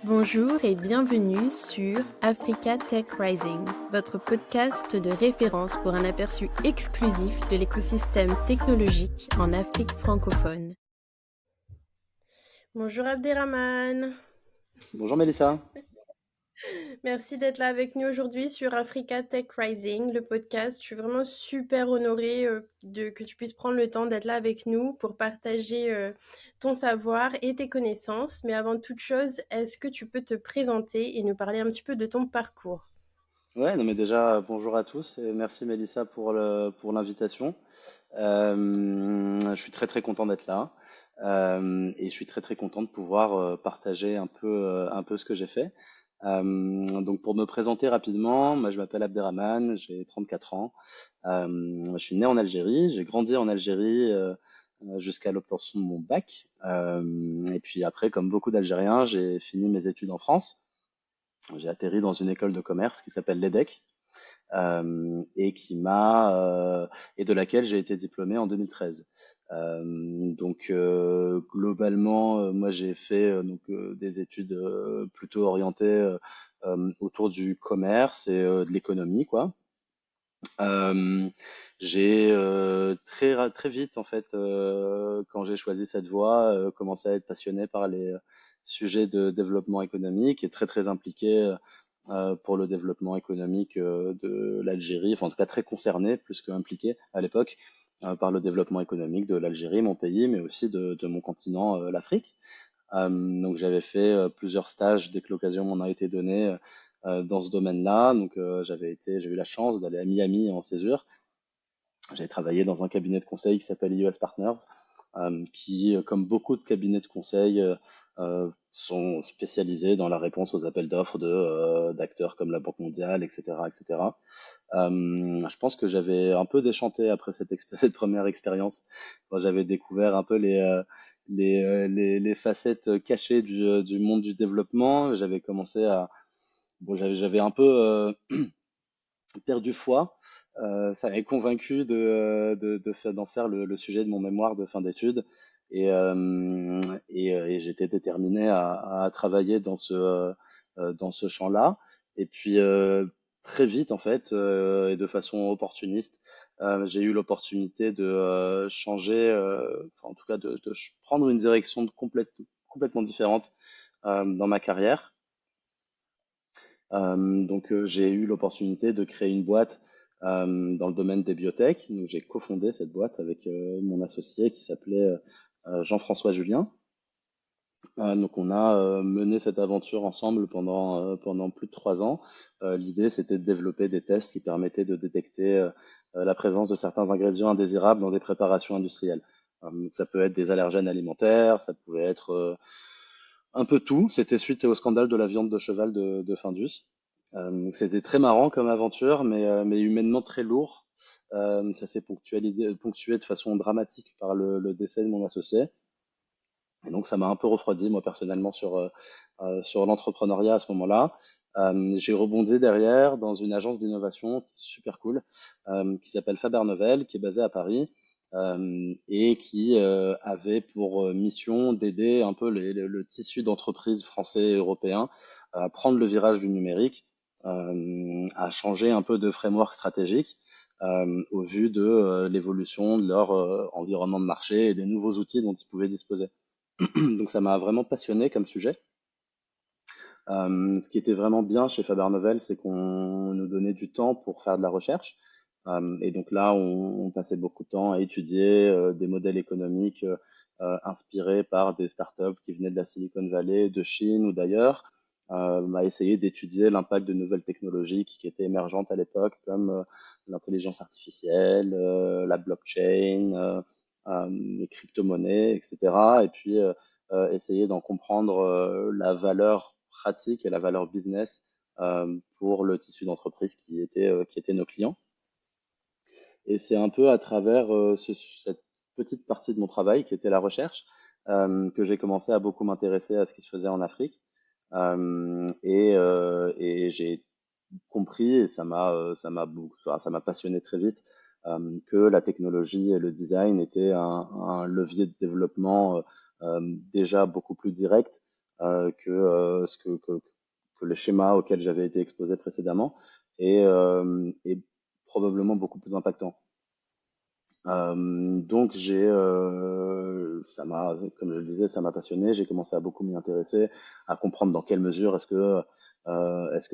Bonjour et bienvenue sur Africa Tech Rising, votre podcast de référence pour un aperçu exclusif de l'écosystème technologique en Afrique francophone. Bonjour Abderrahman. Bonjour Mélissa. Merci d'être là avec nous aujourd'hui sur Africa Tech Rising, le podcast. Je suis vraiment super honorée que tu puisses prendre le temps d'être là avec nous pour partager ton savoir et tes connaissances. Mais avant toute chose, est-ce que tu peux te présenter et nous parler un petit peu de ton parcours? Ouais, non mais déjà bonjour à tous et merci Mélissa pour l'invitation. Je suis très très content d'être là et je suis très très content de pouvoir partager un peu ce que j'ai fait. Donc pour me présenter rapidement, moi je m'appelle Abderrahman, j'ai 34 ans. Je suis né en Algérie, j'ai grandi en Algérie jusqu'à l'obtention de mon bac. Et puis après, comme beaucoup d'Algériens, j'ai fini mes études en France. J'ai atterri dans une école de commerce qui s'appelle l'EDEC et de laquelle j'ai été diplômé en 2013. Globalement, moi j'ai fait des études plutôt orientées autour du commerce et de l'économie, quoi. Euh, j'ai très vite, en fait, quand j'ai choisi cette voie, commencé à être passionné par les sujets de développement économique et très très impliqué pour le développement économique de l'Algérie, enfin en tout cas très concerné, plus que impliqué à l'époque, par le développement économique de l'Algérie, mon pays, mais aussi de mon continent, l'Afrique. Donc j'avais fait plusieurs stages dès que l'occasion m'en a été donnée dans ce domaine-là. J'ai eu la chance d'aller à Miami en césure. J'ai travaillé dans un cabinet de conseil qui s'appelle US Partners, qui, comme beaucoup de cabinets de conseil, sont spécialisés dans la réponse aux appels d'offres d'acteurs comme la Banque mondiale, etc., etc. Je pense que j'avais un peu déchanté après cette première expérience, quand j'avais découvert un peu les facettes cachées du monde du développement. J'avais un peu perdu foi. Ça m'avait convaincu d'en faire le sujet de mon mémoire de fin d'études. Et j'étais déterminé à travailler dans ce champ-là. Et puis très vite, en fait, et de façon opportuniste, j'ai eu l'opportunité de changer, enfin, en tout cas prendre une direction complètement différente dans ma carrière. J'ai eu l'opportunité de créer une boîte dans le domaine des biotech. Donc, j'ai cofondé cette boîte avec mon associé qui s'appelait Jean-François Julien. On a mené cette aventure ensemble pendant plus de 3 ans. L'idée, c'était de développer des tests qui permettaient de détecter la présence de certains ingrédients indésirables dans des préparations industrielles. Ça peut être des allergènes alimentaires, ça pouvait être un peu tout. C'était suite au scandale de la viande de cheval de Findus. Donc c'était très marrant comme aventure, mais humainement très lourd. Ça s'est ponctué de façon dramatique par le décès de mon associé. Et donc ça m'a un peu refroidi moi personnellement sur l'entrepreneuriat à ce moment-là. J'ai rebondi derrière dans une agence d'innovation super cool qui s'appelle Faber Novel, qui est basée à Paris et qui avait pour mission d'aider un peu le tissu d'entreprises français et européen à prendre le virage du numérique, à changer un peu de framework stratégique au vu de l'évolution de leur environnement de marché et des nouveaux outils dont ils pouvaient disposer. Donc ça m'a vraiment passionné comme sujet. Ce qui était vraiment bien chez Faber Novel, c'est qu'on nous donnait du temps pour faire de la recherche. Et donc là, on passait beaucoup de temps à étudier des modèles économiques inspirés par des startups qui venaient de la Silicon Valley, de Chine ou d'ailleurs, à essayer d'étudier l'impact de nouvelles technologies qui étaient émergentes à l'époque, comme l'intelligence artificielle, la blockchain, les crypto-monnaies, etc. Et puis essayer d'en comprendre la valeur pratique et la valeur business pour le tissu d'entreprise qui était nos clients. Et c'est un peu à travers cette petite partie de mon travail qui était la recherche que j'ai commencé à beaucoup m'intéresser à ce qui se faisait en Afrique. Et j'ai compris, et ça m'a passionné très vite, que la technologie et le design étaient un levier de développement déjà beaucoup plus direct que les schémas auxquels j'avais été exposé précédemment et probablement beaucoup plus impactant. Donc comme je le disais, ça m'a passionné. J'ai commencé à beaucoup m'y intéresser, à comprendre dans quelle mesure est-ce que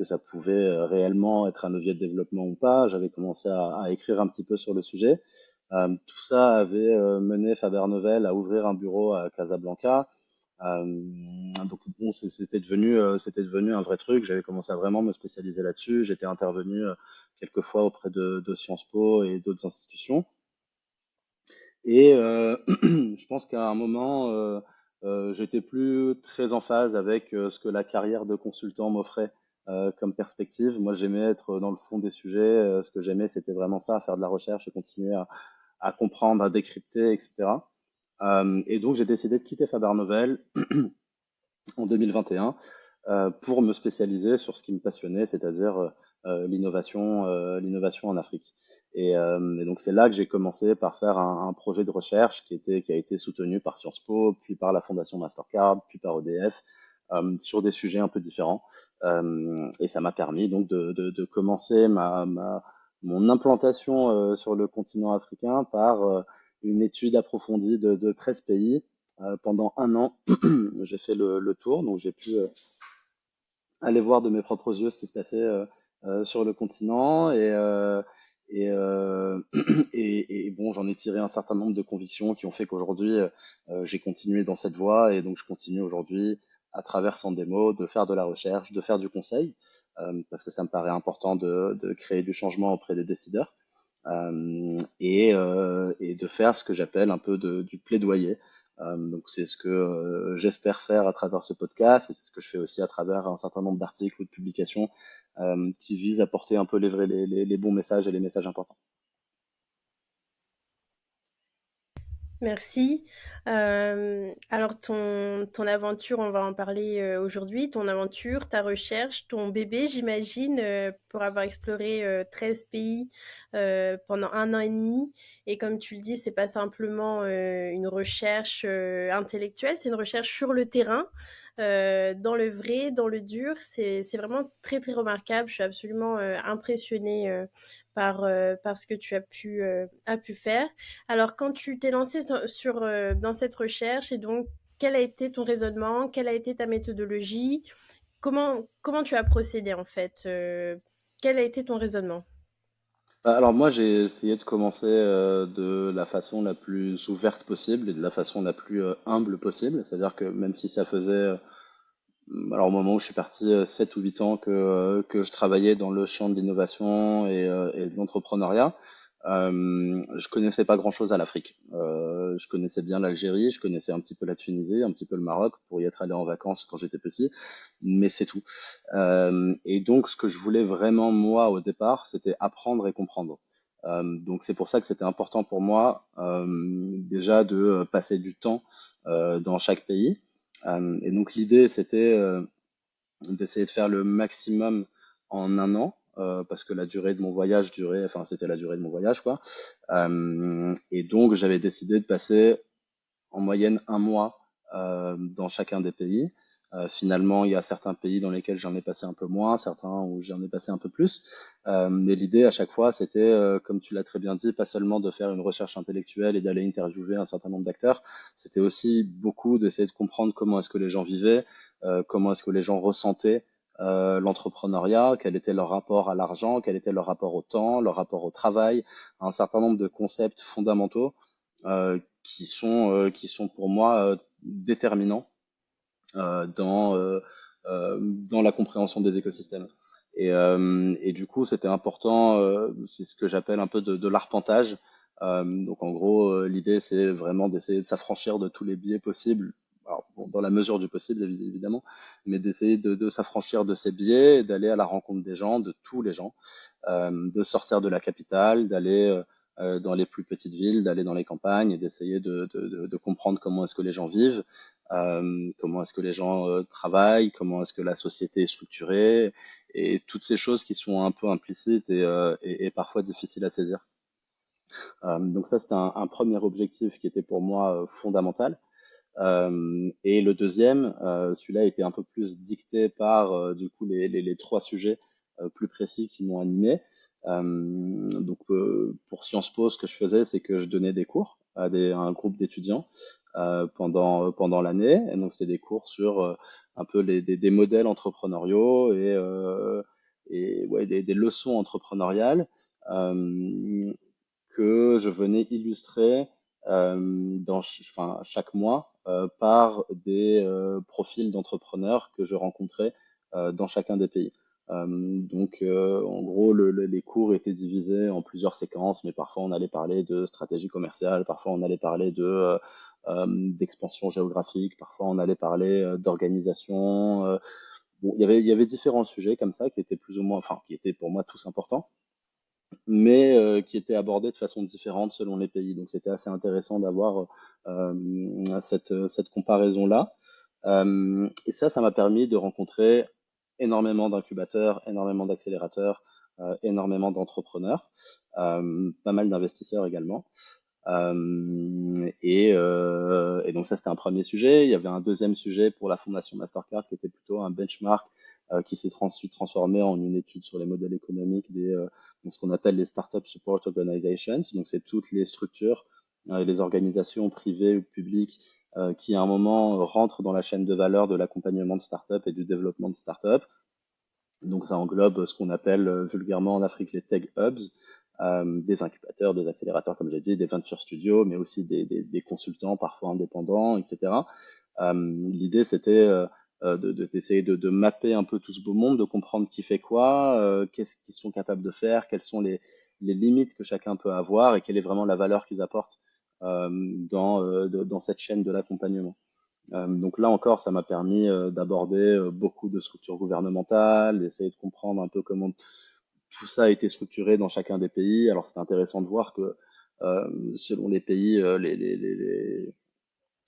ça pouvait réellement être un levier de développement ou pas. J'avais commencé à écrire un petit peu sur le sujet. Tout ça avait mené Faber Novel à ouvrir un bureau à Casablanca. Donc bon, c'était devenu un vrai truc. J'avais commencé à vraiment me spécialiser là-dessus. J'étais intervenu quelques fois auprès de Sciences Po et d'autres institutions. Je pense qu'à un moment, j'étais plus très en phase avec ce que la carrière de consultant m'offrait comme perspective. Moi, j'aimais être dans le fond des sujets. Ce que j'aimais, c'était vraiment ça, faire de la recherche et continuer à comprendre, à décrypter, etc. Et donc, j'ai décidé de quitter Faber Novel en 2021 pour me spécialiser sur ce qui me passionnait, c'est-à-dire l'innovation en Afrique. Et donc c'est là que j'ai commencé par faire un projet de recherche qui a été soutenu par Sciences Po, puis par la Fondation Mastercard, puis par EDF, sur des sujets un peu différents. Et ça m'a permis donc de commencer mon implantation sur le continent africain par une étude approfondie de 13 pays pendant un an. J'ai fait le tour, donc j'ai pu aller voir de mes propres yeux ce qui se passait sur le continent et, et bon, j'en ai tiré un certain nombre de convictions qui ont fait qu'aujourd'hui j'ai continué dans cette voie et donc je continue aujourd'hui à travers Sandemo de faire de la recherche, de faire du conseil parce que ça me paraît important de créer du changement auprès des décideurs et de faire ce que j'appelle un peu du plaidoyer. Donc c'est ce que j'espère faire à travers ce podcast et c'est ce que je fais aussi à travers un certain nombre d'articles ou de publications qui visent à porter un peu les bons messages et les messages importants. Merci. Alors ton aventure, on va en parler aujourd'hui. Ton aventure, ta recherche, ton bébé, j'imagine, pour avoir exploré 13 pays pendant un an et demi. Et comme tu le dis, c'est pas simplement une recherche intellectuelle, c'est une recherche sur le terrain, dans le vrai, dans le dur. C'est vraiment très très remarquable. Je suis absolument impressionnée par ce que tu as pu faire. Alors, quand tu t'es lancé dans cette recherche, et donc, quel a été ton raisonnement? Quelle a été ta méthodologie? Comment tu as procédé en fait? Quel a été ton raisonnement? Alors moi j'ai essayé de commencer de la façon la plus ouverte possible et de la façon la plus humble possible, c'est-à-dire que même si ça faisait alors au moment où je suis parti 7 ou 8 ans que je travaillais dans le champ de l'innovation et de l'entrepreneuriat, je connaissais pas grand-chose à l'Afrique. Je connaissais bien l'Algérie, je connaissais un petit peu la Tunisie, un petit peu le Maroc pour y être allé en vacances quand j'étais petit, mais c'est tout. Et donc ce que je voulais vraiment moi au départ, c'était apprendre et comprendre. Donc c'est pour ça que c'était important pour moi déjà de passer du temps dans chaque pays. Et donc l'idée, c'était d'essayer de faire le maximum en un an, parce que la durée de mon voyage enfin c'était la durée de mon voyage, quoi. Et donc j'avais décidé de passer en moyenne un mois dans chacun des pays. Finalement, il y a certains pays dans lesquels j'en ai passé un peu moins, certains où j'en ai passé un peu plus. Mais l'idée à chaque fois, c'était, comme tu l'as très bien dit, pas seulement de faire une recherche intellectuelle et d'aller interviewer un certain nombre d'acteurs, c'était aussi beaucoup d'essayer de comprendre comment est-ce que les gens vivaient, comment est-ce que les gens ressentaient l'entrepreneuriat, quel était leur rapport à l'argent, quel était leur rapport au temps, leur rapport au travail, un certain nombre de concepts fondamentaux qui sont pour moi déterminants dans la compréhension des écosystèmes. Et du coup, c'était important, c'est ce que j'appelle un peu de l'arpentage. Donc en gros, l'idée, c'est vraiment d'essayer de s'affranchir de tous les biais possibles. Alors, bon, dans la mesure du possible, évidemment, mais d'essayer de s'affranchir de ces biais, d'aller à la rencontre des gens, de tous les gens, de sortir de la capitale, d'aller dans les plus petites villes, d'aller dans les campagnes et d'essayer de comprendre comment est-ce que les gens vivent, comment est-ce que les gens travaillent, comment est-ce que la société est structurée, et toutes ces choses qui sont un peu implicites et parfois difficiles à saisir. Donc ça, c'était un premier objectif qui était pour moi fondamental. Et le deuxième, celui-là était un peu plus dicté par du coup les trois sujets plus précis qui m'ont animé. Pour Sciences Po, ce que je faisais, c'est que je donnais des cours à un groupe d'étudiants pendant l'année. Et donc, c'était des cours sur un peu des modèles entrepreneuriaux et ouais, des leçons entrepreneuriales que je venais illustrer enfin, chaque mois par des profils d'entrepreneurs que je rencontrais dans chacun des pays. En gros, les cours étaient divisés en plusieurs séquences, mais parfois on allait parler de stratégie commerciale, parfois on allait parler d'expansion géographique, parfois on allait parler d'organisation. Bon, il y avait différents sujets comme ça qui étaient plus ou moins, enfin, qui étaient pour moi tous importants, mais qui étaient abordés de façon différente selon les pays. Donc c'était assez intéressant d'avoir cette comparaison-là. Et ça m'a permis de rencontrer énormément d'incubateurs, énormément d'accélérateurs, énormément d'entrepreneurs, pas mal d'investisseurs également. Et donc ça, c'était un premier sujet. Il y avait un deuxième sujet pour la fondation Mastercard qui était plutôt un benchmark qui s'est ensuite transformé en une étude sur les modèles économiques donc ce qu'on appelle les Startup Support Organizations. Donc c'est toutes les structures et les organisations privées ou publiques qui à un moment rentrent dans la chaîne de valeur de l'accompagnement de startups et du développement de startups. Donc ça englobe ce qu'on appelle vulgairement en Afrique les tech hubs, des incubateurs, des accélérateurs, comme j'ai dit, des venture studios, mais aussi des consultants parfois indépendants, etc. L'idée, c'était d'essayer de mapper un peu tout ce beau monde, de comprendre qui fait quoi, qu'est-ce qu'ils sont capables de faire, quelles sont les limites que chacun peut avoir et quelle est vraiment la valeur qu'ils apportent dans cette chaîne de l'accompagnement. Donc là encore, ça m'a permis d'aborder beaucoup de structures gouvernementales, d'essayer de comprendre un peu comment tout ça a été structuré dans chacun des pays. Alors c'était intéressant de voir que selon les pays,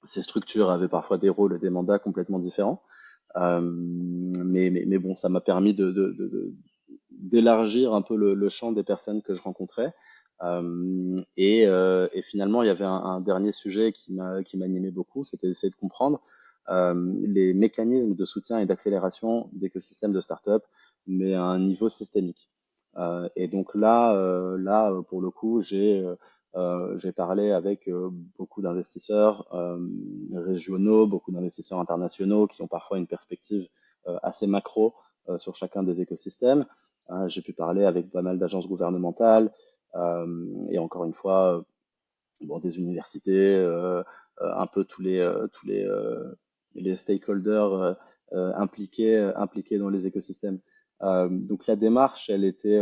ces structures avaient parfois des rôles et des mandats complètement différents. Mais bon, ça m'a permis d'élargir un peu le champ des personnes que je rencontrais. Et finalement, il y avait un dernier sujet qui m'animait beaucoup, c'était d'essayer de comprendre les mécanismes de soutien et d'accélération d'écosystèmes de start-up, mais à un niveau systémique. Et donc là, pour le coup, j'ai parlé avec beaucoup d'investisseurs régionaux, beaucoup d'investisseurs internationaux qui ont parfois une perspective assez macro sur chacun des écosystèmes. J'ai pu parler avec pas mal d'agences gouvernementales et encore une fois, bon, des universités, un peu les stakeholders impliqués dans les écosystèmes. Donc la démarche, elle était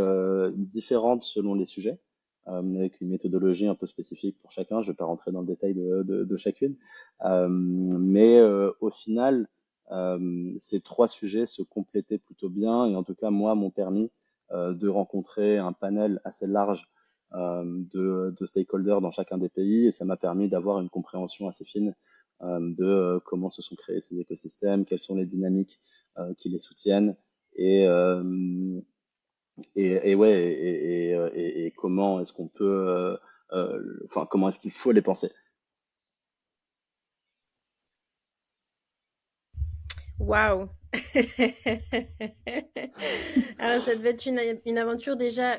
différente selon les sujets, avec une méthodologie un peu spécifique pour chacun. Je ne vais pas rentrer dans le détail de chacune. Mais au final, ces trois sujets se complétaient plutôt bien et en tout cas, moi, m'ont permis de rencontrer un panel assez large de stakeholders dans chacun des pays et ça m'a permis d'avoir une compréhension assez fine de comment se sont créés ces écosystèmes, quelles sont les dynamiques qui les soutiennent et, euh, et ouais et comment est-ce qu'on peut enfin comment est-ce qu'il faut les penser. Waouh! Alors, ça devait être une aventure déjà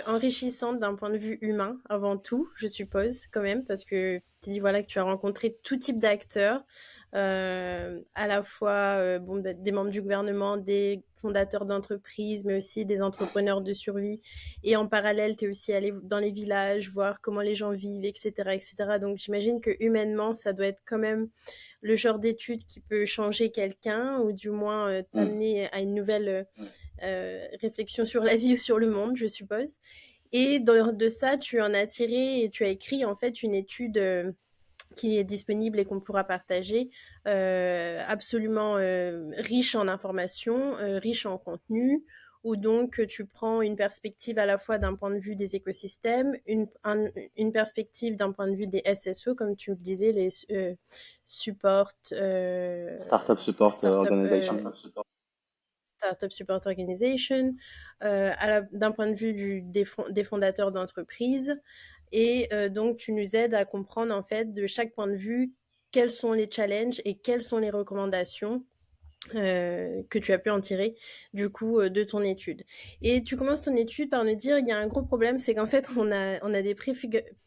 enrichissante d'un point de vue humain, avant tout, je suppose, quand même, parce que tu dis voilà que tu as rencontré tout type d'acteurs, à la fois bon, des membres du gouvernement, des fondateurs d'entreprises, mais aussi des entrepreneurs de survie. Et en parallèle, tu es aussi allé dans les villages, voir comment les gens vivent, etc., etc. Donc, j'imagine que humainement, ça doit être quand même le genre d'étude qui peut changer quelqu'un ou du moins Mm. t'amener à une nouvelle réflexion sur la vie ou sur le monde, je suppose. Et de ça, tu en as tiré et tu as écrit en fait une étude qui est disponible et qu'on pourra partager, absolument riche en informations, riche en contenu, où donc tu prends une perspective à la fois d'un point de vue des écosystèmes, une perspective d'un point de vue des SSO, comme tu le disais, les support, Startup Support startup, Organization. Startup Support Organization, d'un point de vue des fondateurs d'entreprises. Et donc, tu nous aides à comprendre, en fait, de chaque point de vue, quels sont les challenges et quelles sont les recommandations que tu as pu en tirer du coup de ton étude. Et tu commences ton étude par me dire il y a un gros problème, c'est qu'en fait on a des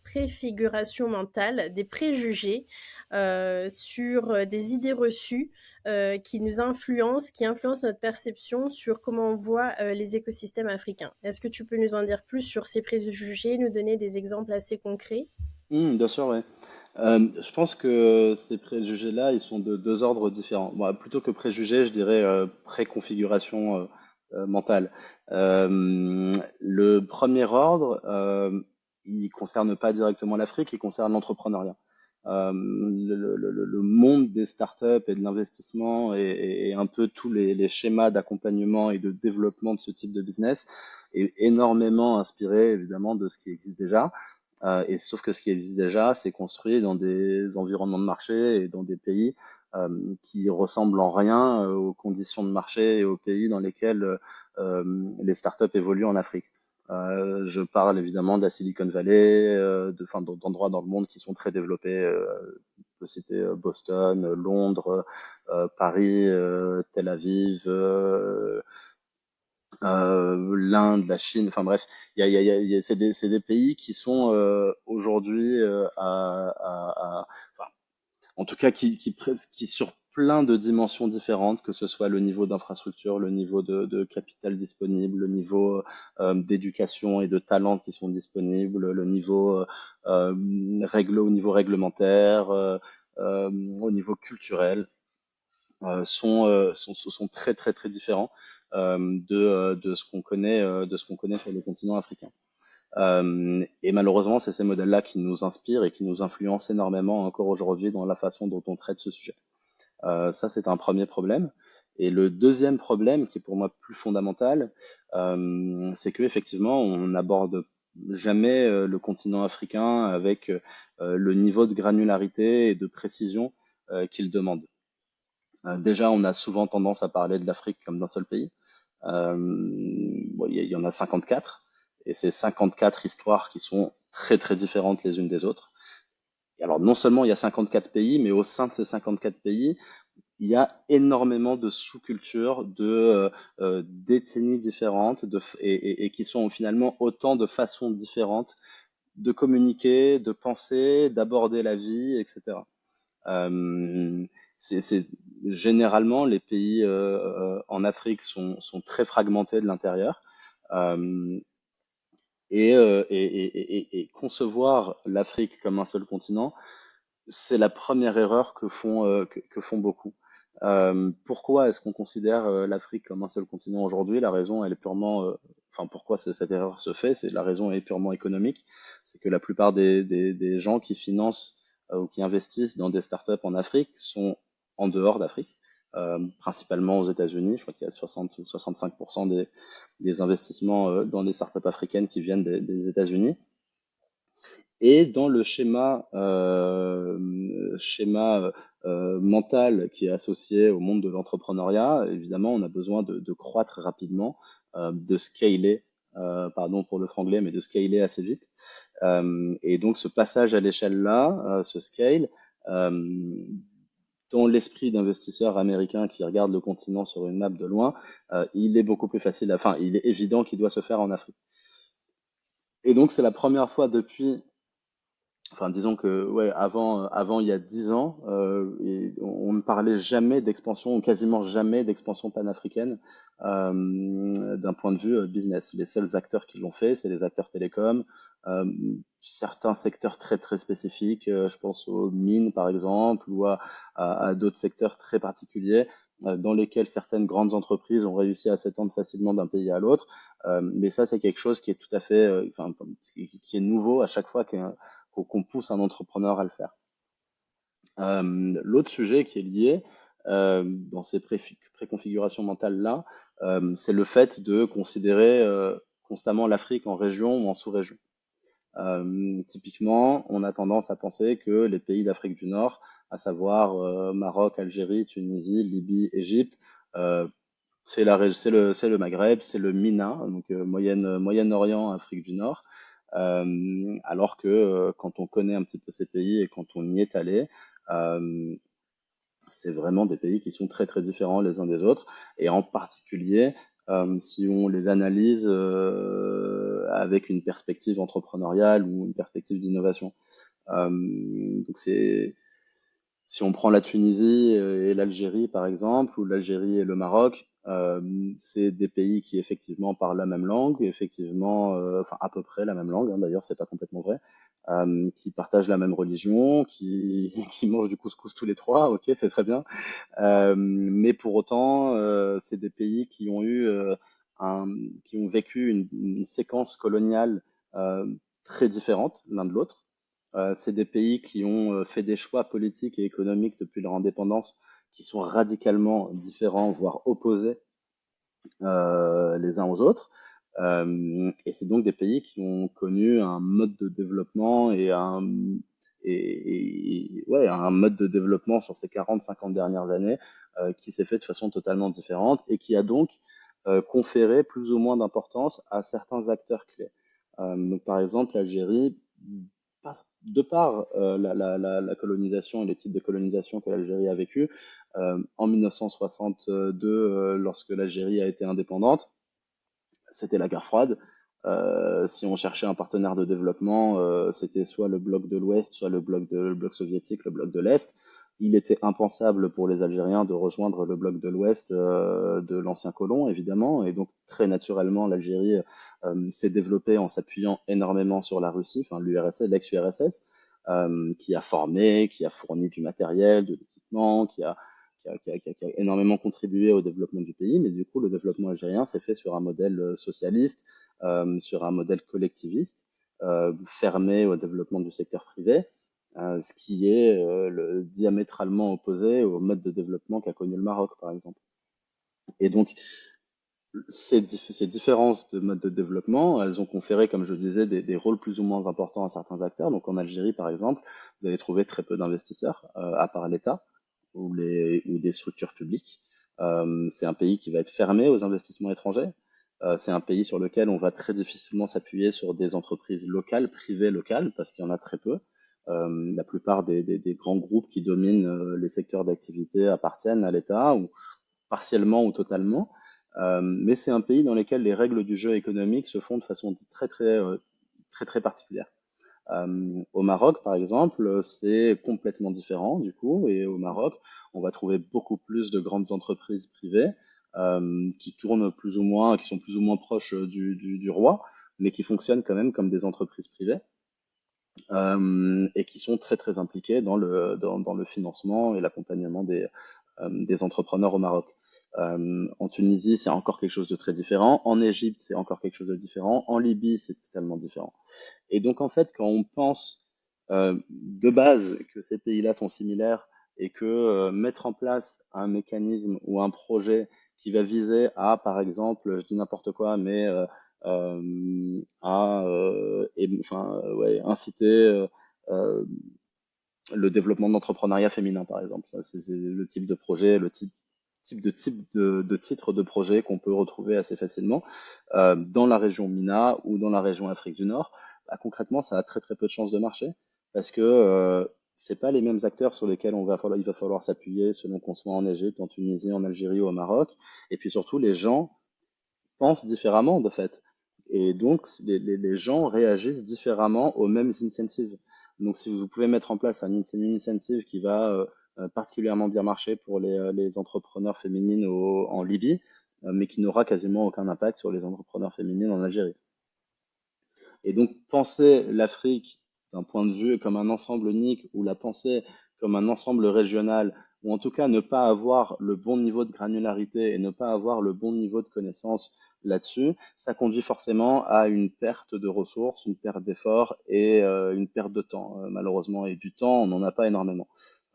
préfigurations mentales, des préjugés sur des idées reçues qui nous influencent, qui influencent notre perception sur comment on voit les écosystèmes africains. Est-ce que tu peux nous en dire plus sur ces préjugés, nous donner des exemples assez concrets? Bien sûr, ouais. Je pense que ces préjugés-là, ils sont de deux ordres différents. Bon, plutôt que préjugés, je dirais préconfiguration mentale. Le premier ordre, il concerne pas directement l'Afrique, il concerne l'entrepreneuriat. Le monde des startups et de l'investissement et un peu tous les schémas d'accompagnement et de développement de ce type de business est énormément inspiré évidemment de ce qui existe déjà. Et sauf que ce qui existe déjà, c'est construit dans des environnements de marché et dans des pays euh, qui ressemblent en rien aux conditions de marché et aux pays dans lesquels les startups évoluent en Afrique. Je parle évidemment de la Silicon Valley, enfin, d'endroits dans le monde qui sont très développés. On peut citer Boston, Londres, Paris, Tel Aviv, l'Inde, la Chine, enfin bref, c'est des pays qui sont aujourd'hui enfin, en tout cas qui sur plein de dimensions différentes, que ce soit le niveau d'infrastructure, le niveau de capital disponible, le niveau d'éducation et de talent qui sont disponibles, le niveau au niveau réglementaire, au niveau culturel sont très très très différents de ce qu'on connaît de ce qu'on connaît sur le continent africain. Et malheureusement, c'est ces modèles-là qui nous inspirent et qui nous influencent énormément encore aujourd'hui dans la façon dont on traite ce sujet. Ça, c'est un premier problème. Et le deuxième problème, qui est pour moi plus fondamental, c'est que effectivement, on n'aborde jamais le continent africain avec le niveau de granularité et de précision qu'il demande. Déjà, on a souvent tendance à parler de l'Afrique comme d'un seul pays. Bon, il y en a 54, et c'est 54 histoires qui sont très très différentes les unes des autres. Et alors, non seulement il y a 54 pays, mais au sein de ces 54 pays, il y a énormément de sous-cultures, d'ethnies différentes, et qui sont finalement autant de façons différentes de communiquer, de penser, d'aborder la vie, etc. Euh, c'est généralement les pays en Afrique sont très fragmentés de l'intérieur. Euh, et concevoir l'Afrique comme un seul continent, c'est la première erreur que font beaucoup. Pourquoi est-ce qu'on considère l'Afrique comme un seul continent aujourd'hui? La raison, elle est purement, enfin, pourquoi cette erreur se fait? C'est la raison est purement économique. C'est que la plupart des gens qui financent ou qui investissent dans des startups en Afrique sont en dehors d'Afrique, principalement aux États-Unis. Je crois qu'il y a 60 ou 65% des investissements dans les startups africaines qui viennent des États-Unis. Et dans le schéma mental qui est associé au monde de l'entrepreneuriat, évidemment, on a besoin de croître rapidement, de scaler, pardon pour le franglais, mais de scaler assez vite. Et donc ce passage à l'échelle-là, ce scale, euh, dans l'esprit d'investisseurs américains qui regardent le continent sur une map de loin, il est beaucoup plus facile, enfin, il est évident qu'il doit se faire en Afrique. Et donc c'est la première fois depuis. Enfin, disons que ouais, avant il y a 10 ans, on ne parlait jamais d'expansion, ou quasiment jamais d'expansion panafricaine d'un point de vue business. Les seuls acteurs qui l'ont fait, c'est les acteurs télécoms, euh, certains secteurs très très spécifiques, je pense aux mines par exemple, ou à d'autres secteurs très particuliers dans lesquels certaines grandes entreprises ont réussi à s'étendre facilement d'un pays à l'autre. Mais ça, c'est quelque chose qui est tout à fait, enfin, qui est nouveau à chaque fois qu'on pousse un entrepreneur à le faire. L'autre sujet qui est lié dans ces préconfigurations mentales-là, c'est le fait de considérer constamment l'Afrique en région ou en sous-région. Typiquement, on a tendance à penser que les pays d'Afrique du Nord, à savoir Maroc, Algérie, Tunisie, Libye, Égypte, euh, c'est le Maghreb, c'est le MENA, donc Moyen-Orient, Afrique du Nord. Alors que quand on connaît un petit peu ces pays et quand on y est allé, Euh, c'est vraiment des pays qui sont très très différents les uns des autres, et en particulier si on les analyse avec une perspective entrepreneuriale ou une perspective d'innovation. Donc c'est si on prend la Tunisie et l'Algérie, par exemple, ou l'Algérie et le Maroc, c'est des pays qui effectivement parlent la même langue, effectivement, enfin à peu près la même langue, hein, d'ailleurs, c'est pas complètement vrai, qui partagent la même religion, qui mangent du couscous tous les trois, ok, c'est très bien. Mais pour autant, c'est des pays un, qui ont vécu une séquence coloniale euh, très différente l'un de l'autre. C'est des pays qui ont fait des choix politiques et économiques depuis leur indépendance qui sont radicalement différents, voire opposés les uns aux autres. Et c'est donc des pays qui ont connu un mode de développement ouais, un mode de développement sur ces 40-50 dernières années qui s'est fait de façon totalement différente et qui a donc conféré plus ou moins d'importance à certains acteurs clés. Donc par exemple, l'Algérie, de par la colonisation et les types de colonisation que l'Algérie a vécu, en 1962, lorsque l'Algérie a été indépendante, c'était la guerre froide. Si on cherchait un partenaire de développement, c'était soit le bloc de l'Ouest, soit le bloc soviétique, le bloc de l'Est. Il était impensable pour les Algériens de rejoindre le bloc de l'Ouest de l'ancien colon, évidemment, et donc très naturellement, l'Algérie s'est développée en s'appuyant énormément sur la Russie, enfin l'URSS, l'ex-URSS, qui a formé, qui a fourni du matériel, de l'équipement, qui a énormément contribué au développement du pays, mais du coup, le développement algérien s'est fait sur un modèle socialiste, sur un modèle collectiviste, fermé au développement du secteur privé, ce qui est diamétralement opposé au mode de développement qu'a connu le Maroc, par exemple. Et donc, ces différences de mode de développement, elles ont conféré, comme je disais, des rôles plus ou moins importants à certains acteurs. Donc en Algérie, par exemple, vous allez trouver très peu d'investisseurs, à part l'État ou des structures publiques. C'est un pays qui va être fermé aux investissements étrangers. C'est un pays sur lequel on va très difficilement s'appuyer sur des entreprises locales, privées locales, parce qu'il y en a très peu. La plupart des grands groupes qui dominent les secteurs d'activité appartiennent à l'État, ou partiellement ou totalement. Mais c'est un pays dans lequel les règles du jeu économique se font de façon très particulière. Au Maroc, par exemple, c'est complètement différent du coup, et au Maroc, on va trouver beaucoup plus de grandes entreprises privées qui tournent plus ou moins, qui sont plus ou moins proches du roi, mais qui fonctionnent quand même comme des entreprises privées et qui sont très impliquées dans le financement et l'accompagnement des entrepreneurs au Maroc. En Tunisie, c'est encore quelque chose de très différent. En Égypte, c'est encore quelque chose de différent. En Libye, c'est totalement différent. Et donc, en fait, quand on pense de base que ces pays-là sont similaires et que mettre en place un mécanisme ou un projet qui va viser à, par exemple, je dis n'importe quoi, mais ouais, inciter euh, le développement de l'entrepreneuriat féminin, par exemple. Ça, c'est le type de projet, le type de titre de projet qu'on peut retrouver assez facilement dans la région MENA ou dans la région Afrique du Nord. Bah, concrètement, ça a très peu de chances de marcher parce que c'est pas les mêmes acteurs sur lesquels il va falloir s'appuyer selon qu'on soit en Égypte, en Tunisie, en Algérie ou au Maroc. Et puis surtout, les gens pensent différemment de fait. Et donc, les gens réagissent différemment aux mêmes incentives. Donc, si vous pouvez mettre en place une incentive qui va particulièrement bien marcher pour les entrepreneurs féminines en Libye, mais qui n'aura quasiment aucun impact sur les entrepreneurs féminines en Algérie. Et donc, penser l'Afrique d'un point de vue comme un ensemble unique, ou la penser comme un ensemble régional, ou en tout cas ne pas avoir le bon niveau de granularité et ne pas avoir le bon niveau de connaissance là-dessus, ça conduit forcément à une perte de ressources, une perte d'efforts et une perte de temps, malheureusement. Et du temps, on n'en a pas énormément.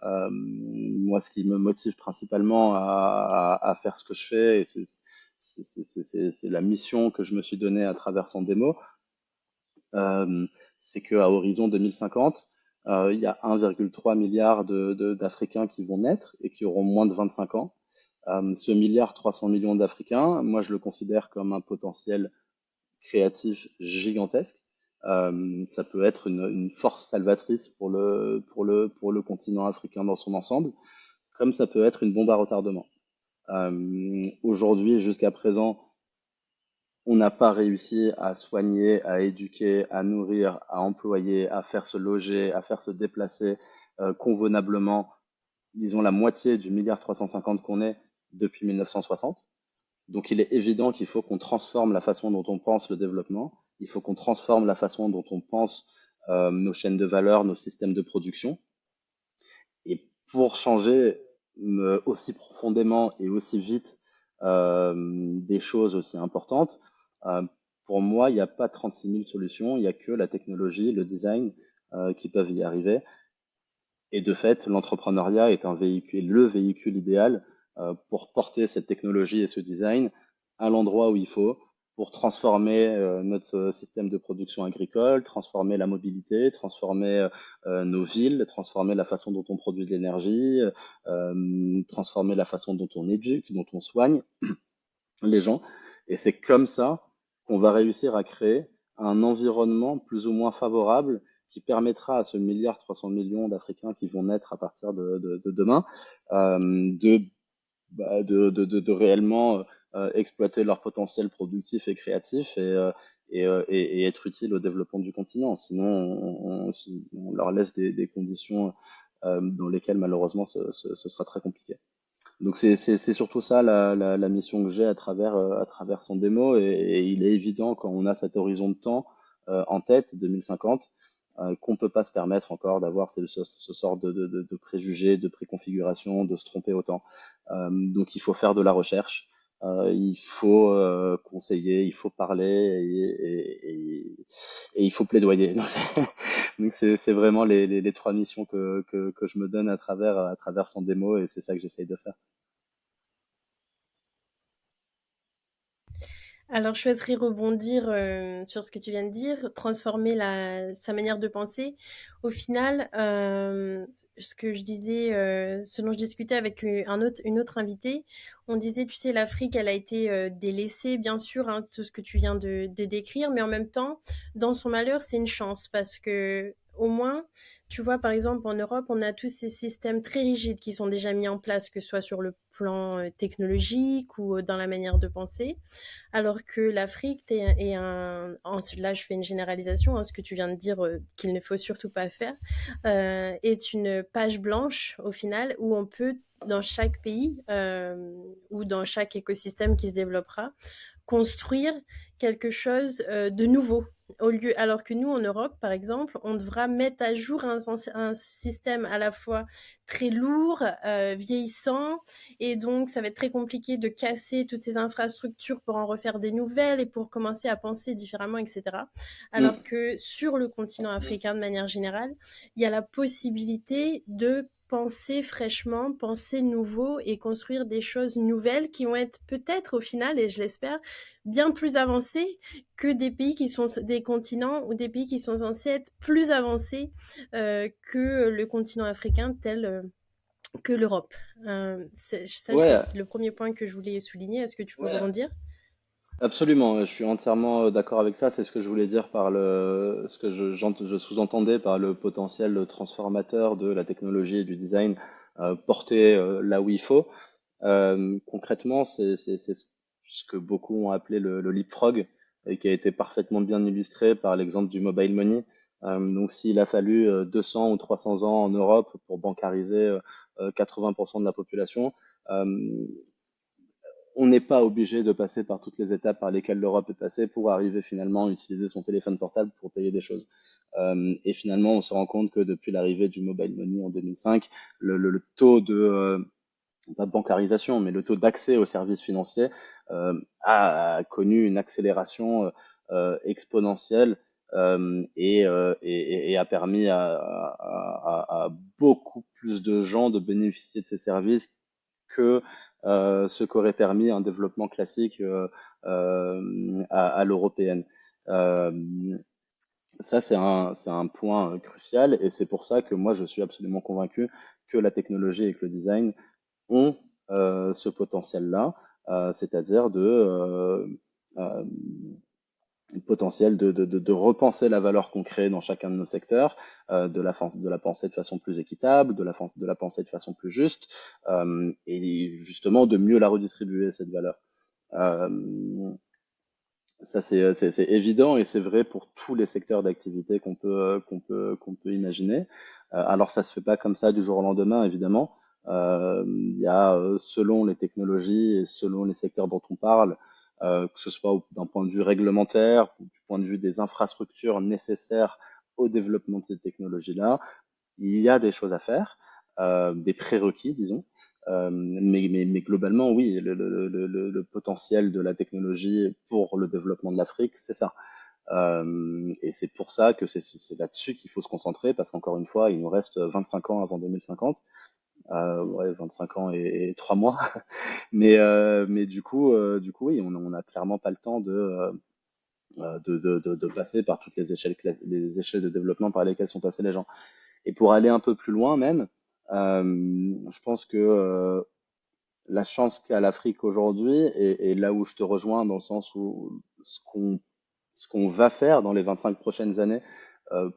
Moi, ce qui me motive principalement à faire ce que je fais, et c'est la mission que je me suis donnée à travers Sandemo, euh, c'est qu'à horizon 2050, il y a 1,3 milliard d'Africains qui vont naître et qui auront moins de 25 ans. Ce milliard 300 millions d'Africains, moi je le considère comme un potentiel créatif gigantesque. Ça peut être une force salvatrice pour le continent africain dans son ensemble, comme ça peut être une bombe à retardement. Aujourd'hui, jusqu'à présent, on n'a pas réussi à soigner, à éduquer, à nourrir, à employer, à faire se loger, à faire se déplacer convenablement, disons la moitié du milliard 350 qu'on est depuis 1960. Donc il est évident qu'il faut qu'on transforme la façon dont on pense le développement, il faut qu'on transforme la façon dont on pense nos chaînes de valeur, nos systèmes de production. Et pour changer aussi profondément et aussi vite des choses aussi importantes, euh, pour moi, il n'y a pas 36 000 solutions, il n'y a que la technologie, le design qui peuvent y arriver. Et de fait, l'entrepreneuriat est un véhicule, le véhicule idéal pour porter cette technologie et ce design à l'endroit où il faut, pour transformer notre système de production agricole, transformer la mobilité, transformer nos villes, transformer la façon dont on produit de l'énergie, transformer la façon dont on éduque, dont on soigne les gens. Et c'est comme ça qu'on va réussir à créer un environnement plus ou moins favorable qui permettra à ce milliard 300 millions d'Africains qui vont naître à partir de demain euh, de, de réellement exploiter leur potentiel productif et créatif et être utile au développement du continent. Sinon, on leur laisse des conditions dans lesquelles malheureusement ce sera très compliqué. Donc c'est surtout ça la mission que j'ai à travers son démo et il est évident quand on a cet horizon de temps en tête, 2050, qu'on peut pas se permettre encore d'avoir ce sort de préjugés, de préconfiguration, de se tromper autant. Donc il faut faire de la recherche, il faut conseiller, il faut parler et il faut plaidoyer. Donc c'est vraiment les trois missions que je me donne à travers son démo et c'est ça que j'essaye de faire. Alors, je souhaiterais rebondir sur ce que tu viens de dire, transformer sa manière de penser. Au final, ce que je disais, ce dont je discutais avec une autre invitée, on disait, tu sais, l'Afrique, elle a été délaissée, bien sûr, hein, tout ce que tu viens de décrire, mais en même temps, dans son malheur, c'est une chance parce que au moins, tu vois, par exemple, en Europe, on a tous ces systèmes très rigides qui sont déjà mis en place, que ce soit sur le plan technologique ou dans la manière de penser. Alors que l'Afrique est là je fais une généralisation, hein, ce que tu viens de dire qu'il ne faut surtout pas faire, est une page blanche au final où on peut dans chaque pays ou dans chaque écosystème qui se développera construire quelque chose de nouveau. Alors que nous, en Europe, par exemple, on devra mettre à jour un système à la fois très lourd, vieillissant, et donc ça va être très compliqué de casser toutes ces infrastructures pour en refaire des nouvelles et pour commencer à penser différemment, etc. Alors Mm. que sur le continent africain, de manière générale, il y a la possibilité de penser fraîchement, penser nouveau et construire des choses nouvelles qui vont être peut-être au final, et je l'espère, bien plus avancées que des pays qui sont des continents ou des pays qui sont censés être plus avancés que le continent africain tel que l'Europe. Ça, Ouais, c'est le premier point que je voulais souligner. Est-ce que tu veux rebondir? absolument. Je suis entièrement d'accord avec ça. C'est ce que je voulais dire par ce que je sous-entendais par le potentiel transformateur de la technologie et du design porté là où il faut. Concrètement, c'est ce que beaucoup ont appelé le leapfrog et qui a été parfaitement bien illustré par l'exemple du mobile money. Donc, s'il a fallu 200 ou 300 ans en Europe pour bancariser 80% de la population, euh, on n'est pas obligé de passer par toutes les étapes par lesquelles l'Europe est passée pour arriver finalement à utiliser son téléphone portable pour payer des choses. Et finalement, on se rend compte que depuis l'arrivée du mobile money en 2005, le taux de pas de bancarisation, mais le taux d'accès aux services financiers a connu une accélération exponentielle et a permis à beaucoup plus de gens de bénéficier de ces services que ce qu'aurait permis un développement classique à l'européenne. Euh, Ça, c'est un point crucial et c'est pour ça que moi, je suis absolument convaincu que la technologie et que le design ont ce potentiel-là, c'est-à-dire euh, potentiel de repenser la valeur qu'on crée dans chacun de nos secteurs, de la penser de façon plus équitable, de la penser de façon plus juste, et justement de mieux la redistribuer, cette valeur. Euh, Ça, c'est évident et c'est vrai pour tous les secteurs d'activité qu'on peut imaginer. Alors, ça se fait pas comme ça du jour au lendemain, évidemment. Il y a, selon les technologies et selon les secteurs dont on parle, que ce soit d'un point de vue réglementaire ou du point de vue des infrastructures nécessaires au développement de ces technologies-là, il y a des choses à faire, des prérequis, disons. Mais globalement, oui, le potentiel de la technologie pour le développement de l'Afrique, c'est ça. Et c'est pour ça que c'est là-dessus qu'il faut se concentrer, parce qu'encore une fois, il nous reste 25 ans avant 2050. Ouais, 25 ans et 3 mois. Mais du coup, oui, on a clairement pas le temps de passer par toutes les échelles de développement par lesquelles sont passés les gens. Et pour aller un peu plus loin même, je pense que la chance qu'a l'Afrique aujourd'hui, et là où je te rejoins dans le sens où ce qu'on va faire dans les 25 prochaines années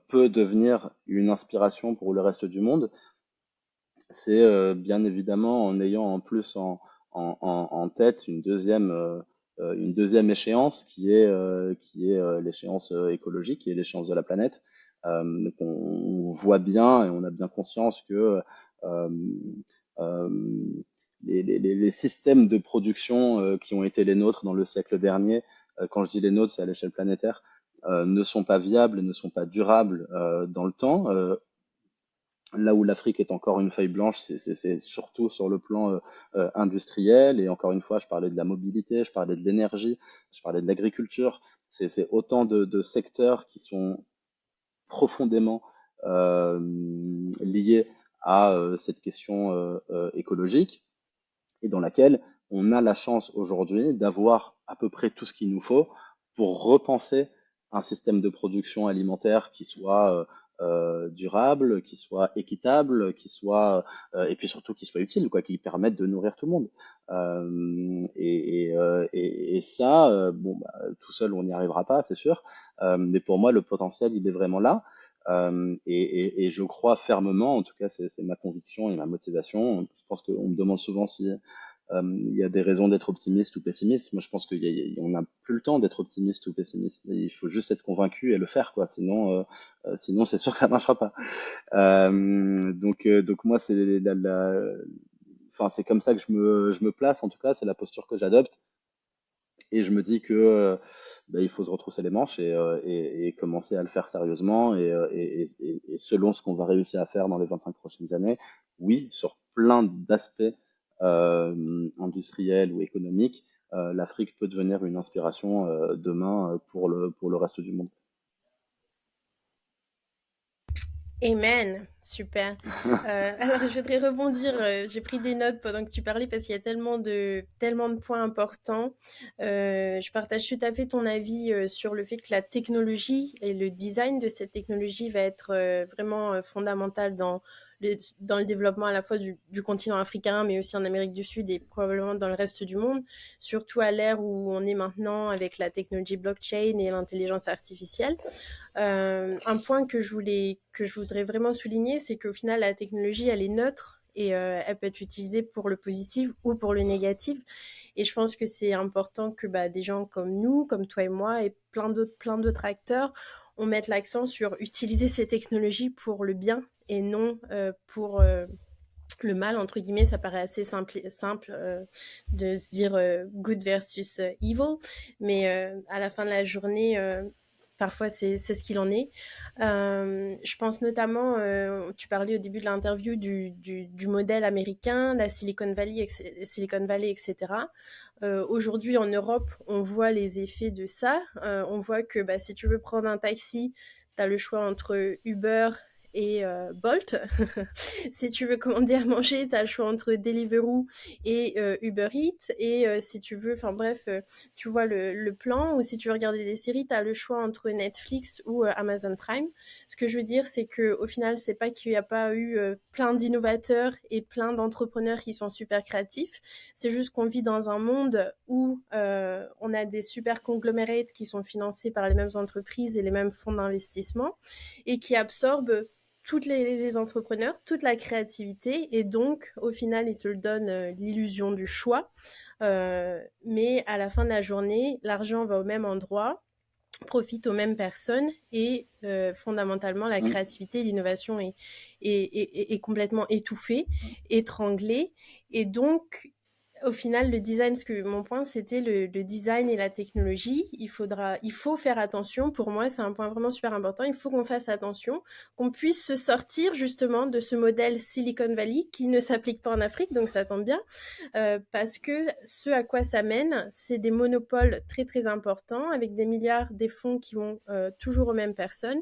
peut devenir une inspiration pour le reste du monde, c'est bien évidemment en ayant en plus en tête une deuxième échéance qui est l'échéance écologique, qui est l'échéance de la planète. Donc on voit bien et on a bien conscience que euh, euh, les systèmes de production qui ont été les nôtres dans le siècle dernier, quand je dis les nôtres, c'est à l'échelle planétaire, ne sont pas viables, ne sont pas durables dans le temps. Là où l'Afrique est encore une feuille blanche, c'est surtout sur le plan industriel. Et encore une fois, je parlais de la mobilité, je parlais de l'énergie, je parlais de l'agriculture. C'est autant de secteurs qui sont profondément euh, liés à cette question écologique et dans laquelle on a la chance aujourd'hui d'avoir à peu près tout ce qu'il nous faut pour repenser un système de production alimentaire qui soit durable, qui soit équitable, qui soit et puis surtout qui soit utile, quoi, qui permette de nourrir tout le monde. Et ça, bon, bah, tout seul on n'y arrivera pas, c'est sûr. Mais pour moi, le potentiel, il est vraiment là. Et je crois fermement, en tout cas, c'est ma conviction et ma motivation. Je pense qu'on me demande souvent si il y a des raisons d'être optimiste ou pessimiste. Moi, je pense qu'on n'a plus le temps d'être optimiste ou pessimiste. Il faut juste être convaincu et le faire, quoi. Sinon, c'est sûr que ça marchera pas. Donc moi, enfin, c'est comme ça que je me place. En tout cas, c'est la posture que j'adopte. Et je me dis que il faut se retrousser les manches et commencer à le faire sérieusement. Et selon ce qu'on va réussir à faire dans les 25 prochaines années, oui, sur plein d'aspects industriels ou économiques, l'Afrique peut devenir une inspiration demain pour le reste du monde. Amen, super. Alors, je voudrais rebondir. J'ai pris des notes pendant que tu parlais parce qu'il y a tellement de points importants. Je partage tout à fait ton avis sur le fait que la technologie et le design de cette technologie va être vraiment fondamental dans le développement à la fois du continent africain, mais aussi en Amérique du Sud et probablement dans le reste du monde, surtout à l'ère où on est maintenant avec la technologie blockchain et l'intelligence artificielle. Un point que je voudrais vraiment souligner, c'est qu'au final, la technologie, elle est neutre et elle peut être utilisée pour le positif ou pour le négatif. Et je pense que c'est important que bah, des gens comme nous, comme toi et moi, et plein d'autres acteurs, on mette l'accent sur utiliser ces technologies pour le bien et non pour le mal, entre guillemets. Ça paraît assez simple de se dire good versus evil, mais à la fin de la journée, parfois c'est ce qu'il en est. Je pense notamment, tu parlais au début de l'interview du modèle américain, la Silicon Valley, etc. Aujourd'hui en Europe, on voit les effets de ça. On voit que bah, si tu veux prendre un taxi, tu as le choix entre Uber et Bolt. Si tu veux commander à manger, tu as le choix entre Deliveroo et Uber Eats. Et si tu veux, enfin bref, tu vois le plan. Ou si tu veux regarder des séries, tu as le choix entre Netflix ou Amazon Prime. Ce que je veux dire, c'est qu'au final, c'est pas qu'il n'y a pas eu plein d'innovateurs et plein d'entrepreneurs qui sont super créatifs. C'est juste qu'on vit dans un monde où on on a des super conglomerates qui sont financés par les mêmes entreprises et les mêmes fonds d'investissement et qui absorbent toutes les entrepreneurs, toute la créativité, et donc au final ils te donnent l'illusion du choix, mais à la fin de la journée l'argent va au même endroit, profite aux mêmes personnes et fondamentalement la Mm. créativité, l'innovation est complètement étouffée, étranglée, et donc au final, le design, mon point, c'était le design et la technologie. Il faut faire attention. Pour moi, c'est un point vraiment super important. Il faut qu'on fasse attention, qu'on puisse se sortir justement de ce modèle Silicon Valley qui ne s'applique pas en Afrique, donc ça tombe bien, parce que ce à quoi ça mène, c'est des monopoles très très importants avec des milliards, des fonds qui vont toujours aux mêmes personnes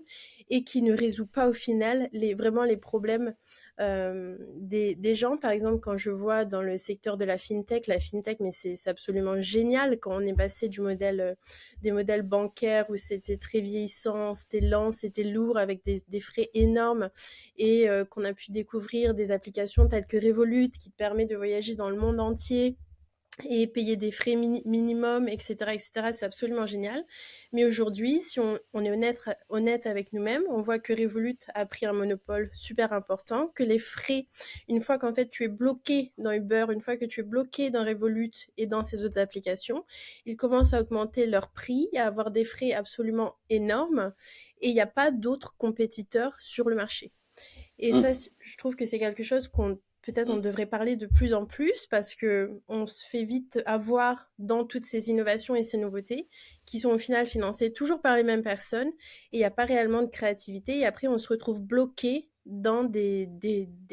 et qui ne résout pas au final vraiment les problèmes des gens. Par exemple, quand je vois dans le secteur de la fintech, mais c'est absolument génial quand on est passé du modèle, des modèles bancaires où c'était très vieillissant, c'était lent, c'était lourd avec des frais énormes, et qu'on a pu découvrir des applications telles que Revolut qui te permet de voyager dans le monde entier et payer des frais minimum, etc., etc. C'est absolument génial. Mais aujourd'hui, si on est honnête avec nous-mêmes, on voit que Revolut a pris un monopole super important, que les frais, une fois qu'en fait tu es bloqué dans Uber, une fois que tu es bloqué dans Revolut et dans ces autres applications, ils commencent à augmenter leur prix, à avoir des frais absolument énormes, et il n'y a pas d'autres compétiteurs sur le marché. Et ça, Mm. je trouve que c'est quelque chose qu'on peut-être on Mm. devrait parler de plus en plus, parce que on se fait vite avoir dans toutes ces innovations et ces nouveautés qui sont au final financées toujours par les mêmes personnes, et il n'y a pas réellement de créativité, et après on se retrouve bloqué dans des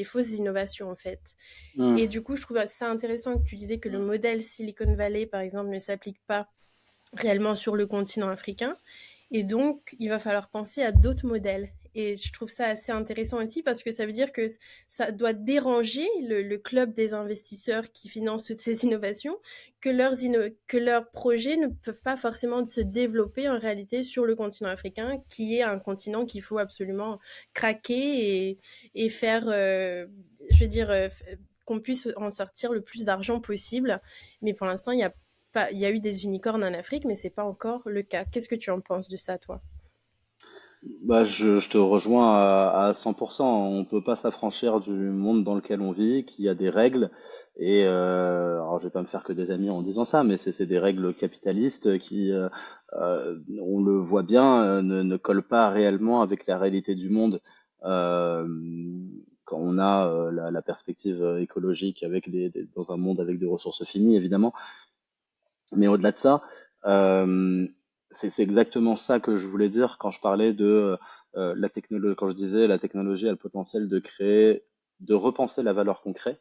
fausses innovations en fait. Mm. Et du coup, je trouve ça intéressant que tu disais que le modèle Silicon Valley, par exemple, ne s'applique pas réellement sur le continent africain. Et donc, il va falloir penser à d'autres modèles. Et je trouve ça assez intéressant aussi parce que ça veut dire que ça doit déranger le club des investisseurs qui financent toutes ces innovations, que que leurs projets ne peuvent pas forcément se développer en réalité sur le continent africain, qui est un continent qu'il faut absolument craquer et faire, je veux dire, qu'on puisse en sortir le plus d'argent possible. Mais pour l'instant, il y a eu des unicornes en Afrique, mais c'est pas encore le cas. Qu'est-ce que tu en penses de ça, toi? Bah, je te rejoins à 100%. On peut pas s'affranchir du monde dans lequel on vit, qui a des règles. Et alors, je vais pas me faire que des amis en disant ça, mais c'est des règles capitalistes qui, on le voit bien, ne collent pas réellement avec la réalité du monde. Euh, Quand on a la perspective écologique avec dans un monde avec des ressources finies, évidemment. Mais au-delà de ça, euh, c'est exactement ça que je voulais dire quand je parlais de la technologie, quand je disais la technologie a le potentiel de créer, de repenser la valeur qu'on crée,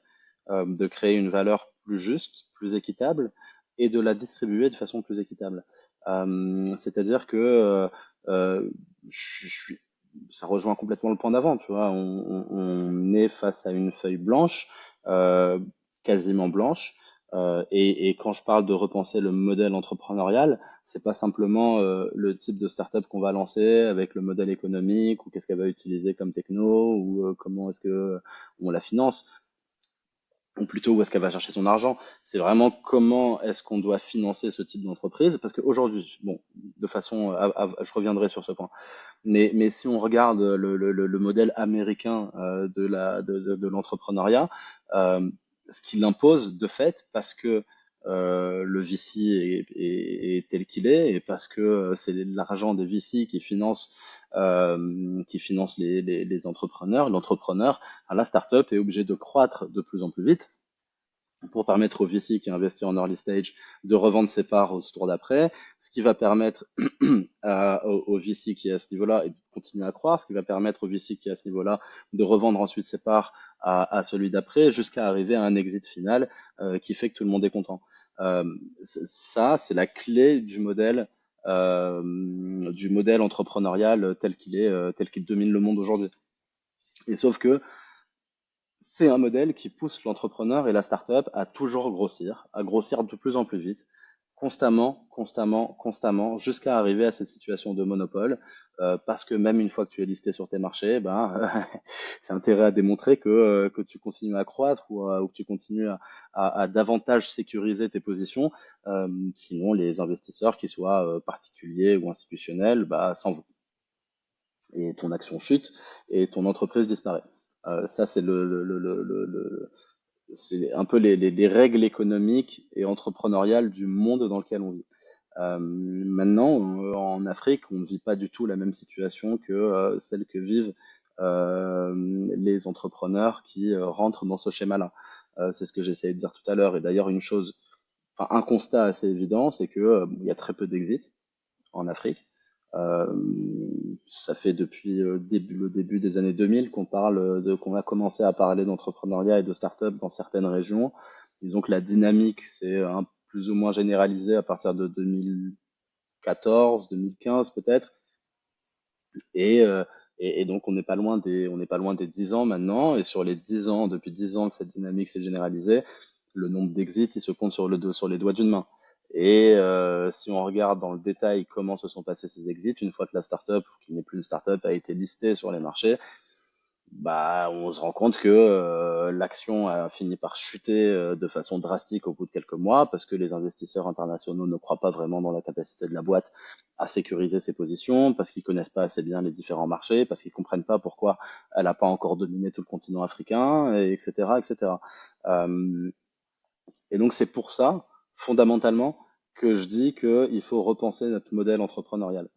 de créer une valeur plus juste, plus équitable, et de la distribuer de façon plus équitable. C'est-à-dire que je suis, ça rejoint complètement le point d'avant, tu vois. On est face à une feuille blanche, euh, quasiment blanche, et quand je parle de repenser le modèle entrepreneurial, c'est pas simplement le type de startup qu'on va lancer avec le modèle économique ou qu'est-ce qu'elle va utiliser comme techno ou comment est-ce que on la finance ou plutôt où est-ce qu'elle va chercher son argent. C'est vraiment comment est-ce qu'on doit financer ce type d'entreprise parce qu'aujourd'hui, bon, de façon, je reviendrai sur ce point, mais si on regarde le modèle américain de l'entrepreneuriat, euh, ce qu'il impose de fait, parce que le VC est tel qu'il est, et parce que c'est l'argent des VC qui finance les entrepreneurs, l'entrepreneur, la startup est obligé de croître de plus en plus vite pour permettre au VC qui investit en early stage de revendre ses parts au tour d'après, ce qui va permettre au VC qui est à ce niveau-là et de continuer à croire, ce qui va permettre au VC qui est à ce niveau-là de revendre ensuite ses parts à celui d'après jusqu'à arriver à un exit final qui fait que tout le monde est content. Euh, Ça, c'est la clé du modèle entrepreneurial tel qu'il domine le monde aujourd'hui. Et sauf que c'est un modèle qui pousse l'entrepreneur et la startup à toujours grossir, à grossir de plus en plus vite, constamment, constamment, constamment, jusqu'à arriver à cette situation de monopole, parce que même une fois que tu es listé sur tes marchés, ben, c'est intérêt à démontrer que tu continues à croître ou que tu continues à davantage sécuriser tes positions, sinon les investisseurs, qu'ils soient particuliers ou institutionnels, bah, s'en vont. Et ton action chute et ton entreprise disparaît. Ça, c'est c'est un peu les règles économiques et entrepreneuriales du monde dans lequel on vit. Maintenant, en Afrique, on ne vit pas du tout la même situation que celle que vivent les entrepreneurs qui rentrent dans ce schéma-là. C'est ce que j'essayais de dire tout à l'heure. Et d'ailleurs, un constat assez évident, c'est que il y a très peu d'exits en Afrique. Euh, Ça fait depuis le début des années 2000 qu'on a commencé à parler d'entrepreneuriat et de start-up dans certaines régions. Disons que la dynamique s'est plus ou moins généralisée à partir de 2014, 2015 peut-être. Et, euh, et donc on n'est pas loin des 10 ans maintenant. Et sur les 10 ans, depuis 10 ans que cette dynamique s'est généralisée, le nombre d'exits, il se compte sur les doigts d'une main. Et si on regarde dans le détail comment se sont passés ces exits, une fois que la startup, qui n'est plus une startup, a été listée sur les marchés, bah, on se rend compte que l'action a fini par chuter de façon drastique au bout de quelques mois parce que les investisseurs internationaux ne croient pas vraiment dans la capacité de la boîte à sécuriser ses positions, parce qu'ils connaissent pas assez bien les différents marchés, parce qu'ils comprennent pas pourquoi elle n'a pas encore dominé tout le continent africain, et etc., etc. Euh, et donc c'est pour ça, fondamentalement, que je dis qu'il faut repenser notre modèle entrepreneurial.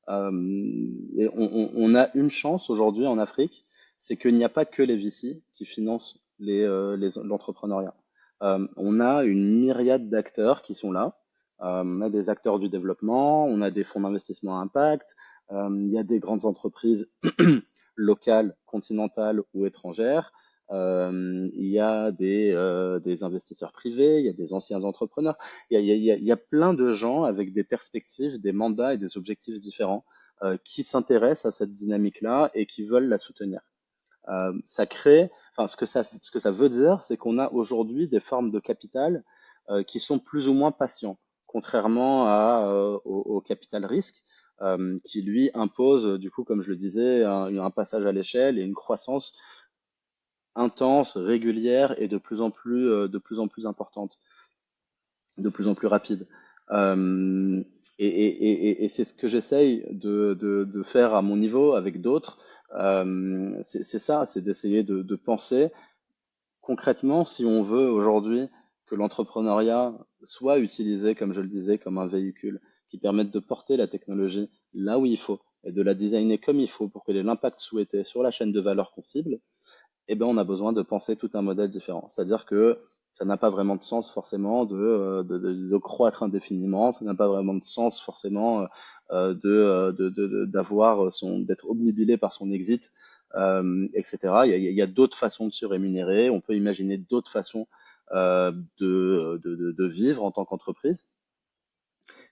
Et on a une chance aujourd'hui en Afrique, c'est qu'il n'y a pas que les VC qui financent l'entrepreneuriat. On a une myriade d'acteurs qui sont là. On a des acteurs du développement, on a des fonds d'investissement à impact, il y a des grandes entreprises locales, continentales ou étrangères. Il y a des investisseurs privés, il y a des anciens entrepreneurs, il y a plein de gens avec des perspectives, des mandats et des objectifs différents qui s'intéressent à cette dynamique-là et qui veulent la soutenir. Ça crée, enfin, ce que ça veut dire, c'est qu'on a aujourd'hui des formes de capital qui sont plus ou moins patients, contrairement au capital risque, qui lui impose, du coup, comme je le disais, un passage à l'échelle et une croissance intense, régulière et de plus en plus importante, de plus en plus rapide. Euh, et c'est ce que j'essaye de faire à mon niveau avec d'autres. C'est ça, c'est d'essayer de penser concrètement si on veut aujourd'hui que l'entrepreneuriat soit utilisé, comme je le disais, comme un véhicule qui permette de porter la technologie là où il faut et de la designer comme il faut pour qu'elle ait l'impact souhaité sur la chaîne de valeur qu'on cible, eh ben, on a besoin de penser tout un modèle différent. C'est-à-dire que ça n'a pas vraiment de sens forcément de croître indéfiniment, ça n'a pas vraiment de sens forcément d'avoir d'être obnubilé par son exit, etc. Il y a d'autres façons de se rémunérer, on peut imaginer d'autres façons de vivre en tant qu'entreprise.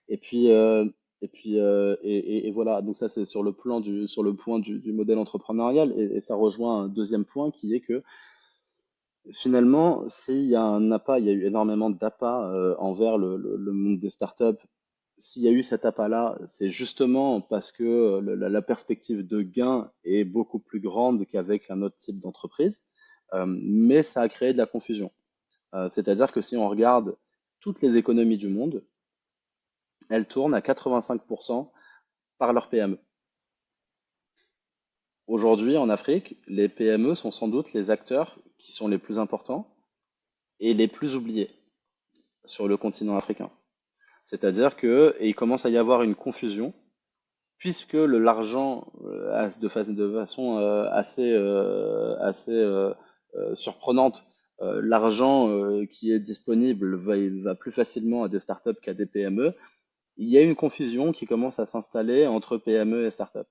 Et puis, et voilà. Donc ça, c'est sur le point du modèle entrepreneurial, et ça rejoint un deuxième point qui est que finalement, s'il y a un appât, il y a eu énormément d'appât envers le monde des startups. S'il y a eu cet appât-là, c'est justement parce que la perspective de gain est beaucoup plus grande qu'avec un autre type d'entreprise. Mais ça a créé de la confusion. C'est-à-dire que si on regarde toutes les économies du monde, elles tournent à 85% par leurs PME. Aujourd'hui, en Afrique, les PME sont sans doute les acteurs qui sont les plus importants et les plus oubliés sur le continent africain. C'est-à-dire que et il commence à y avoir une confusion puisque l'argent de façon assez surprenante, l'argent qui est disponible va plus facilement à des startups qu'à des PME. Il y a une confusion qui commence à s'installer entre PME et startups.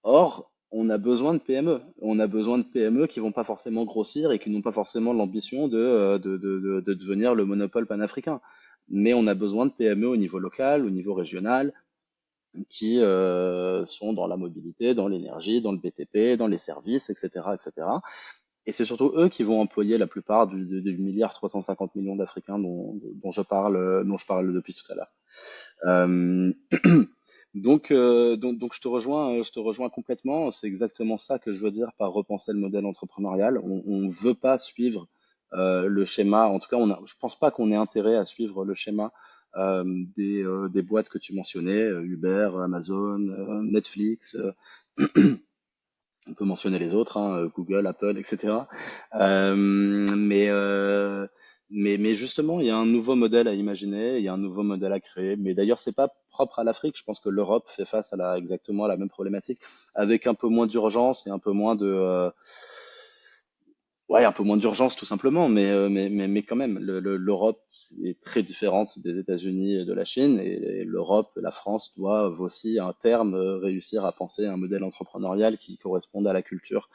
Or, on a besoin de PME. On a besoin de PME qui vont pas forcément grossir et qui n'ont pas forcément l'ambition de devenir le monopole panafricain. Mais on a besoin de PME au niveau local, au niveau régional, qui sont dans la mobilité, dans l'énergie, dans le BTP, dans les services, etc., etc. Et c'est surtout eux qui vont employer la plupart du milliard 350 millions d'Africains dont je parle depuis tout à l'heure. Euh, donc je te rejoins complètement. C'est exactement ça que je veux dire par repenser le modèle entrepreneurial. On veut pas suivre le schéma. En tout cas, je pense pas qu'on ait intérêt à suivre le schéma des boîtes que tu mentionnais, Uber, Amazon, Netflix. On peut mentionner les autres, hein, Google, Apple, etc. Euh, mais, euh, mais justement, il y a un nouveau modèle à imaginer, il y a un nouveau modèle à créer. Mais d'ailleurs, c'est pas propre à l'Afrique. Je pense que l'Europe fait face à exactement à la même problématique, avec un peu moins d'urgence et un peu moins ouais, un peu moins d'urgence tout simplement, mais quand même, l'Europe est très différente des États-Unis et de la Chine, et l'Europe, la France doivent aussi à un terme réussir à penser un modèle entrepreneurial qui corresponde à la culture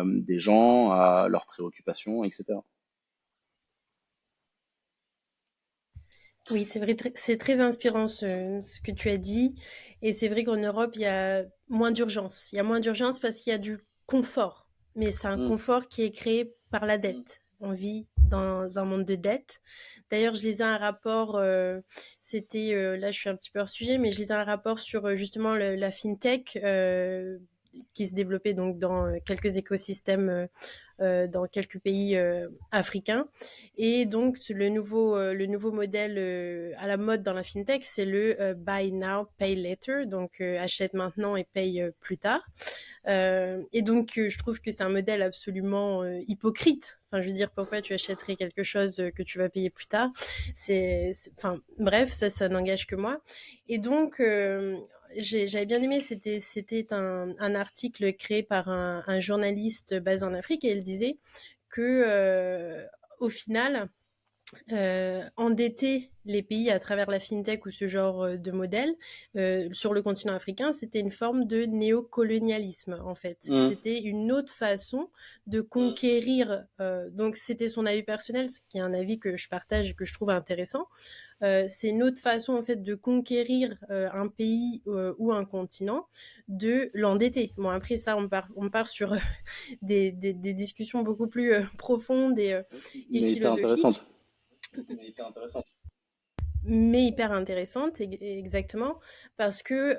des gens, à leurs préoccupations, etc. Oui, c'est vrai, c'est très inspirant ce que tu as dit. Et c'est vrai qu'en Europe, il y a moins d'urgence. Il y a moins d'urgence parce qu'il y a du confort. Mais c'est un Hmm, confort qui est créé par la dette. On vit dans un monde de dette. D'ailleurs, je lisais un rapport, là je suis un petit peu hors sujet, mais je lisais un rapport sur justement la fintech qui se développait donc dans quelques écosystèmes dans quelques pays africains. Et donc, le nouveau modèle à la mode dans la fintech, c'est le buy now, pay later. Donc, achète maintenant et paye plus tard. Et donc, je trouve que c'est un modèle absolument hypocrite. Enfin, je veux dire, pourquoi tu achèterais quelque chose que tu vas payer plus tard? Enfin, bref, ça n'engage que moi. Et donc, j'avais bien aimé, c'était un article créé par un journaliste basé en Afrique et il disait que, au final, endetter les pays à travers la fintech ou ce genre de modèle sur le continent africain, c'était une forme de néocolonialisme en fait. hmm, C'était une autre façon de conquérir. Donc c'était son avis personnel, ce qui est un avis que je partage et que je trouve intéressant. C'est une autre façon en fait de conquérir un pays ou un continent, de l'endetter. Bon après ça, on part sur des discussions beaucoup plus profondes et mais hyper philosophiques, intéressante. mais hyper intéressante, exactement, parce que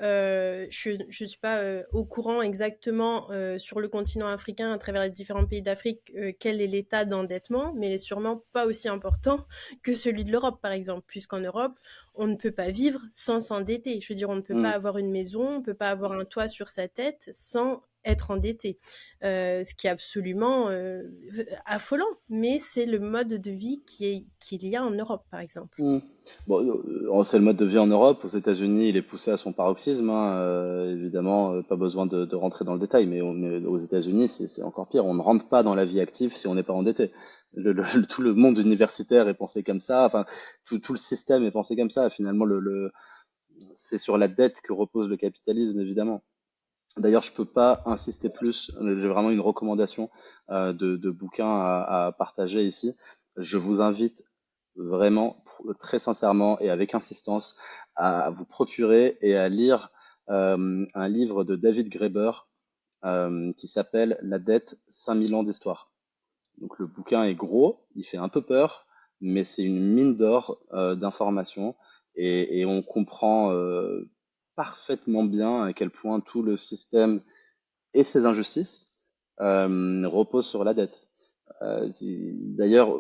je ne suis pas au courant exactement sur le continent africain, à travers les différents pays d'Afrique, quel est l'état d'endettement, mais il est sûrement pas aussi important que celui de l'Europe, par exemple, puisqu'en Europe, on ne peut pas vivre sans s'endetter. Je veux dire, on ne peut Hmm. pas avoir une maison, on ne peut pas avoir un toit sur sa tête sans être endetté, ce qui est absolument affolant, mais c'est le mode de vie qu'il y a en Europe, par exemple. Hmm. Bon, c'est le mode de vie en Europe. Aux États-Unis, il est poussé à son paroxysme, hein. Évidemment, pas besoin de rentrer dans le détail, mais aux États-Unis, c'est encore pire. On ne rentre pas dans la vie active si on n'est pas endetté. Tout le monde universitaire est pensé comme ça. Enfin, tout le système est pensé comme ça. Finalement, c'est sur la dette que repose le capitalisme, évidemment. D'ailleurs, je peux pas insister plus. J'ai vraiment une recommandation de bouquin à partager ici. Je vous invite vraiment, très sincèrement et avec insistance, à vous procurer et à lire un livre de David Graeber qui s'appelle La dette, 5000 ans d'histoire. Donc le bouquin est gros, il fait un peu peur, mais c'est une mine d'or d'informations et on comprend parfaitement bien à quel point tout le système et ses injustices reposent sur la dette. D'ailleurs,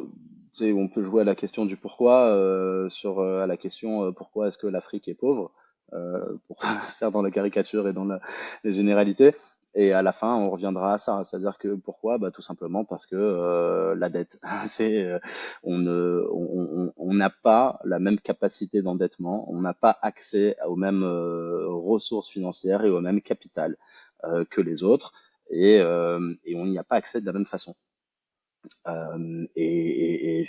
tu sais, on peut jouer à la question du pourquoi, à la question pourquoi est-ce que l'Afrique est pauvre, pour faire dans la caricature et dans les généralités. Et à la fin, on reviendra à ça, c'est-à-dire que pourquoi? Bah, tout simplement parce que la dette, on n'a pas la même capacité d'endettement, on n'a pas accès aux mêmes ressources financières et au même capital que les autres, et on n'y a pas accès de la même façon. Et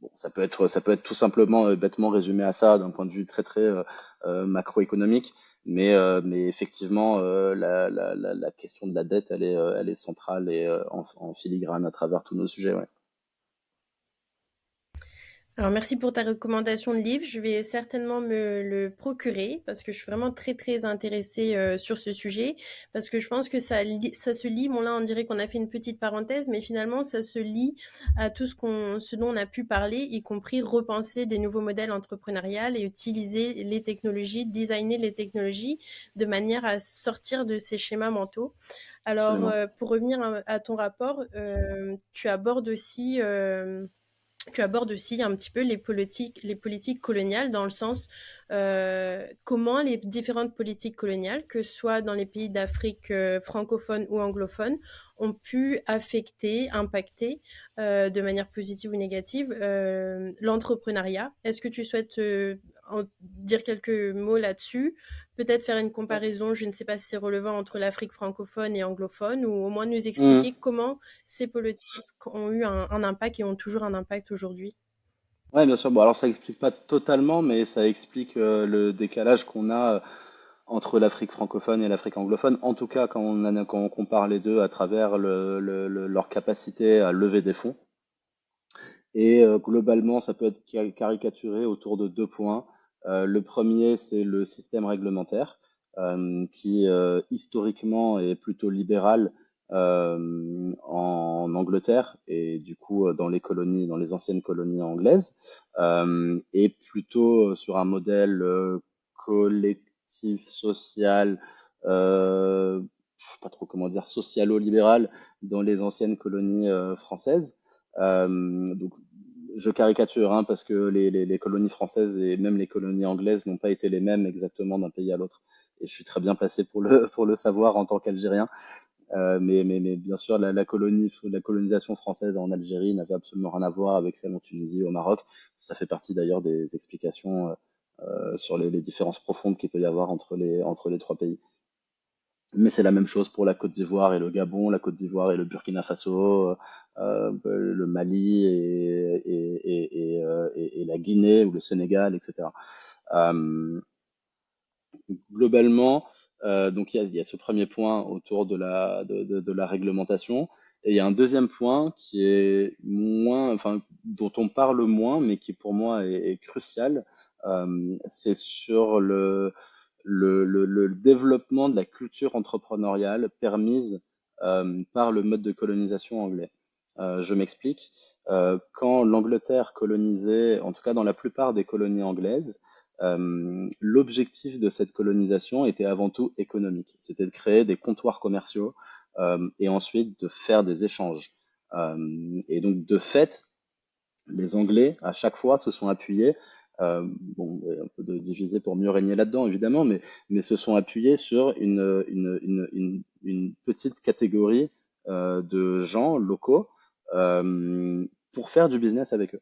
bon, ça peut être tout simplement bêtement résumé à ça d'un point de vue très macroéconomique, mais effectivement, la question de la dette, elle est centrale et en filigrane à travers tous nos sujets. Ouais. Alors merci pour ta recommandation de livre. Je vais certainement me le procurer parce que je suis vraiment très très intéressée sur ce sujet parce que je pense que ça se lie. Bon là on dirait qu'on a fait une petite parenthèse, mais finalement ça se lie à tout ce dont on a pu parler, y compris repenser des nouveaux modèles entrepreneuriales et utiliser les technologies, designer les technologies de manière à sortir de ces schémas mentaux. Alors Absolument. pour revenir à ton rapport, tu abordes aussi un petit peu les politiques coloniales dans le sens comment les différentes politiques coloniales, que ce soit dans les pays d'Afrique francophone ou anglophone, ont pu affecter, impacter de manière positive ou négative l'entrepreneuriat. Est-ce que tu souhaites dire quelques mots là-dessus? Peut-être faire une comparaison, je ne sais pas si c'est relevant entre l'Afrique francophone et anglophone, ou au moins nous Mhm. expliquer comment ces politiques ont eu un impact et ont toujours un impact aujourd'hui. Ouais, bien sûr. Bon, alors ça explique pas totalement, mais ça explique le décalage qu'on a entre l'Afrique francophone et l'Afrique anglophone. En tout cas, quand on compare les deux à travers leur capacité à lever des fonds. Et globalement, ça peut être caricaturé autour de deux points. Le premier, c'est le système réglementaire, qui historiquement est plutôt libéral en Angleterre et du coup dans les colonies, dans les anciennes colonies anglaises, et plutôt sur un modèle collectif, social, je sais pas trop comment dire, socialo-libéral dans les anciennes colonies françaises. Donc je caricature hein, parce que les colonies françaises et même les colonies anglaises n'ont pas été les mêmes exactement d'un pays à l'autre. Et je suis très bien placé pour pour le savoir en tant qu'Algérien. Mais bien sûr, la colonisation française en Algérie n'avait absolument rien à voir avec celle en Tunisie ou au Maroc. Ça fait partie d'ailleurs des explications sur les différences profondes qu'il peut y avoir entre les trois pays. Mais c'est la même chose pour la Côte d'Ivoire et le Gabon, la Côte d'Ivoire et le Burkina Faso, le Mali et la Guinée ou le Sénégal, etc. Euh, Globalement, donc il y a ce premier point autour de la réglementation, et il y a un deuxième point qui est moins, enfin, dont on parle moins, mais qui pour moi est crucial. C'est sur le développement de la culture entrepreneuriale permise par le mode de colonisation anglais. Je m'explique. Quand l'Angleterre colonisait, en tout cas dans la plupart des colonies anglaises, l'objectif de cette colonisation était avant tout économique. C'était de créer des comptoirs commerciaux et ensuite de faire des échanges. Et donc, de fait, les Anglais, à chaque fois, se sont appuyés, bon, un peu de diviser pour mieux régner là-dedans, évidemment, mais se sont appuyés sur une petite catégorie de gens locaux pour faire du business avec eux.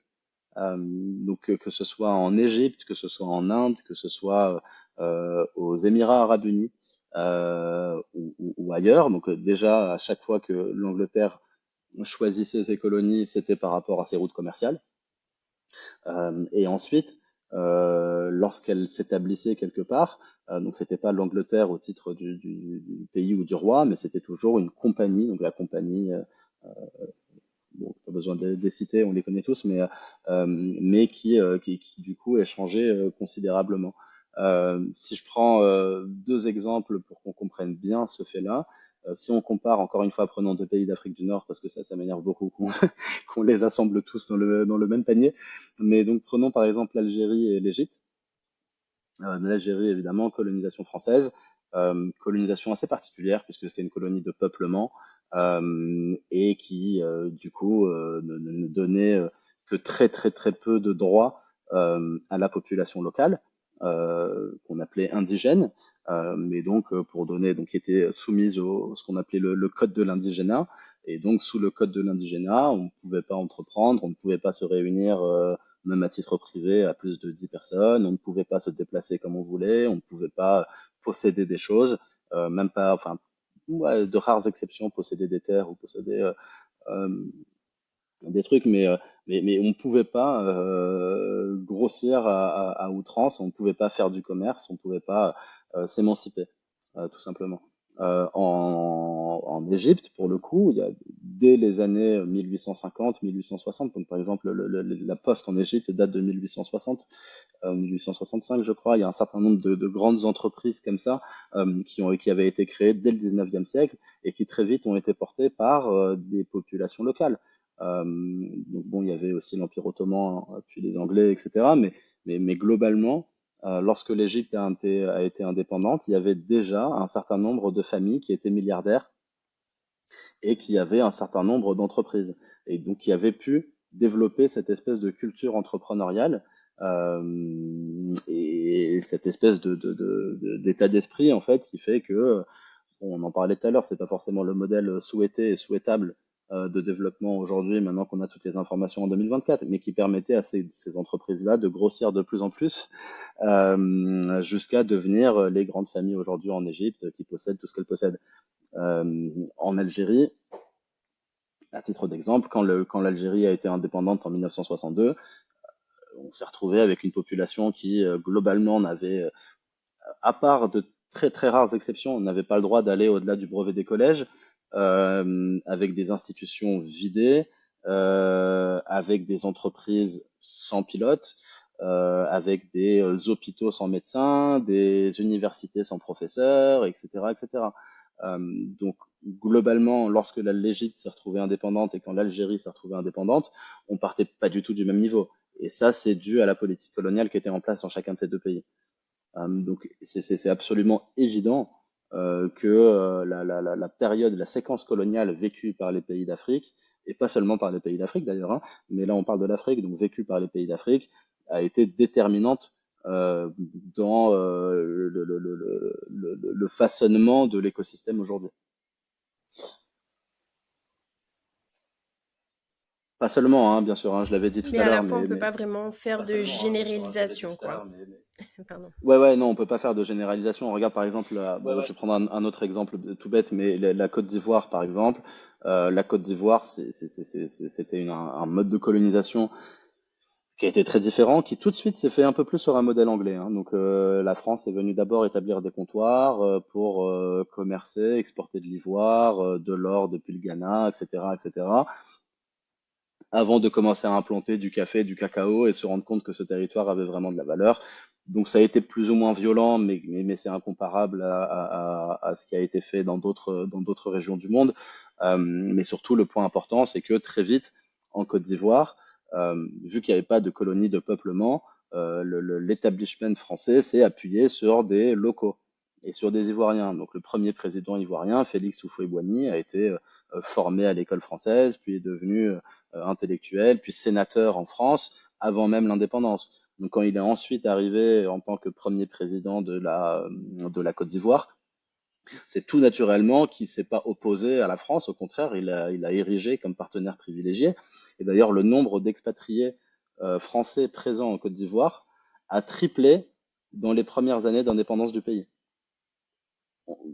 Donc que ce soit en Égypte, que ce soit en Inde, que ce soit aux Émirats Arabes Unis ou ailleurs. Donc déjà à chaque fois que l'Angleterre choisissait ses colonies, c'était par rapport à ses routes commerciales. Et ensuite, lorsqu'elle s'établissait quelque part, donc c'était pas l'Angleterre au titre du pays ou du roi, mais c'était toujours une compagnie, donc la compagnie bon, pas besoin de les citer, on les connaît tous, mais qui du coup est changé considérablement. Si je prends deux exemples pour qu'on comprenne bien ce fait-là, si on compare encore une fois, prenons deux pays d'Afrique du Nord, parce que ça m'énerve beaucoup qu'on qu'on les assemble tous dans le même panier. Mais donc prenons par exemple l'Algérie et l'Égypte. L'Algérie, évidemment, colonisation française, colonisation assez particulière puisque c'était une colonie de peuplement et qui, du coup, ne donnait que très peu de droits à la population locale, qu'on appelait indigène, mais donc pour donner, donc qui était soumise au ce qu'on appelait le code de l'indigénat. Et donc sous le code de l'indigénat, on ne pouvait pas entreprendre, on ne pouvait pas se réunir même à titre privé, à plus de 10 personnes. On ne pouvait pas se déplacer comme on voulait, on ne pouvait pas posséder des choses, même pas, enfin, ouais, de rares exceptions, posséder des terres ou posséder euh, des trucs, mais on ne pouvait pas grossir à outrance, on ne pouvait pas faire du commerce, on ne pouvait pas s'émanciper, tout simplement. en Égypte, pour le coup, dès les années 1850, 1860, donc par exemple la poste en Égypte date de 1860, 1865 je crois, il y a un certain nombre de grandes entreprises comme ça qui avaient été créées dès le 19e siècle et qui très vite ont été portées par des populations locales. Donc bon, il y avait aussi l'Empire ottoman, puis les Anglais, etc. Mais globalement, lorsque l'Égypte a été indépendante, il y avait déjà un certain nombre de familles qui étaient milliardaires et qui avaient un certain nombre d'entreprises. Et donc qui avaient pu développer cette espèce de culture entrepreneuriale et cette espèce d'état d'esprit en fait qui fait que, bon, on en parlait tout à l'heure, c'est pas forcément le modèle souhaité et souhaitable de développement aujourd'hui, maintenant qu'on a toutes les informations en 2024, mais qui permettait à ces entreprises-là de grossir de plus en plus jusqu'à devenir les grandes familles aujourd'hui en Égypte qui possèdent tout ce qu'elles possèdent. En Algérie, à titre d'exemple, quand l'Algérie a été indépendante en 1962, on s'est retrouvé avec une population qui globalement n'avait, à part de très très rares exceptions, on n'avait pas le droit d'aller au-delà du brevet des collèges, avec des institutions vidées, avec des entreprises sans pilote, avec des hôpitaux sans médecins, des universités sans professeurs, etc., etc. Donc globalement, lorsque l'Égypte s'est retrouvée indépendante et quand l'Algérie s'est retrouvée indépendante, on partait pas du tout du même niveau. Et ça, c'est dû à la politique coloniale qui était en place dans chacun de ces deux pays. Donc c'est absolument évident que la période, la séquence coloniale vécue par les pays d'Afrique, et pas seulement par les pays d'Afrique d'ailleurs, hein, mais là on parle de l'Afrique, donc vécue par les pays d'Afrique, a été déterminante dans le façonnement de l'écosystème aujourd'hui. Pas seulement, hein, bien sûr, hein, je l'avais dit tout Mais à à l'heure, la fois, on peut pas vraiment faire pas de seulement, hein, bien sûr, hein, je l'avais dit généralisation, tout à quoi. l'heure, Pardon. ouais, ouais, non, on peut pas faire de généralisation. Regarde par exemple, bon, je vais prendre un autre exemple tout bête, mais la Côte d'Ivoire, par exemple, la Côte d'Ivoire, c'était un mode de colonisation qui a été très différent, qui tout de suite s'est fait un peu plus sur un modèle anglais, hein. Donc la France est venue d'abord établir des comptoirs pour commercer, exporter de l'ivoire, de l'or depuis le Ghana, etc., etc., avant de commencer à implanter du café, du cacao et se rendre compte que ce territoire avait vraiment de la valeur. Donc ça a été plus ou moins violent, mais c'est incomparable à ce qui a été fait dans d'autres régions du monde. Mais surtout, le point important, c'est que très vite, en Côte d'Ivoire, vu qu'il n'y avait pas de colonie de peuplement, l'établissement français s'est appuyé sur des locaux et sur des Ivoiriens. Donc le premier président ivoirien, Félix Houphouët-Boigny, a été formé à l'école française, puis est devenu intellectuel, puis sénateur en France, avant même l'indépendance. Donc quand il est ensuite arrivé en tant que premier président de la Côte d'Ivoire, c'est tout naturellement qu'il ne s'est pas opposé à la France, au contraire, il a érigé comme partenaire privilégié. Et d'ailleurs, le nombre d'expatriés français présents en Côte d'Ivoire a triplé dans les premières années d'indépendance du pays.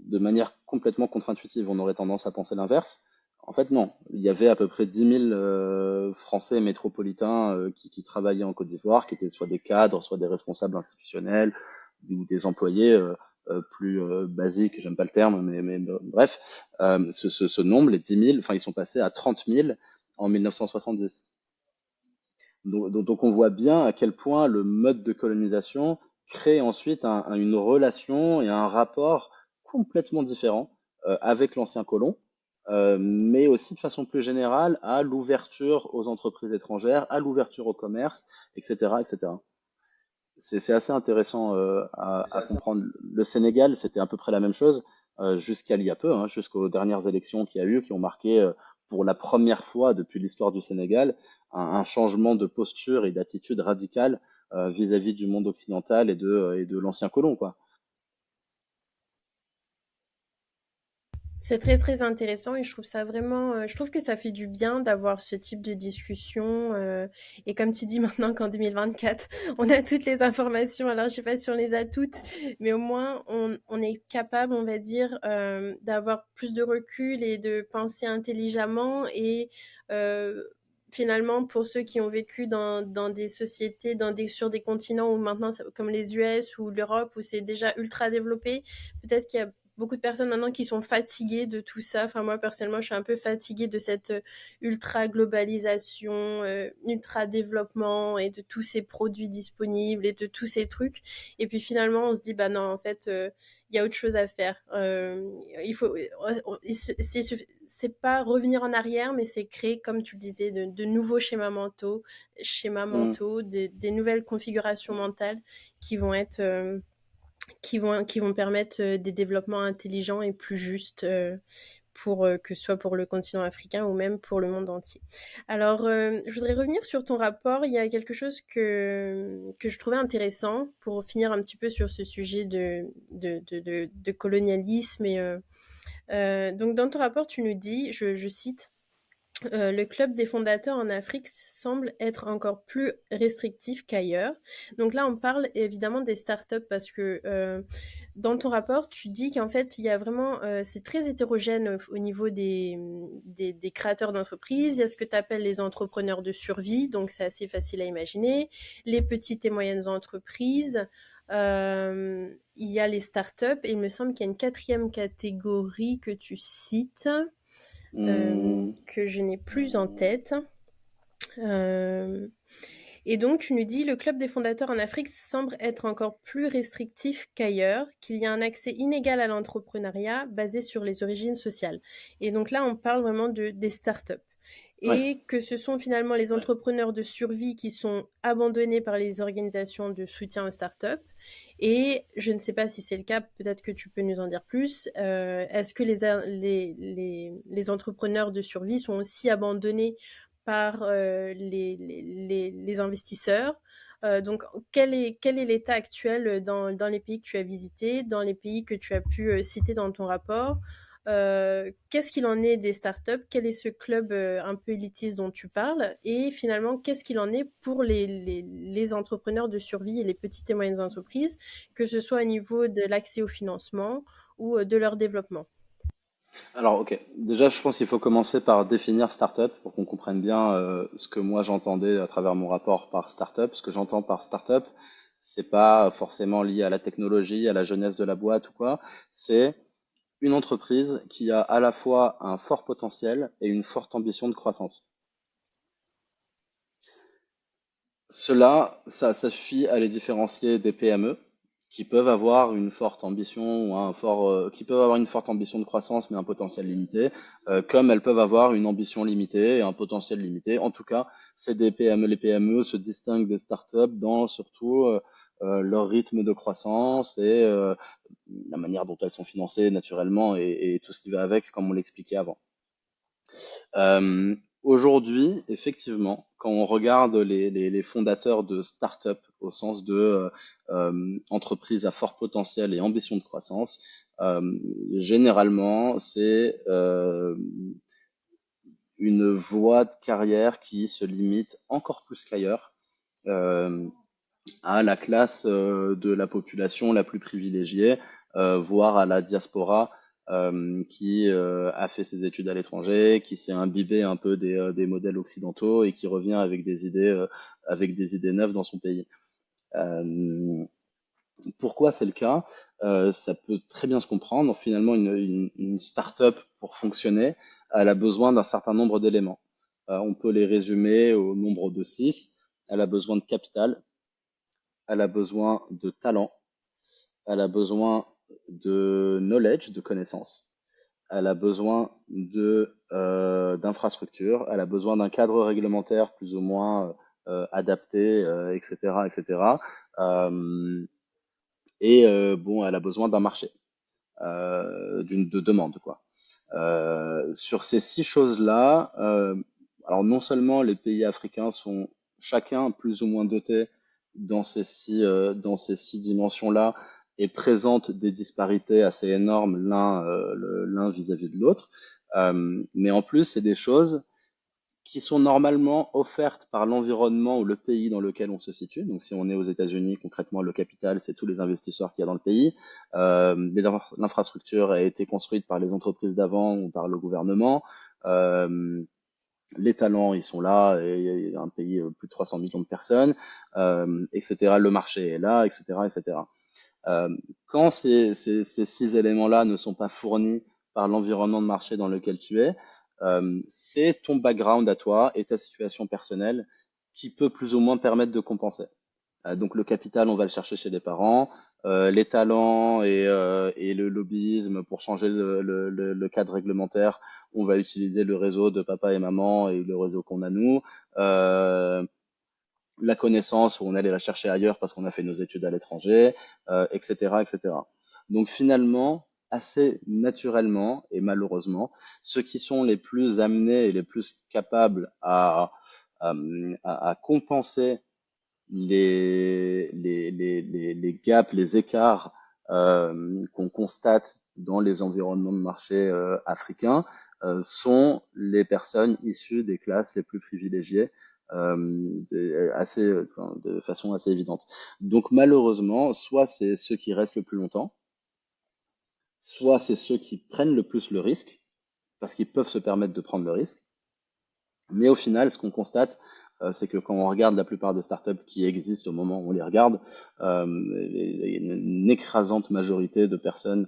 De manière complètement contre-intuitive, on aurait tendance à penser l'inverse. En fait, non. Il y avait à peu près 10 000 Français métropolitains qui travaillaient en Côte d'Ivoire, qui étaient soit des cadres, soit des responsables institutionnels ou des employés plus basiques, j'aime pas le terme, mais bref, ce nombre, les 10 000, enfin, ils sont passés à 30 000 en 1970. Donc on voit bien à quel point le mode de colonisation crée ensuite une relation et un rapport complètement différent avec l'ancien colon, mais aussi de façon plus générale à l'ouverture aux entreprises étrangères, à l'ouverture au commerce, etc., etc. C'est assez intéressant à comprendre. Le Sénégal, c'était à peu près la même chose jusqu'à il y a peu, hein, jusqu'aux dernières élections qu'il y a eu, qui ont marqué pour la première fois depuis l'histoire du Sénégal un changement de posture et d'attitude radicale vis-à-vis du monde occidental et de l'ancien colon, quoi. C'est très très intéressant et je trouve ça vraiment, je trouve que ça fait du bien d'avoir ce type de discussion. Et comme tu dis maintenant qu'en 2024, on a toutes les informations. Alors je sais pas si on les a toutes, mais au moins on est capable, on va dire, d'avoir plus de recul et de penser intelligemment et finalement pour ceux qui ont vécu dans des sociétés, sur des continents où maintenant, comme les US ou l'Europe, où c'est déjà ultra développé, peut-être qu'il y a beaucoup de personnes maintenant qui sont fatiguées de tout ça. Enfin, moi, personnellement, je suis un peu fatiguée de cette ultra-globalisation, ultra-développement et de tous ces produits disponibles et de tous ces trucs. Et puis finalement, on se dit, bah non, en fait, il y a autre chose à faire. Il faut, c'est pas revenir en arrière, mais c'est créer, comme tu le disais, de nouveaux Mm. des nouvelles configurations mentales qui vont être qui vont permettre des développements intelligents et plus justes pour que ce soit pour le continent africain ou même pour le monde entier. Alors, je voudrais revenir sur ton rapport. Il y a quelque chose que je trouvais intéressant pour finir un petit peu sur ce sujet de colonialisme. Donc, dans ton rapport, tu nous dis, je cite, le club des fondateurs en Afrique semble être encore plus restrictif qu'ailleurs. Donc là, on parle évidemment des startups parce que dans ton rapport, tu dis qu'en fait, il y a vraiment, c'est très hétérogène au niveau des créateurs d'entreprises. Il y a ce que tu appelles les entrepreneurs de survie, donc c'est assez facile à imaginer. Les petites et moyennes entreprises. Il y a les startups et il me semble qu'il y a une quatrième catégorie que tu cites Mm. que je n'ai plus en tête. Euh, et donc, tu nous dis, le club des fondateurs en Afrique semble être encore plus restrictif qu'ailleurs, qu'il y a un accès inégal à l'entrepreneuriat basé sur les origines sociales. Et donc là, on parle vraiment des startups. Ouais. Et que ce sont finalement les entrepreneurs de survie qui sont abandonnés par les organisations de soutien aux startups. Et je ne sais pas si c'est le cas, peut-être que tu peux nous en dire plus. Est-ce que les entrepreneurs de survie sont aussi abandonnés par les investisseurs? Donc, quel est l'état actuel dans les pays que tu as visités, dans les pays que tu as pu citer dans ton rapport? Qu'est-ce qu'il en est des startups? Quel est ce club un peu élitiste dont tu parles? Et finalement, qu'est-ce qu'il en est pour les entrepreneurs de survie et les petites et moyennes entreprises, que ce soit au niveau de l'accès au financement ou de leur développement? Alors, ok. Déjà, je pense qu'il faut commencer par définir startup pour qu'on comprenne bien ce que moi j'entendais à travers mon rapport par startup. Ce que j'entends par startup, c'est pas forcément lié à la technologie, à la jeunesse de la boîte ou quoi. C'est une entreprise qui a à la fois un fort potentiel et une forte ambition de croissance. Cela, ça suffit à les différencier des PME qui peuvent avoir une forte ambition ou qui peuvent avoir une forte ambition de croissance mais un potentiel limité, comme elles peuvent avoir une ambition limitée et un potentiel limité. En tout cas, c'est des PME. Les PME se distinguent des startups dans surtout leur rythme de croissance et la manière dont elles sont financées naturellement et tout ce qui va avec, comme on l'expliquait avant. Aujourd'hui, effectivement, quand on regarde les fondateurs de start-up au sens de entreprises à fort potentiel et ambition de croissance, généralement, c'est une voie de carrière qui se limite encore plus qu'ailleurs euh, à la classe de la population la plus privilégiée, voire à la diaspora qui a fait ses études à l'étranger, qui s'est imbibé un peu des modèles occidentaux et qui revient avec des idées neuves dans son pays. Euh, Pourquoi c'est le cas? Ça peut très bien se comprendre. Finalement, une start-up, pour fonctionner, elle a besoin d'un certain nombre d'éléments. On peut les résumer au nombre de 6. Elle a besoin de capital, elle a besoin de talent, elle a besoin de knowledge, de connaissances, elle a besoin d'infrastructures, elle a besoin d'un cadre réglementaire plus ou moins adapté, etc., etc. Euh, bon, elle a besoin d'un marché, de demande, quoi. Sur ces 6 choses-là, alors non seulement les pays africains sont chacun plus ou moins dotés dans ces 6 dimensions-là et présentent des disparités assez énormes l'un vis-à-vis de l'autre, mais en plus, c'est des choses qui sont normalement offertes par l'environnement ou le pays dans lequel on se situe. Donc, si on est aux États-Unis, concrètement, le capital, c'est tous les investisseurs qu'il y a dans le pays. L'infrastructure a été construite par les entreprises d'avant ou par le gouvernement. Euh, les talents, ils sont là, et il y a un pays plus de 300 millions de personnes, etc. Le marché est là, etc., etc. Euh, Quand ces 6 éléments-là ne sont pas fournis par l'environnement de marché dans lequel tu es, c'est ton background à toi et ta situation personnelle qui peut plus ou moins permettre de compenser. Donc le capital, on va le chercher chez les parents, les talents et le lobbyisme pour changer le cadre réglementaire, on va utiliser le réseau de papa et maman et le réseau qu'on a nous. Euh, la connaissance, où on allait la chercher ailleurs parce qu'on a fait nos études à l'étranger, etc., etc. Donc finalement, assez naturellement et malheureusement, ceux qui sont les plus amenés et les plus capables à compenser les gaps, les écarts qu'on constate dans les environnements de marché africains sont les personnes issues des classes les plus privilégiées de façon assez évidente. Donc malheureusement, soit c'est ceux qui restent le plus longtemps, soit c'est ceux qui prennent le plus le risque, parce qu'ils peuvent se permettre de prendre le risque. Mais au final, ce qu'on constate, c'est que quand on regarde la plupart des startups qui existent au moment où on les regarde, une écrasante majorité de personnes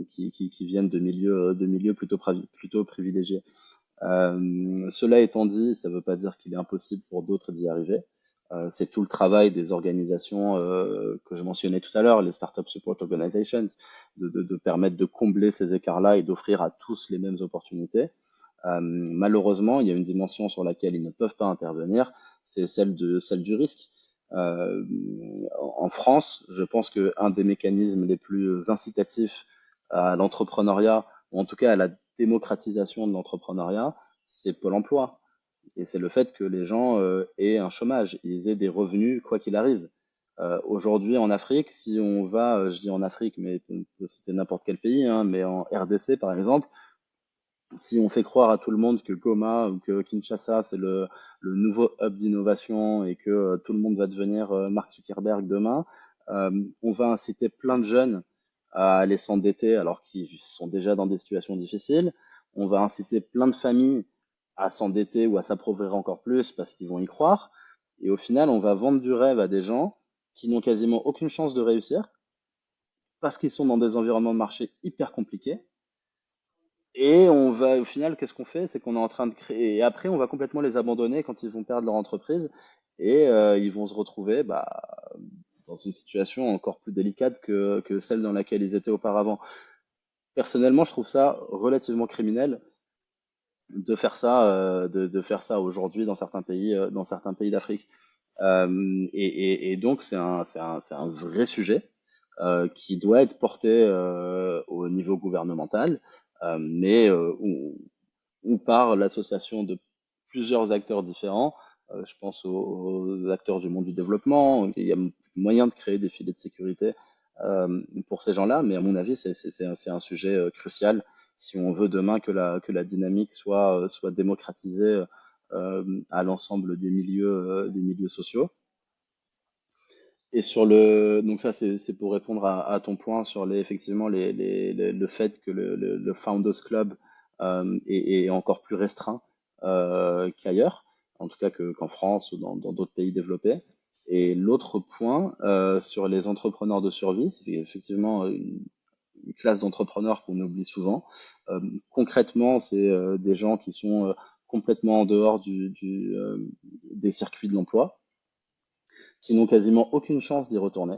qui viennent de milieux plutôt privilégiés. Cela étant dit, ça ne veut pas dire qu'il est impossible pour d'autres d'y arriver. C'est tout le travail des organisations que je mentionnais tout à l'heure, les Startup Support Organizations, de permettre de combler ces écarts-là et d'offrir à tous les mêmes opportunités. Malheureusement, il y a une dimension sur laquelle ils ne peuvent pas intervenir, c'est celle du risque. Euh, En France, je pense qu'un des mécanismes les plus incitatifs à l'entrepreneuriat, ou en tout cas à la démocratisation de l'entrepreneuriat, c'est Pôle emploi. Et c'est le fait que les gens aient un chômage, ils aient des revenus quoi qu'il arrive. Aujourd'hui en Afrique, si on va, je dis en Afrique, mais c'était n'importe quel pays, hein, mais en RDC par exemple, si on fait croire à tout le monde que Goma ou que Kinshasa, c'est le nouveau hub d'innovation et que tout le monde va devenir Mark Zuckerberg demain, on va inciter plein de jeunes à aller s'endetter alors qu'ils sont déjà dans des situations difficiles. On va inciter plein de familles à s'endetter ou à s'appauvrir encore plus parce qu'ils vont y croire. Et au final, on va vendre du rêve à des gens qui n'ont quasiment aucune chance de réussir parce qu'ils sont dans des environnements de marché hyper compliqués et on va, au final, qu'est-ce qu'on fait? C'est qu'on est en train de créer. Et après, on va complètement les abandonner quand ils vont perdre leur entreprise et ils vont se retrouver dans une situation encore plus délicate que celle dans laquelle ils étaient auparavant. Personnellement, je trouve ça relativement criminel de faire ça aujourd'hui dans certains pays d'Afrique. Et donc, c'est un vrai sujet qui doit être porté au niveau gouvernemental, mais ou par l'association de plusieurs acteurs différents. Je pense aux acteurs du monde du développement. Il y a moyen de créer des filets de sécurité pour ces gens-là, mais à mon avis, c'est un sujet crucial si on veut demain que la dynamique soit démocratisée à l'ensemble des milieux sociaux. Et donc ça c'est pour répondre à ton point sur effectivement le fait que le Founders Club est encore plus restreint qu'ailleurs, en tout cas qu'en France ou dans d'autres pays développés. Et l'autre point sur les entrepreneurs de survie, c'est effectivement une classe d'entrepreneurs qu'on oublie souvent. Concrètement, c'est des gens qui sont complètement en dehors des circuits de l'emploi, qui n'ont quasiment aucune chance d'y retourner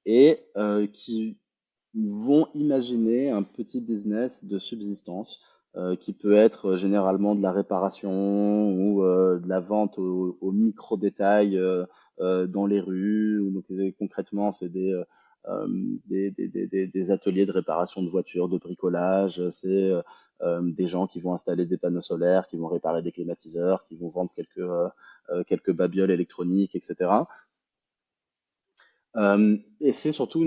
et qui vont imaginer un petit business de subsistance qui peut être généralement de la réparation ou de la vente au micro-détail dans les rues. Ou, donc, concrètement, c'est euh, des ateliers de réparation de voitures, de bricolage. C'est des gens qui vont installer des panneaux solaires, qui vont réparer des climatiseurs, qui vont vendre quelques babioles électroniques, etc. Et c'est surtout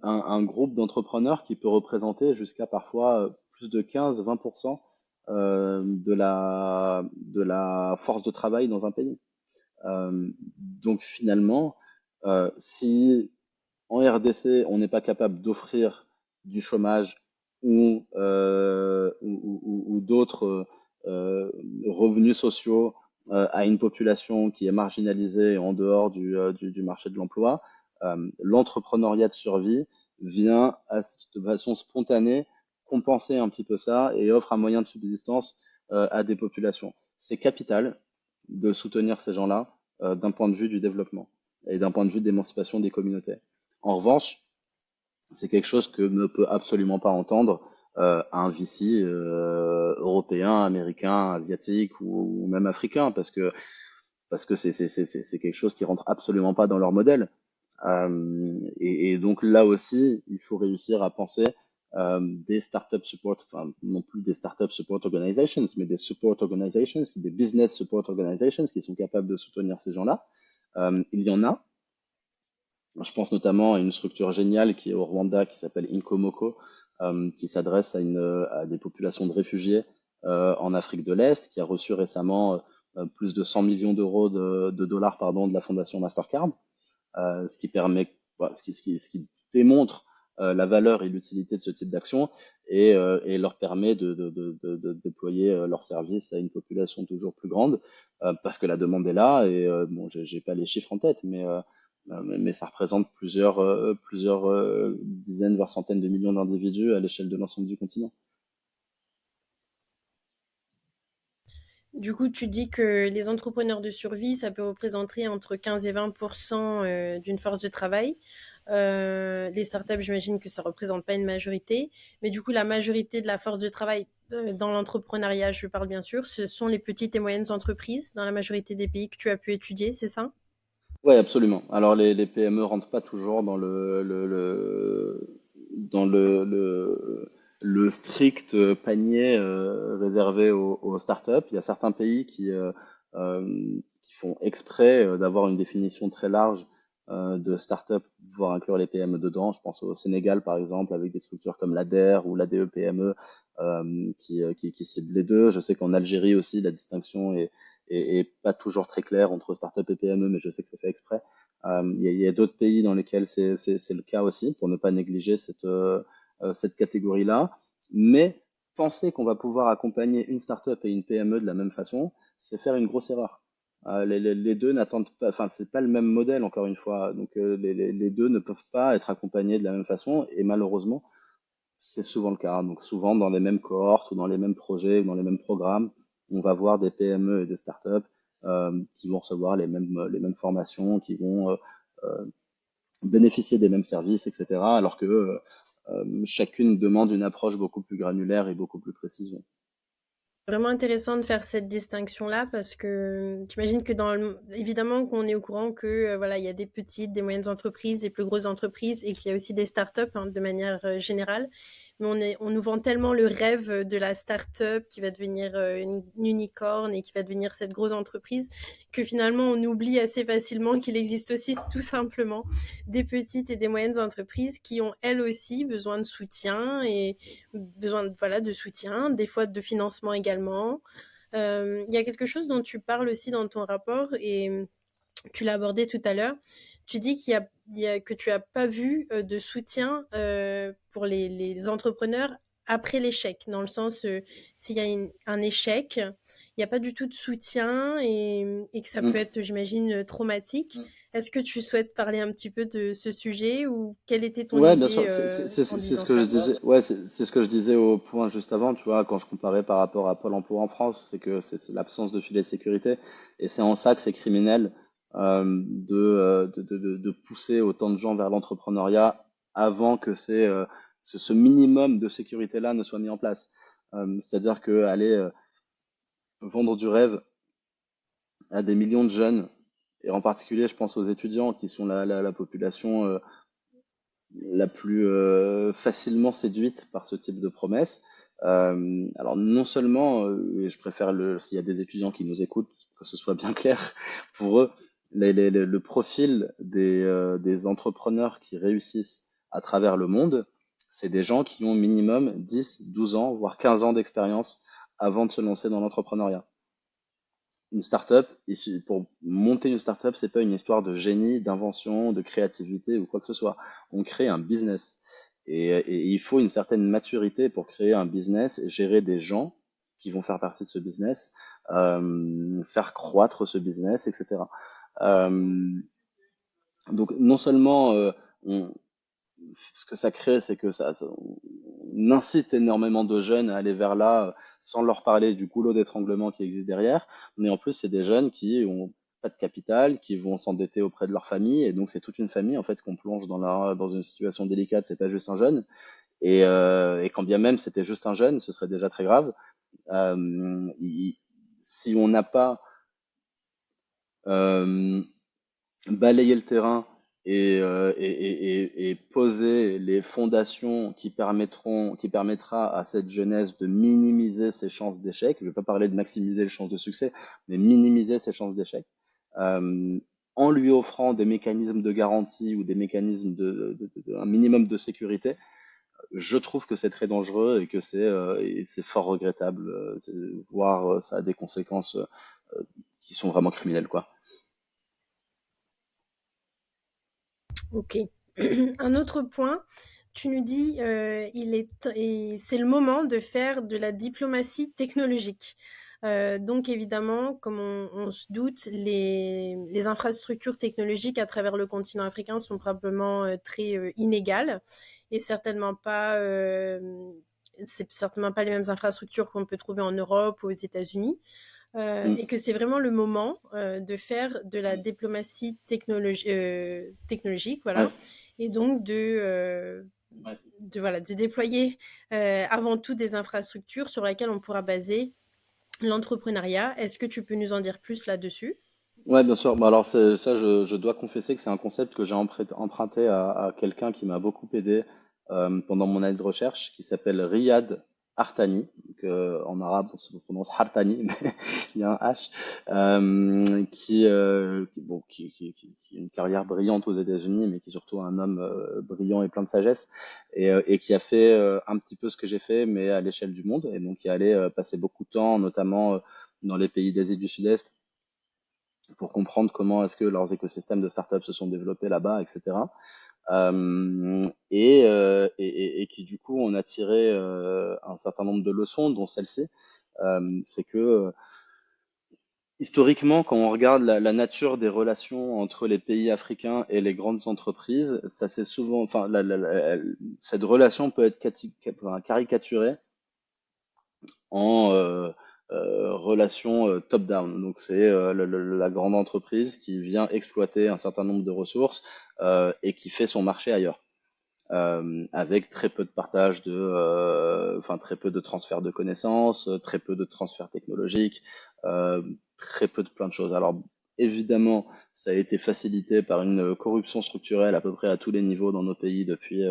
un groupe d'entrepreneurs qui peut représenter jusqu'à parfois plus de 15-20% de la force de travail dans un pays. Donc finalement, si en RDC on n'est pas capable d'offrir du chômage ou d'autres revenus sociaux à une population qui est marginalisée en dehors du marché de l'emploi, l'entrepreneuriat de survie vient de façon spontanée compenser un petit peu ça et offre un moyen de subsistance à des populations. C'est capital de soutenir ces gens-là d'un point de vue du développement et d'un point de vue d'émancipation des communautés. En revanche, c'est quelque chose que ne peut absolument pas entendre un VC européen, américain, asiatique ou même africain, parce que c'est quelque chose qui rentre absolument pas dans leur modèle. Et donc là aussi, il faut réussir à penser des startup support, enfin non plus des startup support organizations, mais des support organizations, des business support organizations qui sont capables de soutenir ces gens-là. Il y en a. Je pense notamment à une structure géniale qui est au Rwanda, qui s'appelle Inkomoko, qui s'adresse à des populations de réfugiés en Afrique de l'Est, qui a reçu récemment plus de 100 millions d'euros de dollars pardon, de la fondation Mastercard, ce qui permet, voilà, ce qui démontre la valeur et l'utilité de ce type d'action et leur permet de déployer leurs services à une population toujours plus grande parce que la demande est là et bon, j'ai pas les chiffres en tête, mais ça représente plusieurs dizaines, voire centaines de millions d'individus à l'échelle de l'ensemble du continent. Du coup, tu dis que les entrepreneurs de survie, ça peut représenter entre 15 et 20% d'une force de travail. Les startups, j'imagine que ça ne représente pas une majorité. Mais du coup, la majorité de la force de travail dans l'entrepreneuriat, je parle bien sûr, ce sont les petites et moyennes entreprises dans la majorité des pays que tu as pu étudier, c'est ça? Oui, absolument. Alors les PME rentrent pas toujours dans dans le strict panier réservé aux startups. Il y a certains pays qui font exprès d'avoir une définition très large de startup, voire inclure les PME dedans. Je pense au Sénégal, par exemple, avec des structures comme l'ADER ou l'ADE PME qui ciblent les deux. Je sais qu'en Algérie aussi, la distinction est pas toujours très clair entre start-up et PME, mais je sais que c'est fait exprès. Il y a d'autres pays dans lesquels c'est le cas aussi, pour ne pas négliger cette catégorie-là. Mais penser qu'on va pouvoir accompagner une start-up et une PME de la même façon, c'est faire une grosse erreur. Les deux n'attendent pas, enfin c'est pas le même modèle encore une fois, donc les deux ne peuvent pas être accompagnés de la même façon et malheureusement c'est souvent le cas. Donc souvent dans les mêmes cohortes ou dans les mêmes projets ou dans les mêmes programmes, on va voir des PME et des startups qui vont recevoir les mêmes formations, qui vont euh, bénéficier des mêmes services, etc. Alors que chacune demande une approche beaucoup plus granulaire et beaucoup plus précise. Vraiment intéressant de faire cette distinction-là parce que tu imagines que évidemment qu'on est au courant que voilà, il y a des petites, des moyennes entreprises, des plus grosses entreprises et qu'il y a aussi des startups hein, de manière générale. Mais on nous vend tellement le rêve de la startup qui va devenir une unicorne et qui va devenir cette grosse entreprise que finalement on oublie assez facilement qu'il existe aussi tout simplement des petites et des moyennes entreprises qui ont elles aussi besoin de soutien et besoin de, voilà, de soutien, des fois de financement également. Il y a quelque chose dont tu parles aussi dans ton rapport et tu l'as abordé tout à l'heure. Tu dis que tu n'as pas vu de soutien pour les entrepreneurs après l'échec, dans le sens s'il y a un échec, il n'y a pas du tout de soutien et que ça peut Mm. être, j'imagine, traumatique. Est-ce que tu souhaites parler un petit peu de ce sujet ou quelle était ton Ouais, bien idée sûr, en c'est ce disant que je ça? disais. Ouais, c'est ce que je disais au point juste avant, tu vois, quand je comparais par rapport à Pôle emploi en France, c'est que c'est l'absence de filet de sécurité, et c'est en ça que c'est criminel de pousser autant de gens vers l'entrepreneuriat avant que ce minimum de sécurité-là ne soit mis en place. C'est-à-dire que aller vendre du rêve à des millions de jeunes, et en particulier, je pense aux étudiants qui sont la population la plus facilement séduite par ce type de promesses. Alors non seulement, et je préfère s'il y a des étudiants qui nous écoutent, que ce soit bien clair pour eux, le profil des entrepreneurs qui réussissent à travers le monde, c'est des gens qui ont minimum 10, 12 ans, voire 15 ans d'expérience avant de se lancer dans l'entrepreneuriat. Une startup, pour monter une startup, c'est pas une histoire de génie, d'invention, de créativité ou quoi que ce soit. On crée un business. Et il faut une certaine maturité pour créer un business, gérer des gens qui vont faire partie de ce business, faire croître ce business, etc. Euh, Donc non seulement on, ce que ça crée, c'est que on incite énormément de jeunes à aller vers là, sans leur parler du goulot d'étranglement qui existe derrière. Mais en plus, c'est des jeunes qui ont pas de capital, qui vont s'endetter auprès de leur famille, et donc c'est toute une famille en fait qu'on plonge dans une situation délicate. C'est pas juste un jeune, et quand bien même c'était juste un jeune, ce serait déjà très grave. Si on n'a pas euh, balayer le terrain et poser les fondations qui permettra à cette jeunesse de minimiser ses chances d'échec. Je ne vais pas parler de maximiser les chances de succès, mais minimiser ses chances d'échec. Euh, En lui offrant des mécanismes de garantie ou des mécanismes un minimum de sécurité, je trouve que c'est très dangereux et c'est fort regrettable, voire ça a des conséquences qui sont vraiment criminelles, quoi. Ok. Un autre point, tu nous dis, et c'est le moment de faire de la diplomatie technologique. Donc évidemment, comme on se doute, les infrastructures technologiques à travers le continent africain sont probablement très inégales et c'est certainement pas les mêmes infrastructures qu'on peut trouver en Europe ou aux États-Unis. Mm. Et que c'est vraiment le moment de faire de la diplomatie technologique, Ouais. voilà, et donc Ouais. voilà, de déployer avant tout des infrastructures sur lesquelles on pourra baser l'entrepreneuriat. Est-ce que tu peux nous en dire plus là-dessus? Ouais, bien sûr. Bah alors ça, je dois confesser que c'est un concept que j'ai emprunté à quelqu'un qui m'a beaucoup aidé pendant mon année de recherche, qui s'appelle Riyad Artani. Donc, en arabe, on se prononce Hartani, mais il y a un H. Qui a une carrière brillante aux États-Unis, mais qui est surtout un homme brillant et plein de sagesse, et qui a fait un petit peu ce que j'ai fait, mais à l'échelle du monde. Et donc, qui allait passer beaucoup de temps, notamment dans les pays d'Asie du Sud-Est pour comprendre comment est-ce que leurs écosystèmes de startups se sont développés là-bas, etc. Et qui du coup on a tiré un certain nombre de leçons, dont celle-ci. C'est que historiquement, quand on regarde la nature des relations entre les pays africains et les grandes entreprises, ça c'est souvent, enfin, cette relation peut être caricaturée en relation top-down. Donc c'est la grande entreprise qui vient exploiter un certain nombre de ressources et qui fait son marché ailleurs. Avec très peu de partage enfin très peu de transfert de connaissances, très peu de transfert technologique, euh, très peu de plein de choses. Alors évidemment, ça a été facilité par une corruption structurelle à peu près à tous les niveaux dans nos pays depuis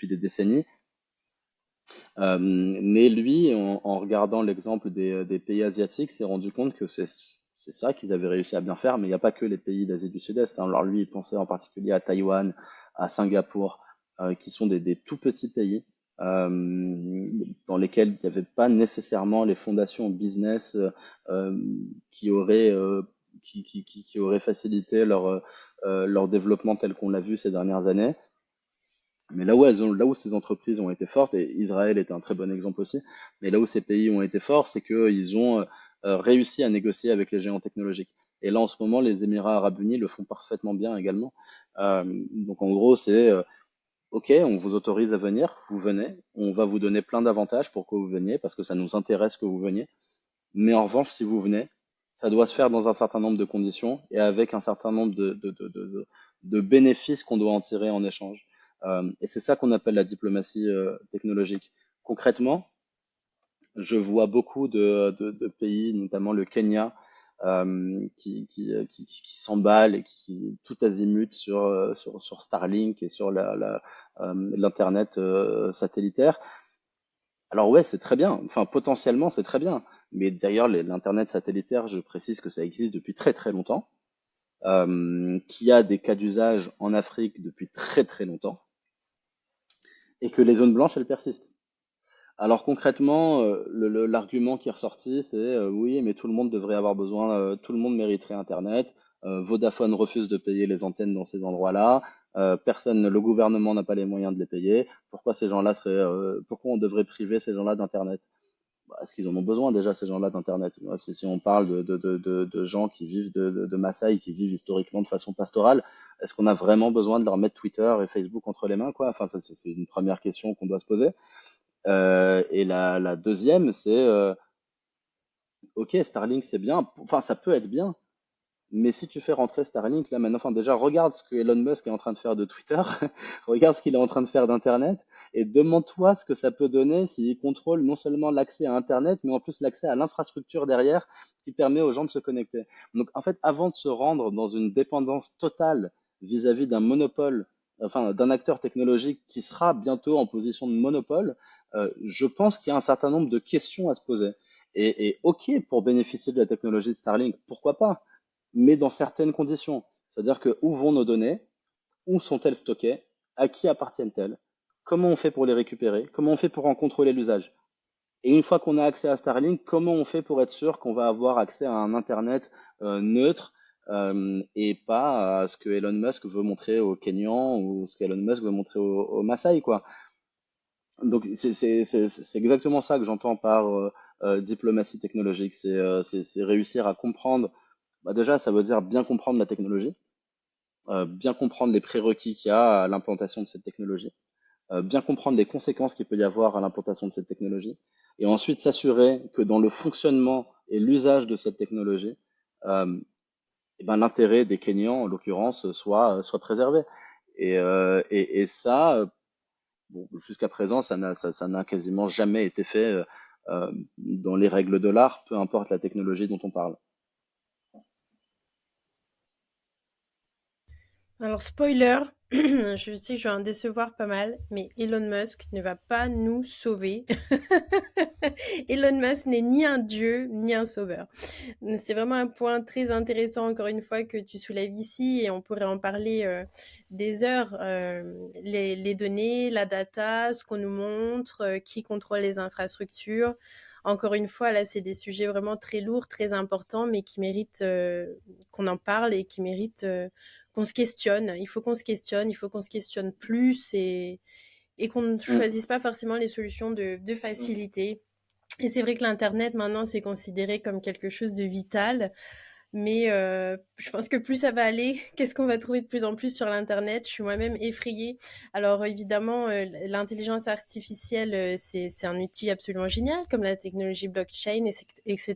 des décennies. Mais lui, en regardant l'exemple des pays asiatiques, s'est rendu compte que c'est ça qu'ils avaient réussi à bien faire, mais il n'y a pas que les pays d'Asie du Sud-Est, hein. Alors lui, il pensait en particulier à Taïwan, à Singapour, qui sont des tout petits pays dans lesquels il n'y avait pas nécessairement les fondations business euh, qui auraient qui auraient facilité leur développement tel qu'on l'a vu ces dernières années. Mais là où ces entreprises ont été fortes, et Israël est un très bon exemple aussi, mais là où ces pays ont été forts, c'est qu'ils ont réussi à négocier avec les géants technologiques. Et là, en ce moment, les Émirats Arabes Unis le font parfaitement bien également. Donc, en gros, c'est OK, on vous autorise à venir, vous venez, on va vous donner plein d'avantages pour que vous veniez, parce que ça nous intéresse que vous veniez. Mais en revanche, si vous venez, ça doit se faire dans un certain nombre de conditions et avec un certain nombre de bénéfices qu'on doit en tirer en échange. Et c'est ça qu'on appelle la diplomatie technologique. Concrètement, je vois beaucoup de pays, notamment le Kenya, qui s'emballent et qui tout azimut sur Starlink et sur l'Internet satellitaire. Alors ouais, c'est très bien. Enfin, potentiellement, c'est très bien. Mais d'ailleurs, l'Internet satellitaire, je précise que ça existe depuis très très longtemps, qu'il y a des cas d'usage en Afrique depuis très très longtemps, et que les zones blanches, elles persistent. Alors concrètement, l'argument qui est ressorti, c'est oui, mais tout le monde devrait avoir besoin, tout le monde mériterait Internet. Vodafone refuse de payer les antennes dans ces endroits-là. Le gouvernement n'a pas les moyens de les payer. Pourquoi ces gens-là pourquoi on devrait priver ces gens-là d'Internet? Bah, est-ce qu'ils en ont besoin déjà, ces gens-là, d'Internet? Si on parle de gens qui vivent de Maasai, qui vivent historiquement de façon pastorale, est-ce qu'on a vraiment besoin de leur mettre Twitter et Facebook entre les mains, quoi? Enfin, ça, c'est une première question qu'on doit se poser. Et la deuxième, c'est, ok, Starlink, c'est bien. Enfin, ça peut être bien. Mais si tu fais rentrer Starlink là maintenant, enfin déjà regarde ce que Elon Musk est en train de faire de Twitter, regarde ce qu'il est en train de faire d'Internet, et demande-toi ce que ça peut donner s'il contrôle non seulement l'accès à Internet, mais en plus l'accès à l'infrastructure derrière qui permet aux gens de se connecter. Donc en fait, avant de se rendre dans une dépendance totale vis-à-vis d'un monopole, enfin d'un acteur technologique qui sera bientôt en position de monopole, je pense qu'il y a un certain nombre de questions à se poser. Et ok, pour bénéficier de la technologie de Starlink, pourquoi pas? Mais dans certaines conditions. C'est-à-dire que où vont nos données, où sont-elles stockées, à qui appartiennent-elles, comment on fait pour les récupérer, comment on fait pour en contrôler l'usage. Et une fois qu'on a accès à Starlink, comment on fait pour être sûr qu'on va avoir accès à un Internet neutre et pas à ce que Elon Musk veut montrer aux Kenyans ou ce qu'Elon Musk veut montrer aux Maasai, quoi. Donc c'est exactement ça que j'entends par diplomatie technologique. C'est réussir à comprendre. Bah déjà, ça veut dire bien comprendre la technologie, bien comprendre les prérequis qu'il y a à l'implantation de cette technologie, bien comprendre les conséquences qu'il peut y avoir à l'implantation de cette technologie, et ensuite s'assurer que dans le fonctionnement et l'usage de cette technologie, euh, eh ben, l'intérêt des Kenyans, en l'occurrence, soit préservé. Et ça, bon, jusqu'à présent, ça n'a quasiment jamais été fait dans les règles de l'art, peu importe la technologie dont on parle. Alors, spoiler, je sais que je vais en décevoir pas mal, mais Elon Musk ne va pas nous sauver. Elon Musk n'est ni un dieu, ni un sauveur. C'est vraiment un point très intéressant, encore une fois, que tu soulèves ici, et on pourrait en parler des heures. Les données, la data, ce qu'on nous montre, qui contrôle les infrastructures. Encore une fois, là, c'est des sujets vraiment très lourds, très importants, mais qui méritent qu'on en parle et qui méritent qu'on se questionne. Il faut qu'on se questionne, il faut qu'on se questionne plus et qu'on ne Mm. choisisse pas forcément les solutions de facilité. Et c'est vrai que l'Internet, maintenant, c'est considéré comme quelque chose de vital. Mais je pense que plus ça va aller, qu'est-ce qu'on va trouver de plus en plus sur l'internet? Je suis moi-même effrayée. Alors évidemment, l'intelligence artificielle, c'est un outil absolument génial, comme la technologie blockchain, etc.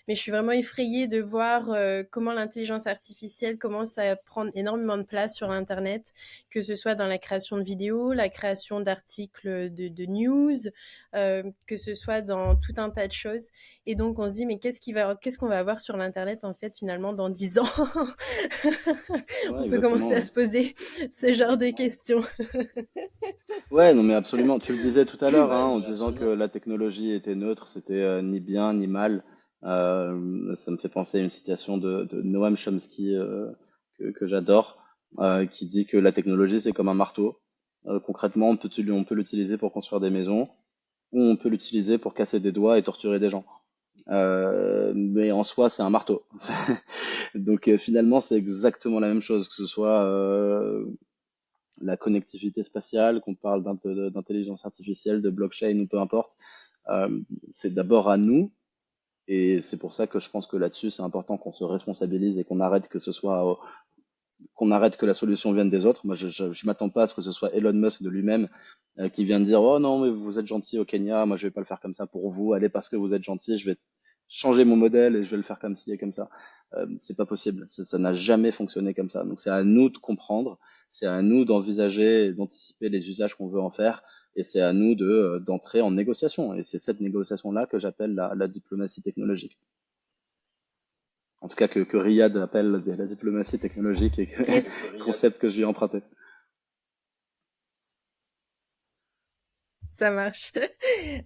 Mais je suis vraiment effrayée de voir comment l'intelligence artificielle commence à prendre énormément de place sur l'internet, que ce soit dans la création de vidéos, la création d'articles de news, que ce soit dans tout un tas de choses. Et donc, on se dit, mais qu'est-ce qu'on va avoir sur l'Internet, en fait, finalement, dans 10 ans? On Ouais, peut commencer exactement. à Ouais. se poser ce genre de questions. Ouais, non, mais absolument. Tu le disais tout à l'heure, Ouais, hein, non, en mais disant que absolument. la technologie était neutre, c'était ni bien ni mal. Ça me fait penser à une citation de Noam Chomsky que j'adore, qui dit que la technologie, c'est comme un marteau. Concrètement, on peut l'utiliser pour construire des maisons, ou on peut l'utiliser pour casser des doigts et torturer des gens. Mais en soi, c'est un marteau. Donc finalement, c'est exactement la même chose, que ce soit la connectivité spatiale, qu'on parle d'intelligence artificielle, de blockchain ou peu importe, c'est d'abord à nous. Et c'est pour ça que je pense que là-dessus, c'est important qu'on se responsabilise et qu'on arrête que ce soit, qu'on arrête que la solution vienne des autres. Moi, je m'attends pas à ce que ce soit Elon Musk de lui-même qui vienne dire, oh non, mais vous êtes gentil au Kenya, moi je vais pas le faire comme ça pour vous. Allez, parce que vous êtes gentil, je vais changer mon modèle et je vais le faire comme ci et comme ça. C'est pas possible. Ça n'a jamais fonctionné comme ça. Donc c'est à nous de comprendre, c'est à nous d'envisager et d'anticiper les usages qu'on veut en faire, et c'est à nous d'entrer en négociation. Et c'est cette négociation-là que j'appelle la diplomatie technologique. En tout cas que Riyad appelle la diplomatie technologique et que concept que je lui ai emprunté. Ça marche.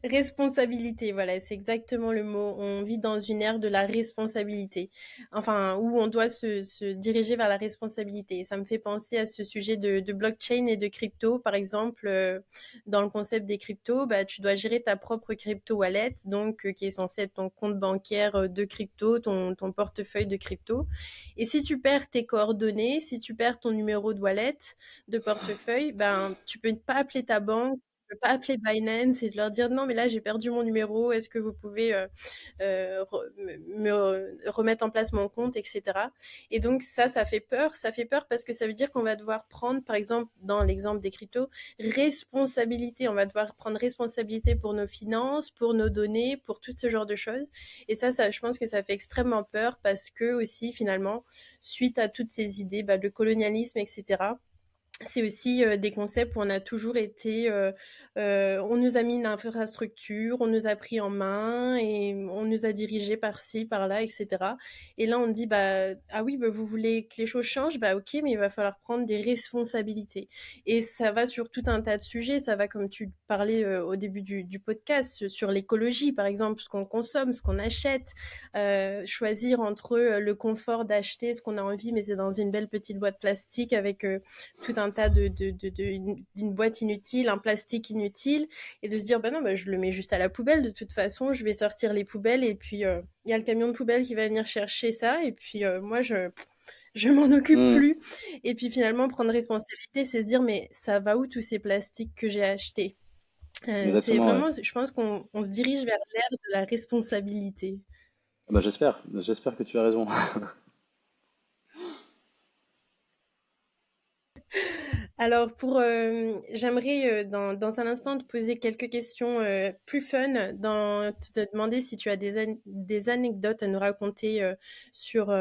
Responsabilité, voilà, c'est exactement le mot. On vit dans une ère de la responsabilité. Enfin, où on doit se diriger vers la responsabilité. Et ça me fait penser à ce sujet de blockchain et de crypto. Par exemple, dans le concept des cryptos, bah, tu dois gérer ta propre crypto wallet, donc qui est censé être ton compte bancaire de crypto, ton portefeuille de crypto. Et si tu perds tes coordonnées, si tu perds ton numéro de wallet, de portefeuille, ben, tu peux pas appeler ta banque. peux pas appeler Binance et de leur dire non, mais là j'ai perdu mon numéro, est-ce que vous pouvez remettre en place mon compte, etc. Et donc ça fait peur. Ça fait peur parce que ça veut dire qu'on va devoir prendre, par exemple, dans l'exemple des cryptos, responsabilité. On va devoir prendre responsabilité pour nos finances, pour nos données, pour tout ce genre de choses. Et ça, je pense que ça fait extrêmement peur parce que aussi, finalement, suite à toutes ces idées, bah, le colonialisme, etc., c'est aussi des concepts où on a toujours été, on nous a mis une infrastructure, on nous a pris en main et on nous a dirigés par-ci, par-là, etc. Et là, on dit, bah, ah oui, bah, vous voulez que les choses changent, bah ok, mais il va falloir prendre des responsabilités. Et ça va sur tout un tas de sujets. Ça va, comme tu parlais au début du podcast, sur l'écologie, par exemple, ce qu'on consomme, ce qu'on achète, choisir entre le confort d'acheter ce qu'on a envie, mais c'est dans une belle petite boîte plastique avec tout un tas d'une boîte inutile, un plastique inutile, et de se dire, bah non, bah, je le mets juste à la poubelle, de toute façon, je vais sortir les poubelles, et puis il y a le camion de poubelle qui va venir chercher ça, et puis moi, je m'en occupe Hmm, plus. Et puis finalement, prendre responsabilité, c'est se dire, mais ça va où tous ces plastiques que j'ai achetés? C'est exactement, ouais. vraiment, je pense qu'on se dirige vers l'ère de la responsabilité. Ah bah, j'espère que tu as raison. Alors j'aimerais dans un instant te poser quelques questions plus fun, te demander si tu as des anecdotes à nous raconter sur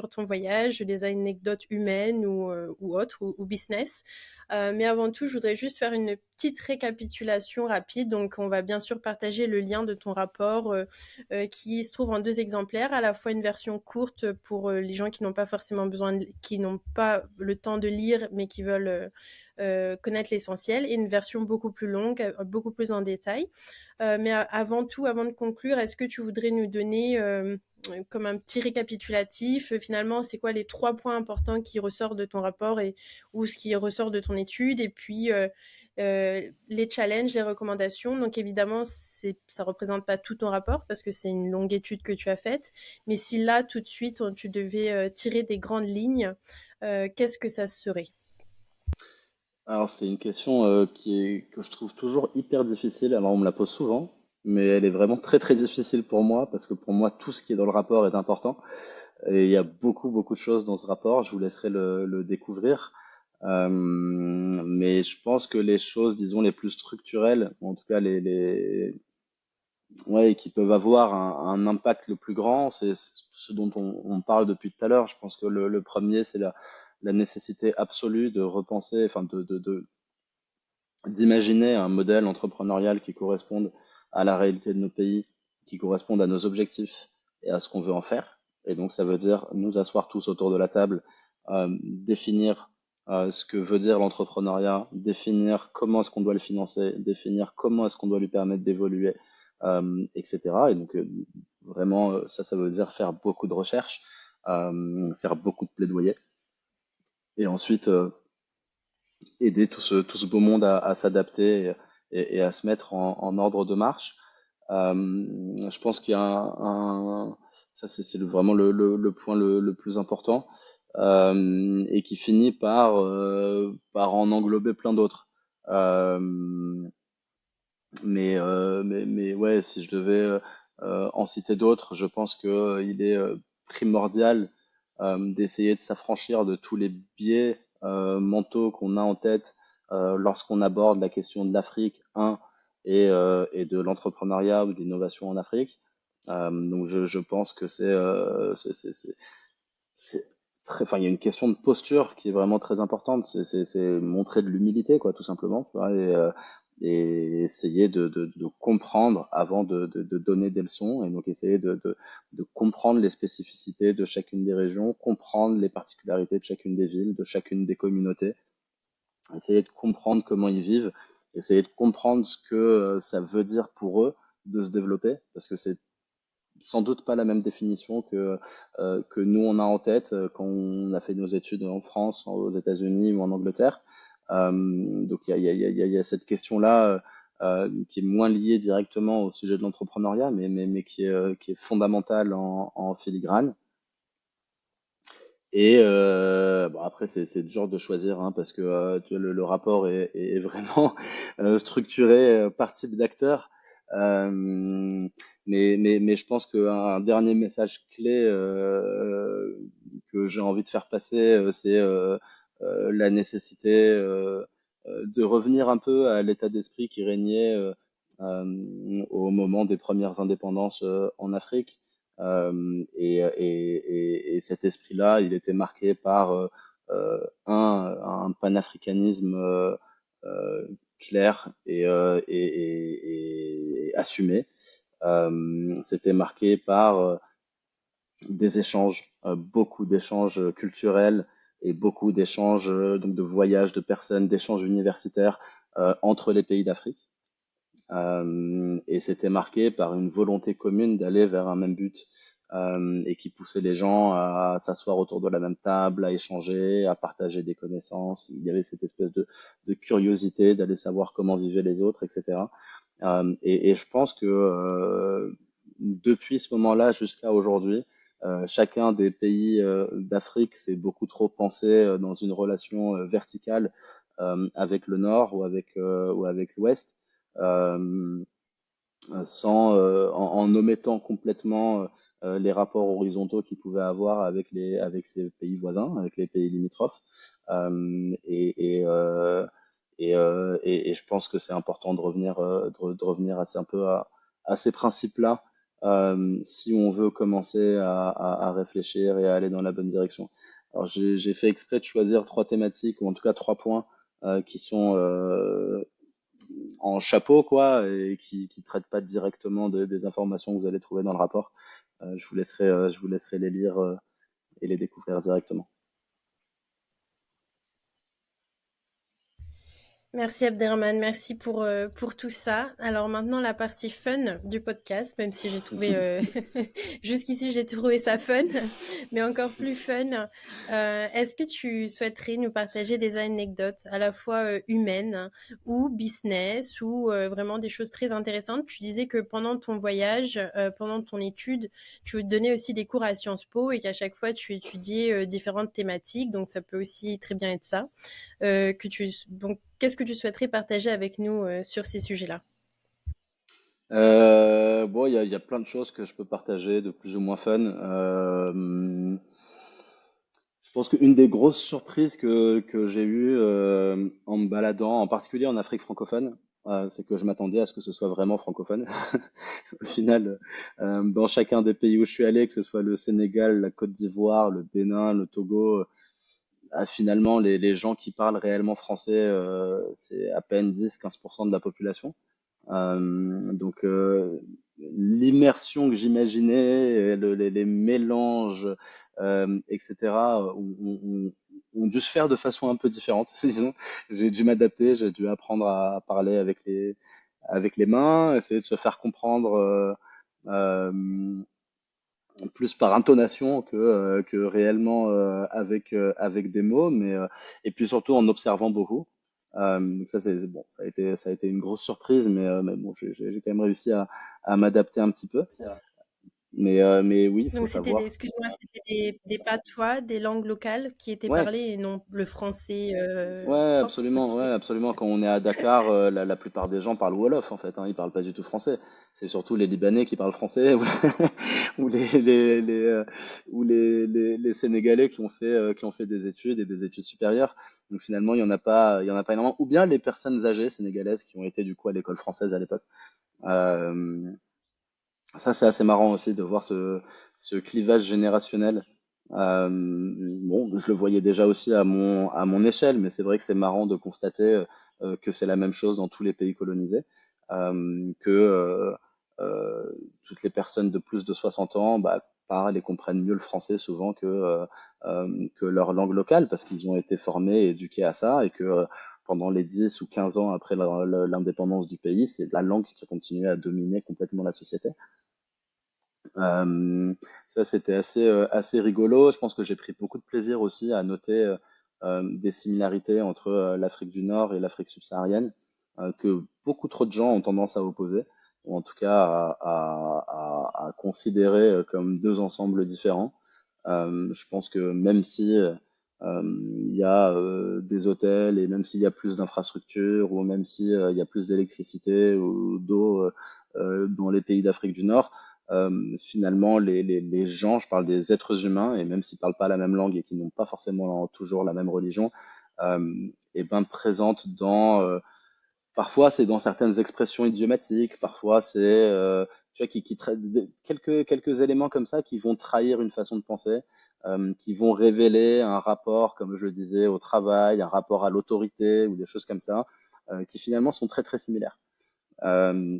ton voyage, des anecdotes humaines ou autres, ou business. Mais avant tout, je voudrais juste faire une petite récapitulation rapide. Donc, on va bien sûr partager le lien de ton rapport qui se trouve en 2 exemplaires, à la fois une version courte pour les gens qui n'ont pas forcément qui n'ont pas le temps de lire, mais qui veulent connaître l'essentiel, et une version beaucoup plus longue, beaucoup plus en détail. Mais avant tout, avant de conclure, est-ce que tu voudrais nous donner comme un petit récapitulatif, finalement, c'est quoi les 3 points importants qui ressortent de ton rapport ou ce qui ressort de ton étude, et puis les challenges, les recommandations. Donc évidemment, ça représente pas tout ton rapport parce que c'est une longue étude que tu as faite. Mais si là, tout de suite, tu devais tirer des grandes lignes, qu'est-ce que ça serait? Alors, c'est une question que je trouve toujours hyper difficile. Alors, on me la pose souvent, mais elle est vraiment très très difficile pour moi parce que pour moi, tout ce qui est dans le rapport est important. Et il y a beaucoup beaucoup de choses dans ce rapport. Je vous laisserai le découvrir. Mais je pense que les choses, disons, les plus structurelles, ou en tout cas ouais, qui peuvent avoir un impact le plus grand, c'est ce dont on parle depuis tout à l'heure. Je pense que le premier, c'est la nécessité absolue de repenser, enfin d'imaginer un modèle entrepreneurial qui corresponde à la réalité de nos pays, qui corresponde à nos objectifs et à ce qu'on veut en faire. Et donc ça veut dire nous asseoir tous autour de la table, définir ce que veut dire l'entrepreneuriat, définir comment est-ce qu'on doit le financer, définir comment est-ce qu'on doit lui permettre d'évoluer, etc. Et donc vraiment ça veut dire faire beaucoup de recherches, faire beaucoup de plaidoyer, et ensuite aider tout ce beau monde à s'adapter et à se mettre en ordre de marche. Je pense qu'il y a ça c'est vraiment le point le plus important, et qui finit par en englober plein d'autres. Euh, mais ouais, si je devais en citer d'autres, je pense que il est primordial d'essayer de s'affranchir de tous les biais mentaux qu'on a en tête lorsqu'on aborde la question de l'Afrique, et de l'entrepreneuriat ou de l'innovation en Afrique. Donc je pense que c'est enfin, il y a une question de posture qui est vraiment très importante. C'est montrer de l'humilité, quoi, tout simplement, tu vois, et essayer de comprendre avant de donner des leçons, et donc essayer de comprendre les spécificités de chacune des régions, comprendre les particularités de chacune des villes, de chacune des communautés, essayer de comprendre comment ils vivent, essayer de comprendre ce que ça veut dire pour eux de se développer, parce que c'est sans doute pas la même définition que nous on a en tête quand on a fait nos études en France, aux États-Unis ou en Angleterre. Donc il y a cette question-là qui est moins liée directement au sujet de l'entrepreneuriat, mais qui est fondamentale en filigrane. Et bon, après, c'est dur de choisir hein, parce que tu vois, le rapport est vraiment structuré par type d'acteur. Euh, mais je pense qu'un dernier message clé que j'ai envie de faire passer, c'est la nécessité de revenir un peu à l'état d'esprit qui régnait au moment des premières indépendances en Afrique. Et cet esprit-là, il était marqué par un panafricanisme clair et assumé. C'était marqué par des échanges, beaucoup d'échanges culturels et beaucoup d'échanges donc de voyages de personnes, d'échanges universitaires entre les pays d'Afrique. Et c'était marqué par une volonté commune d'aller vers un même but et qui poussait les gens à s'asseoir autour de la même table, à échanger, à partager des connaissances. Il y avait cette espèce de curiosité d'aller savoir comment vivaient les autres, etc. Et je pense que depuis ce moment-là jusqu'à aujourd'hui, chacun des pays d'Afrique s'est beaucoup trop pensé dans une relation verticale avec le Nord ou avec l'Ouest. Euh, en omettant complètement les rapports horizontaux qu'ils pouvaient avoir avec ces pays voisins, avec les pays limitrophes. Euh, et, et, euh, et je pense que c'est important de revenir, de revenir assez un peu à ces principes-là si on veut commencer à réfléchir et à aller dans la bonne direction. Alors j'ai fait exprès de choisir trois thématiques, ou en tout cas trois points qui sont en chapeau, quoi, et qui traitent pas directement des informations que vous allez trouver dans le rapport. Je vous laisserai les lire et les découvrir directement. Merci Abderrahmane, merci pour tout ça. Alors maintenant la partie fun du podcast, même si j'ai trouvé jusqu'ici j'ai trouvé ça fun, mais encore plus fun. Est-ce que tu souhaiterais nous partager des anecdotes à la fois humaines ou business ou vraiment des choses très intéressantes? Tu disais que pendant ton voyage, pendant ton étude, tu donnais aussi des cours à Sciences Po et qu'à chaque fois tu étudiais différentes thématiques, donc ça peut aussi très bien être ça. Donc, qu'est-ce que tu souhaiterais partager avec nous sur ces sujets-là? Bon, il y a plein de choses que je peux partager de plus ou moins fun. Je pense qu'une des grosses surprises que j'ai eues en me baladant, en particulier en Afrique francophone, c'est que je m'attendais à ce que ce soit vraiment francophone. Au final, dans chacun des pays où je suis allé, que ce soit le Sénégal, la Côte d'Ivoire, le Bénin, le Togo, finalement, les gens qui parlent réellement français, c'est à peine 10-15% de la population. Donc l'immersion que j'imaginais, les mélanges, etc., ont dû se faire de façon un peu différente. Sinon, j'ai dû m'adapter, j'ai dû apprendre à parler avec les mains, essayer de se faire comprendre euh, plus par intonation que réellement avec des mots, et puis surtout en observant beaucoup. Donc ça c'est bon, ça a été une grosse surprise, mais bon, j'ai quand même réussi à m'adapter un petit peu. Mais oui, il faut Donc, savoir. excuse-moi, c'était des patois, des langues locales qui étaient Ouais, parlées et non le français ouais, propre. absolument, Ok. ouais, absolument. Quand on est à Dakar, la plupart des gens parlent Wolof en fait, hein, ils parlent pas du tout français. C'est surtout les Libanais qui parlent français ou les Sénégalais qui ont fait des études et des études supérieures. Donc finalement, il y en a pas énormément. Ou bien les personnes âgées sénégalaises qui ont été du coup à l'école française à l'époque. Euh, Ça, c'est assez marrant aussi de voir ce clivage générationnel. Bon, je le voyais déjà aussi à mon échelle, mais c'est vrai que c'est marrant de constater que c'est la même chose dans tous les pays colonisés, que toutes les personnes de plus de 60 ans bah, parlent et comprennent mieux le français souvent que leur langue locale, parce qu'ils ont été formés et éduqués à ça, et que pendant les 10 ou 15 ans après l'indépendance du pays, c'est la langue qui a continué à dominer complètement la société. Euh, Ça, c'était assez rigolo. Je pense que j'ai pris beaucoup de plaisir aussi à noter des similarités entre l'Afrique du Nord et l'Afrique subsaharienne, que beaucoup trop de gens ont tendance à opposer, ou en tout cas à considérer comme deux ensembles différents. Je pense que même si il y a des hôtels et même s'il y a plus d'infrastructures ou même si il y a plus d'électricité ou d'eau dans les pays d'Afrique du Nord, finalement les gens, je parle des êtres humains et même s'ils parlent pas la même langue et qui n'ont pas forcément toujours la même religion, et ben présentent dans parfois, c'est dans certaines expressions idiomatiques, parfois c'est tu vois quelques éléments comme ça qui vont trahir une façon de penser, qui vont révéler un rapport, comme je le disais, au travail, un rapport à l'autorité ou des choses comme ça, qui finalement sont très très similaires. Euh,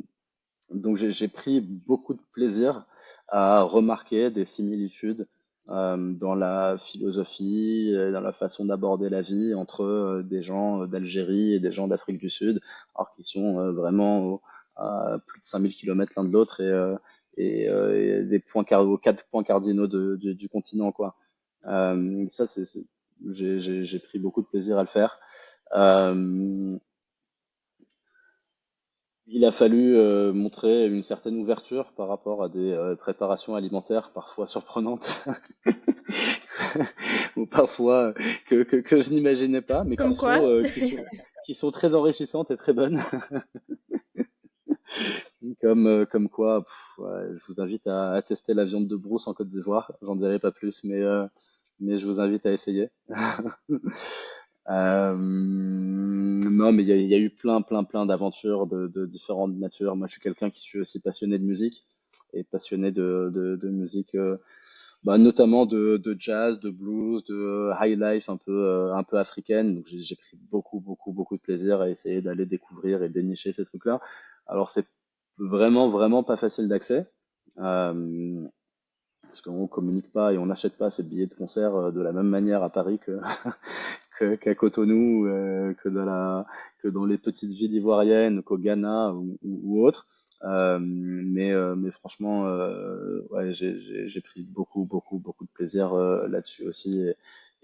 donc j'ai pris beaucoup de plaisir à remarquer des similitudes dans la philosophie, dans la façon d'aborder la vie entre des gens d'Algérie et des gens d'Afrique du Sud, alors qu'ils sont à plus de 5000 kilomètres l'un de l'autre et des aux 4 points cardinaux du continent, quoi. Ça, j'ai pris beaucoup de plaisir à le faire. Euh, il a fallu montrer une certaine ouverture par rapport à des préparations alimentaires parfois surprenantes ou parfois que je n'imaginais pas, mais Comme quoi? qui sont très enrichissantes et très bonnes. Comme quoi, ouais, je vous invite à tester la viande de brousse en Côte d'Ivoire. J'en dirai pas plus, mais je vous invite à essayer. Non, mais il y a eu plein d'aventures de différentes natures. Moi, je suis quelqu'un qui suis aussi passionné de musique et passionné de musique, bah, notamment de jazz, de blues, de high life un peu africaine. Donc, j'ai pris beaucoup de plaisir à essayer d'aller découvrir et dénicher ces trucs-là. Alors, c'est vraiment pas facile d'accès. Euh, Parce qu'on communique pas et on n'achète pas ces billets de concert de la même manière à Paris qu'à Cotonou, que dans les petites villes ivoiriennes, qu'au Ghana ou autres. Mais franchement, ouais, j'ai pris beaucoup de plaisir là-dessus aussi.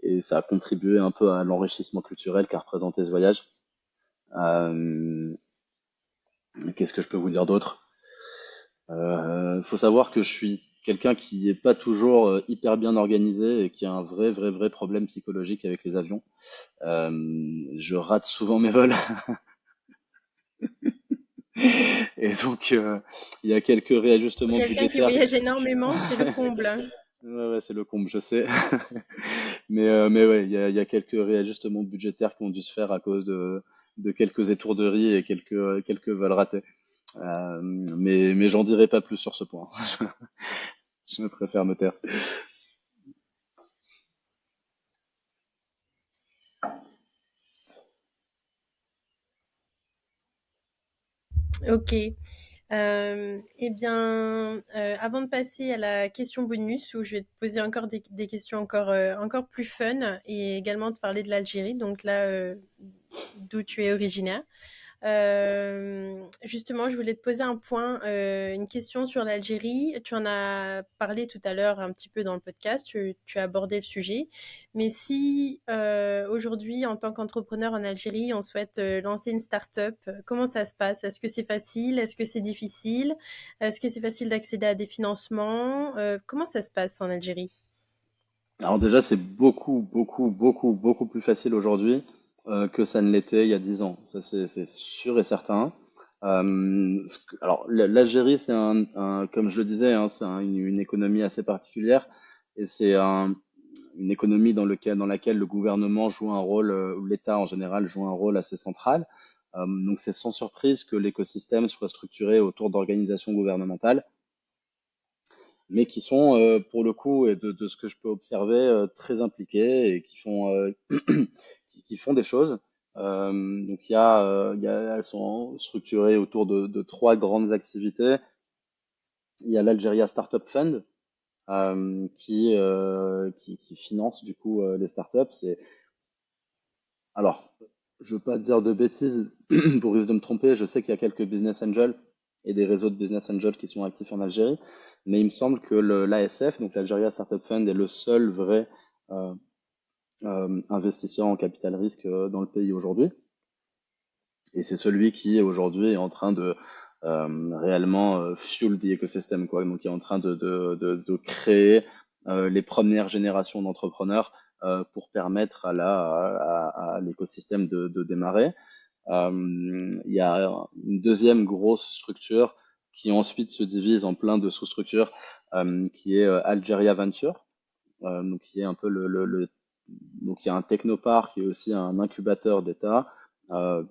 Et ça a contribué un peu à l'enrichissement culturel qu'a représenté ce voyage. Euh, Qu'est-ce que je peux vous dire d'autre? Faut savoir que je suis quelqu'un qui est pas toujours hyper bien organisé et qui a un vrai problème psychologique avec les avions. Je rate souvent mes vols et donc il y a quelques Pour réajustements quelqu'un qui budgétaires. voyage énormément, c'est le comble. Ouais, c'est le comble, je sais. Mais ouais, il y a quelques réajustements budgétaires qui ont dû se faire à cause de quelques étourderies et quelques vols ratés. Mais j'en dirai pas plus sur ce point. Je me préfère me taire. Ok. Eh bien, avant de passer à la question bonus, où je vais te poser encore des questions encore plus fun et également te parler de l'Algérie, donc là, d'où tu es originaire. Justement, je voulais te poser un point, une question sur l'Algérie. Tu en as parlé tout à l'heure un petit peu dans le podcast, tu as abordé le sujet. Mais si aujourd'hui, en tant qu'entrepreneur en Algérie, on souhaite lancer une start-up, comment ça se passe? Est-ce que c'est facile? Est-ce que c'est difficile? Est-ce que c'est facile d'accéder à des financements? Comment ça se passe en Algérie? Alors déjà, c'est beaucoup plus facile aujourd'hui que ça ne l'était il y a 10 ans. Ça, c'est sûr et certain. Alors, l'Algérie, comme je le disais, hein, une économie assez particulière et une économie dans laquelle le gouvernement joue un rôle, ou l'État en général joue un rôle assez central. Donc, c'est sans surprise que l'écosystème soit structuré autour d'organisations gouvernementales mais qui sont pour le coup et de ce que je peux observer très impliqués et qui font des choses. Donc elles sont structurées autour de trois grandes activités. Il y a l'Algeria Startup Fund qui finance du coup les startups. Alors, je veux pas dire de bêtises pour risque de me tromper. Je sais qu'il y a quelques business angels et des réseaux de business angels qui sont actifs en Algérie, mais il me semble que l'ASF, donc l'Algeria Startup Fund, est le seul vrai euh, investisseur en capital risque dans le pays aujourd'hui. Et c'est celui qui aujourd'hui est en train de réellement fuel the ecosystem, quoi. Donc qui est en train de créer les premières générations d'entrepreneurs pour permettre à l'écosystème de démarrer. Il y a une deuxième grosse structure qui ensuite se divise en plein de sous-structures, qui est Algeria Venture, donc qui est un peu donc il y a un technoparc qui est aussi un incubateur d'État. Euh,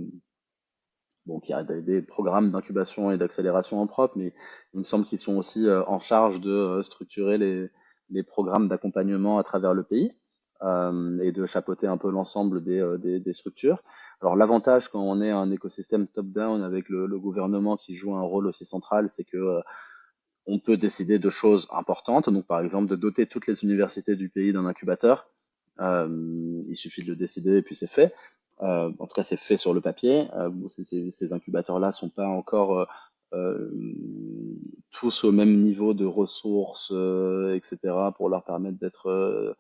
Bon, il y a des programmes d'incubation et d'accélération en propre, mais il me semble qu'ils sont aussi en charge de structurer les programmes d'accompagnement à travers le pays et de chapeauter un peu l'ensemble des structures. Alors l'avantage quand on est un écosystème top-down avec le gouvernement qui joue un rôle aussi central, c'est que on peut décider de choses importantes, donc par exemple de doter toutes les universités du pays d'un incubateur. Il suffit de le décider et puis c'est fait. En tout cas, c'est fait sur le papier. Bon, ces incubateurs-là sont pas encore euh, tous au même niveau de ressources, etc., pour leur permettre euh,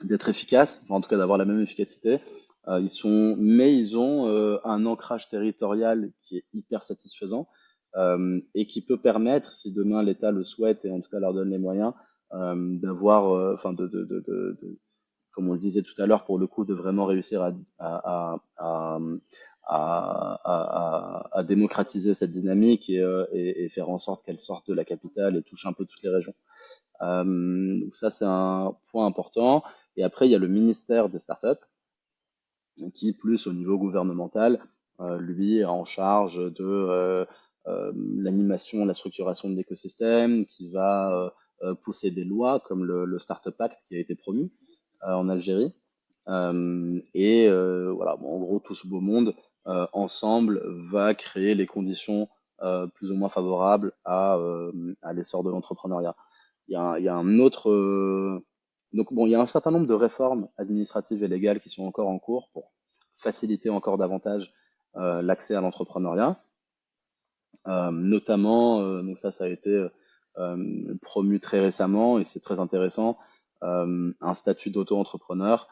d'être efficaces, enfin, en tout cas d'avoir la même efficacité. Mais ils ont un ancrage territorial qui est hyper satisfaisant et qui peut permettre, si demain l'État le souhaite et en tout cas leur donne les moyens, d'avoir, enfin comme on le disait tout à l'heure, pour le coup, de vraiment réussir à démocratiser cette dynamique et faire en sorte qu'elle sorte de la capitale et touche un peu toutes les régions. Donc ça, c'est un point important. Et après, il y a le ministère des startups qui, plus au niveau gouvernemental, lui est en charge de l'animation, la structuration de l'écosystème, qui va pousser des lois comme le Startup Act qui a été promu en Algérie. Voilà, bon, en gros, tout ce beau monde ensemble va créer les conditions plus ou moins favorables à l'essor de l'entrepreneuriat. Il y a un autre. Donc, bon, il y a un certain nombre de réformes administratives et légales qui sont encore en cours pour faciliter encore davantage l'accès à l'entrepreneuriat. Notamment, donc ça a été promu très récemment et c'est très intéressant, un statut d'auto-entrepreneur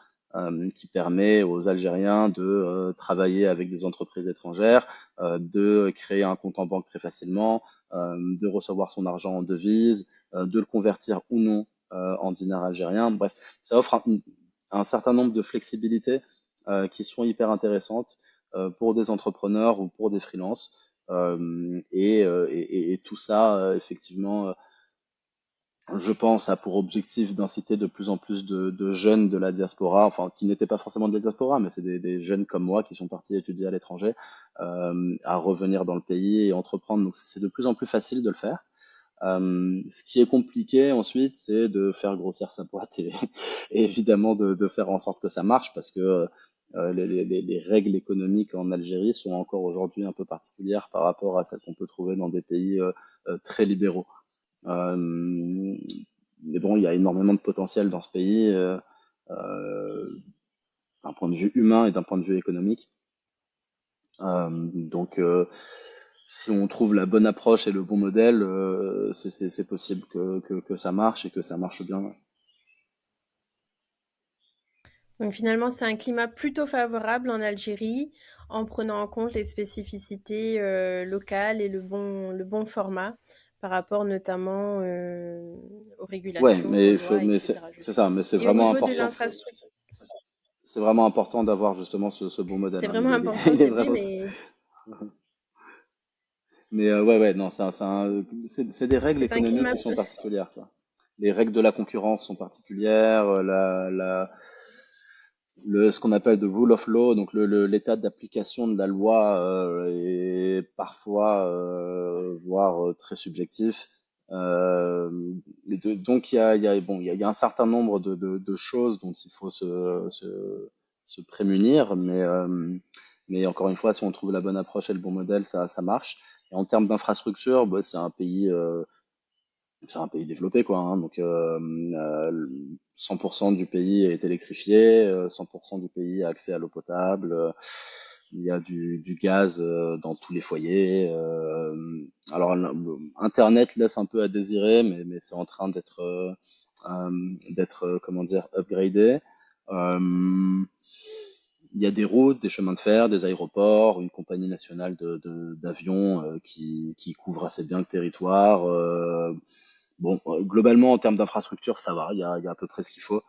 qui permet aux Algériens de travailler avec des entreprises étrangères, de créer un compte en banque très facilement, de recevoir son argent en devise, de le convertir ou non en dinars algériens. Bref, ça offre un certain nombre de flexibilités qui sont hyper intéressantes pour des entrepreneurs ou pour des freelances. Et tout ça, effectivement, je pense, a pour objectif d'inciter de plus en plus de jeunes de la diaspora, enfin qui n'étaient pas forcément de la diaspora, mais c'est des jeunes comme moi qui sont partis étudier à l'étranger, à revenir dans le pays et entreprendre. Donc c'est de plus en plus facile de le faire. Ce qui est compliqué ensuite, c'est de faire grossir sa boîte et évidemment de faire en sorte que ça marche parce que les règles économiques en Algérie sont encore aujourd'hui un peu particulières par rapport à celles qu'on peut trouver dans des pays très libéraux. Euh, mais bon, il y a énormément de potentiel dans ce pays euh, d'un point de vue humain et d'un point de vue économique. Donc, si on trouve la bonne approche et le bon modèle, c'est possible que ça marche et que ça marche bien. Donc finalement, c'est un climat plutôt favorable en Algérie, en prenant en compte les spécificités locales et le bon format par rapport notamment aux Ouais, régulations, aux mais, lois, mais etc., je c'est ça, mais suppose. c'est Et au vraiment niveau de important. l'infrastructure, C'est vraiment important d'avoir justement ce bon modèle, c'est hein. vraiment important, Il est c'est vrai, vraiment. mais Mais ouais, ouais, non, c'est des règles c'est un économiques climat. qui sont particulières, quoi. Les règles de la concurrence sont particulières, ce qu'on appelle de rule of law, donc l'état d'application de la loi est parfois, voire très subjectif. Euh, donc bon, il y a un certain nombre de choses dont il faut se prémunir, mais encore une fois, si on trouve la bonne approche et le bon modèle, ça marche. Et en termes d'infrastructure, bah, c'est un pays développé, quoi, hein. Donc, 100% du pays est électrifié, 100% du pays a accès à l'eau potable, il y a du gaz dans tous les foyers. Alors, Internet laisse un peu à désirer, mais c'est en train d'être, comment dire, upgradé. Euh, il y a des routes, des chemins de fer, des aéroports, une compagnie nationale d'avions qui couvre assez bien le territoire. Bon, globalement, en termes d'infrastructure, ça va, il y a à peu près ce qu'il faut.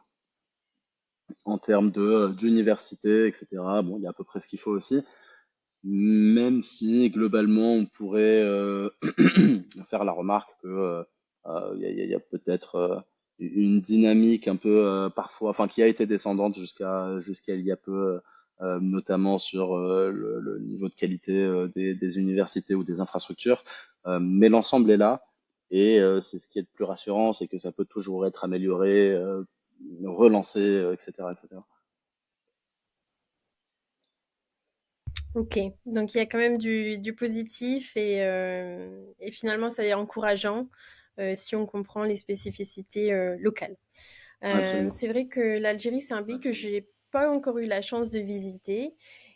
En termes d'université, etc., bon, il y a à peu près ce qu'il faut aussi. Même si globalement on pourrait faire la remarque que il y a peut-être une dynamique un peu parfois, enfin qui a été descendante jusqu'à il y a peu, notamment sur le niveau de qualité des universités ou des infrastructures. Mais l'ensemble est là et c'est ce qui est le plus rassurant, c'est que ça peut toujours être amélioré, relancé, etc., etc. OK, donc il y a quand même du positif et finalement ça est encourageant, si on comprend les spécificités, locales. Absolument. C'est vrai que l'Algérie, c'est un pays que j'ai pas encore eu la chance de visiter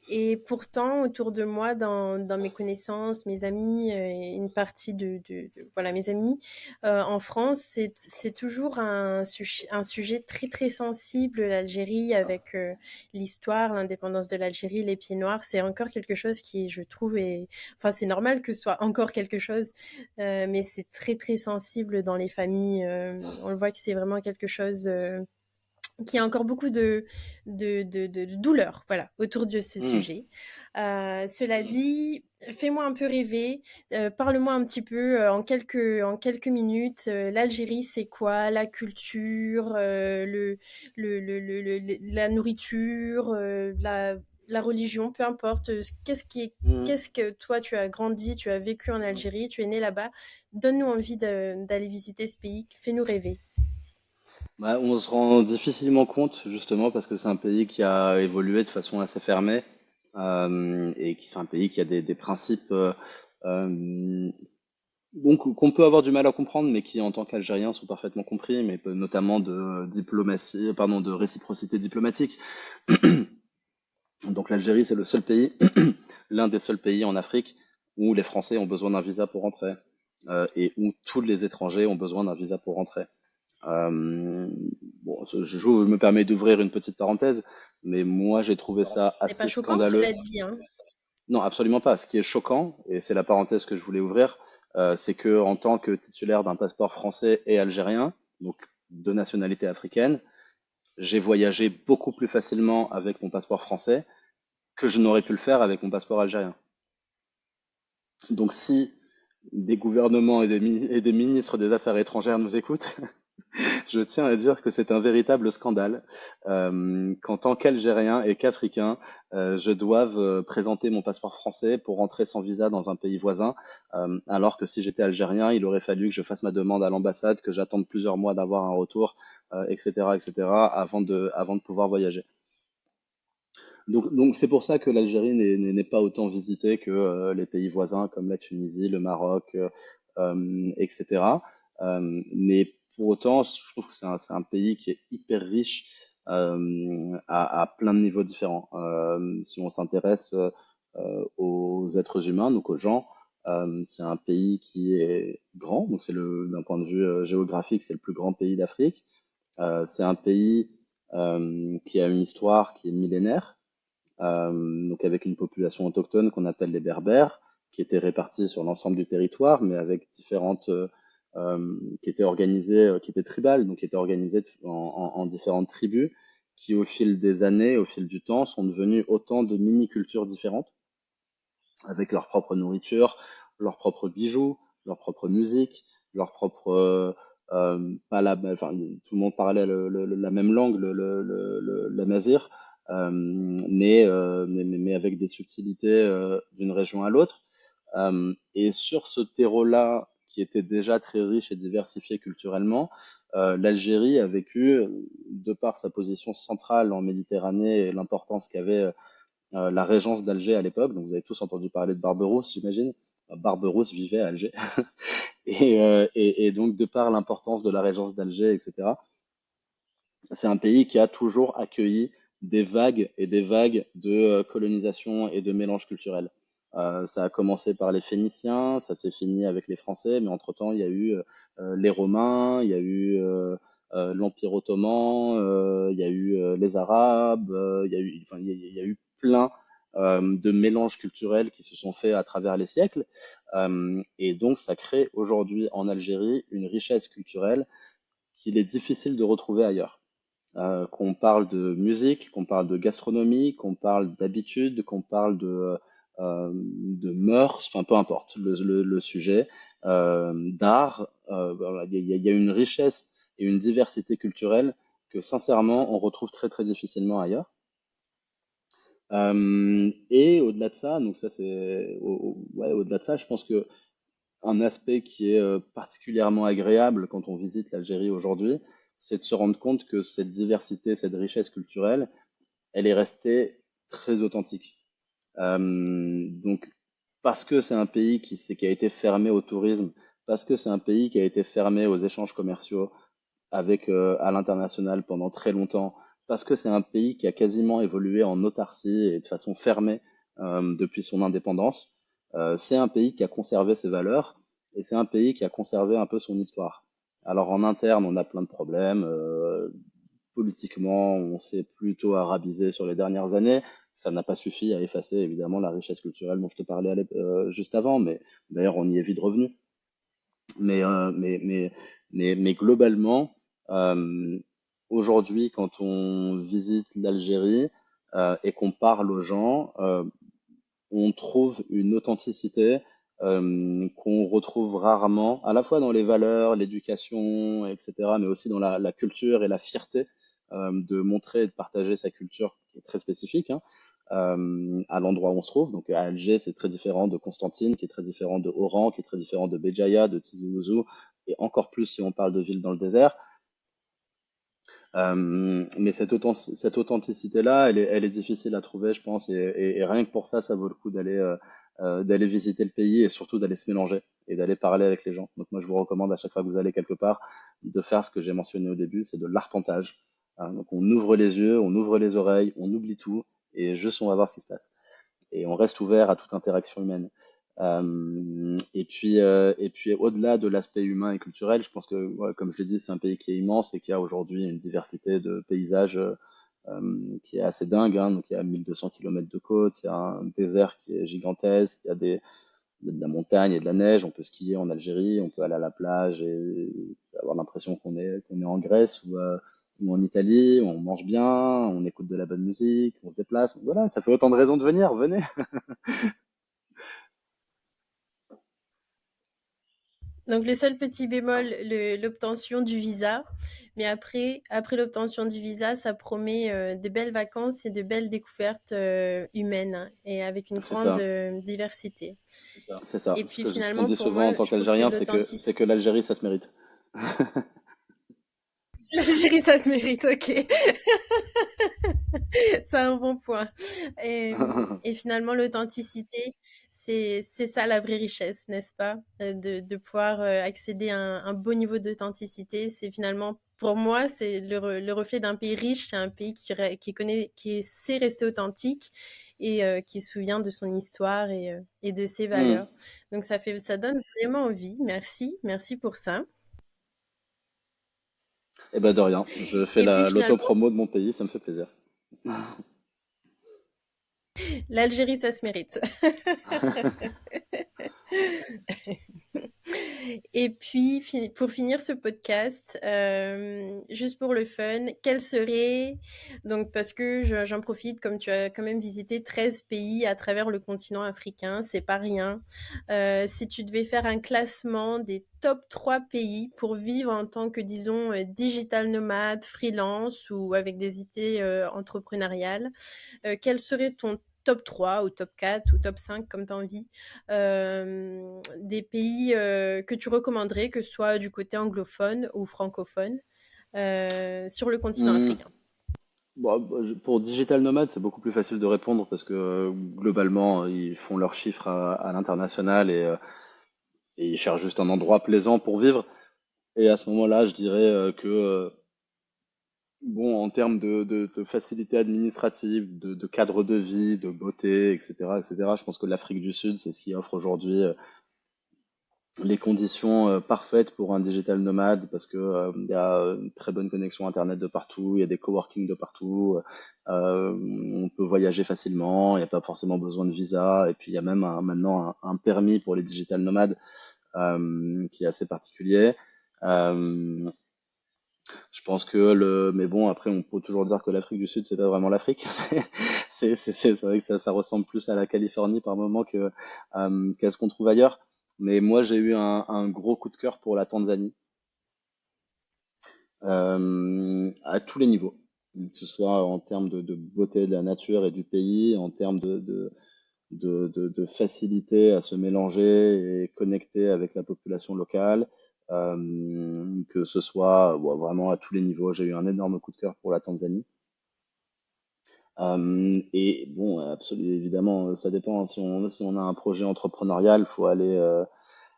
et pourtant autour de moi, dans mes connaissances, mes amis, et une partie voilà, mes amis, en France, c'est toujours un sujet très, très sensible, l'Algérie avec, l'histoire, l'indépendance de l'Algérie, les pieds noirs. C'est encore quelque chose qui, je trouve, est enfin, c'est normal que ce soit encore quelque chose, mais c'est très, très sensible dans les familles, on le voit que c'est vraiment quelque chose, qui a encore beaucoup de douleur, voilà, autour de ce Hmm. sujet. Cela dit, fais-moi un peu rêver, parle-moi un petit peu en quelques minutes, l'Algérie, c'est quoi? La culture, la nourriture, la religion, peu importe. Hmm. Qu'est-ce que toi, tu as grandi, tu as vécu en Algérie, tu es né là-bas. Donne-nous envie d'aller visiter ce pays, fais-nous rêver. Bah, on se rend difficilement compte, justement, parce que c'est un pays qui a évolué de façon assez fermée, et qui c'est un pays qui a des principes euh, donc qu'on peut avoir du mal à comprendre, mais qui, en tant qu'Algériens, sont parfaitement compris, mais notamment de diplomatie, pardon, de réciprocité diplomatique. Donc l'Algérie, c'est le seul pays, l'un des seuls pays en Afrique où les Français ont besoin d'un visa pour rentrer, et où tous les étrangers ont besoin d'un visa pour rentrer. Euh, bon, je me permets d'ouvrir une petite parenthèse, mais moi j'ai trouvé ça Ce n'est pas assez choquant, scandaleux. cela dit, hein. Non, absolument pas. Ce qui est choquant, et c'est la parenthèse que je voulais ouvrir, c'est que en tant que titulaire d'un passeport français et algérien, donc de nationalité africaine, j'ai voyagé beaucoup plus facilement avec mon passeport français que je n'aurais pu le faire avec mon passeport algérien. Donc si des gouvernements et des ministres des Affaires étrangères nous écoutent, je tiens à dire que c'est un véritable scandale qu'en tant qu'Algérien et qu'Africain, je doive présenter mon passeport français pour rentrer sans visa dans un pays voisin, alors que si j'étais Algérien, il aurait fallu que je fasse ma demande à l'ambassade, que j'attende plusieurs mois d'avoir un retour, etc., etc., avant de pouvoir voyager. Donc c'est pour ça que l'Algérie n'est pas autant visitée que les pays voisins comme la Tunisie, le Maroc, etc. Mais pour autant, je trouve que c'est un pays qui est hyper riche à plein de niveaux différents. Si on s'intéresse aux êtres humains, donc aux gens, c'est un pays qui est grand, donc d'un point de vue géographique, c'est le plus grand pays d'Afrique. C'est un pays qui a une histoire qui est millénaire, donc avec une population autochtone qu'on appelle les Berbères, qui était répartie sur l'ensemble du territoire, mais avec qui étaient organisées, qui étaient tribales, donc qui étaient organisées en différentes tribus, qui au fil des années, au fil du temps, sont devenues autant de mini-cultures différentes, avec leur propre nourriture, leurs propres bijoux, leur propre musique, leur propre pas la, enfin, tout le monde parlait la même langue, la nazir, mais avec des subtilités d'une région à l'autre. Et sur ce terreau-là, qui était déjà très riche et diversifié culturellement, l'Algérie a vécu, de par sa position centrale en Méditerranée et l'importance qu'avait la régence d'Alger à l'époque. Donc vous avez tous entendu parler de Barberousse, j'imagine. Barberousse vivait à Alger. Et donc, de par l'importance de la régence d'Alger, etc., c'est un pays qui a toujours accueilli des vagues et des vagues de colonisation et de mélange culturel. Ça a commencé par les Phéniciens, ça s'est fini avec les Français, mais entre-temps, il y a eu les Romains, il y a eu l'Empire ottoman, il y a eu les Arabes, il y a eu, enfin, il y a eu plein de mélanges culturels qui se sont faits à travers les siècles. Et donc, ça crée aujourd'hui en Algérie une richesse culturelle qu'il est difficile de retrouver ailleurs. Qu'on parle de musique, qu'on parle de gastronomie, qu'on parle d'habitude, qu'on parle de mœurs, enfin peu importe le sujet, d'art, voilà, il y a une richesse et une diversité culturelle que sincèrement on retrouve très très difficilement ailleurs. Et au-delà de ça, donc ça c'est, ouais, au-delà de ça, je pense que un aspect qui est particulièrement agréable quand on visite l'Algérie aujourd'hui, c'est de se rendre compte que cette diversité, cette richesse culturelle, elle est restée très authentique. Donc, parce que c'est un pays qui a été fermé au tourisme, parce que c'est un pays qui a été fermé aux échanges commerciaux avec à l'international pendant très longtemps, parce que c'est un pays qui a quasiment évolué en autarcie et de façon fermée depuis son indépendance. C'est un pays qui a conservé ses valeurs et c'est un pays qui a conservé un peu son histoire. Alors en interne, on a plein de problèmes. Politiquement, on s'est plutôt arabisé sur les dernières années. Ça n'a pas suffi à effacer évidemment la richesse culturelle dont je te parlais juste avant, mais d'ailleurs on y est vite revenu. Mais, euh, mais, mais, mais globalement, euh, aujourd'hui, quand on visite l'Algérie et qu'on parle aux gens, on trouve une authenticité qu'on retrouve rarement, à la fois dans les valeurs, l'éducation, etc., mais aussi dans la culture et la fierté de montrer et de partager sa culture qui est très spécifique, hein, à l'endroit où on se trouve. Donc à Alger, c'est très différent de Constantine, qui est très différent de Oran, qui est très différent de Béjaïa, de Tizi Ouzou, et encore plus si on parle de villes dans le désert. Mais cette authenticité-là, elle est difficile à trouver, je pense, et rien que pour ça, ça vaut le coup d'aller visiter le pays et surtout d'aller se mélanger et d'aller parler avec les gens. Donc moi, je vous recommande à chaque fois que vous allez quelque part de faire ce que j'ai mentionné au début, c'est de l'arpentage. Donc on ouvre les yeux, on ouvre les oreilles, on oublie tout et juste on va voir ce qui se passe et on reste ouvert à toute interaction humaine. Et puis au-delà de l'aspect humain et culturel, je pense que, ouais, comme je l'ai dit, c'est un pays qui est immense et qui a aujourd'hui une diversité de paysages qui est assez dingue, hein. Donc il y a 1200 kilomètres de côte, il y a un désert qui est gigantesque, il y a de la montagne et de la neige, on peut skier en Algérie, on peut aller à la plage et avoir l'impression qu'on est en Grèce ou en Italie, on mange bien, on écoute de la bonne musique, on se déplace. Voilà, ça fait autant de raisons de venir, venez. Donc le seul petit bémol, l'obtention du visa. Mais après l'obtention du visa, ça promet de belles vacances et de belles découvertes humaines, hein, et avec une C'est grande ça. diversité. C'est ça. Et puis Ce qu'on finalement, dit pour souvent en moi, tant je trouve que qu'Algérien, c'est l'authenticité... que l'Algérie, ça se mérite. L'Algérie, ça se mérite, ok. C'est un bon point. Et finalement, l'authenticité, c'est ça la vraie richesse, n'est-ce pas? De pouvoir accéder à un beau niveau d'authenticité. C'est finalement, pour moi, c'est le reflet d'un pays riche. C'est un pays qui connaît, qui sait rester authentique et qui se souvient de son histoire et de ses Hmm. valeurs. Donc ça donne vraiment envie. Merci, merci pour ça. Eh ben de rien. Je fais Et puis finalement, l'autopromo de mon pays, ça me fait plaisir. l'Algérie, ça se mérite. Et puis, pour finir ce podcast, juste pour le fun, quel serait, donc parce que j'en profite, comme tu as quand même visité 13 pays à travers le continent africain, c'est pas rien. Si tu devais faire un classement des top 3 pays pour vivre en tant que, disons, digital nomade, freelance ou avec des idées entrepreneuriales, quel serait ton top 3 ou top 4 ou top 5 comme tu as envie, des pays que tu recommanderais, que ce soit du côté anglophone ou francophone, sur le continent Hmm. africain? Bon, pour Digital Nomad, c'est beaucoup plus facile de répondre parce que globalement, ils font leurs chiffres à l'international et ils cherchent juste un endroit plaisant pour vivre. Et à ce moment-là, je dirais que bon, en termes de facilité administrative, de cadre de vie, de beauté, etc., etc., je pense que l'Afrique du Sud, c'est ce qui offre aujourd'hui les conditions parfaites pour un digital nomade parce que il y a une très bonne connexion internet de partout, il y a des coworking de partout, on peut voyager facilement, il n'y a pas forcément besoin de visa, et puis il y a même maintenant un permis pour les digital nomades qui est assez particulier. Euh, je pense que mais bon, après, on peut toujours dire que l'Afrique du Sud, c'est pas vraiment l'Afrique. C'est vrai que ça ressemble plus à la Californie par moment qu'à ce qu'on trouve ailleurs. Mais moi, j'ai eu un gros coup de cœur pour la Tanzanie, à tous les niveaux. Que ce soit en termes de beauté de la nature et du pays, en termes de facilité à se mélanger et connecter avec la population locale, que ce soit bon, vraiment à tous les niveaux. J'ai eu un énorme coup de cœur pour la Tanzanie. Et bon, absolument, évidemment, ça dépend. Si on a un projet entrepreneurial, il faut aller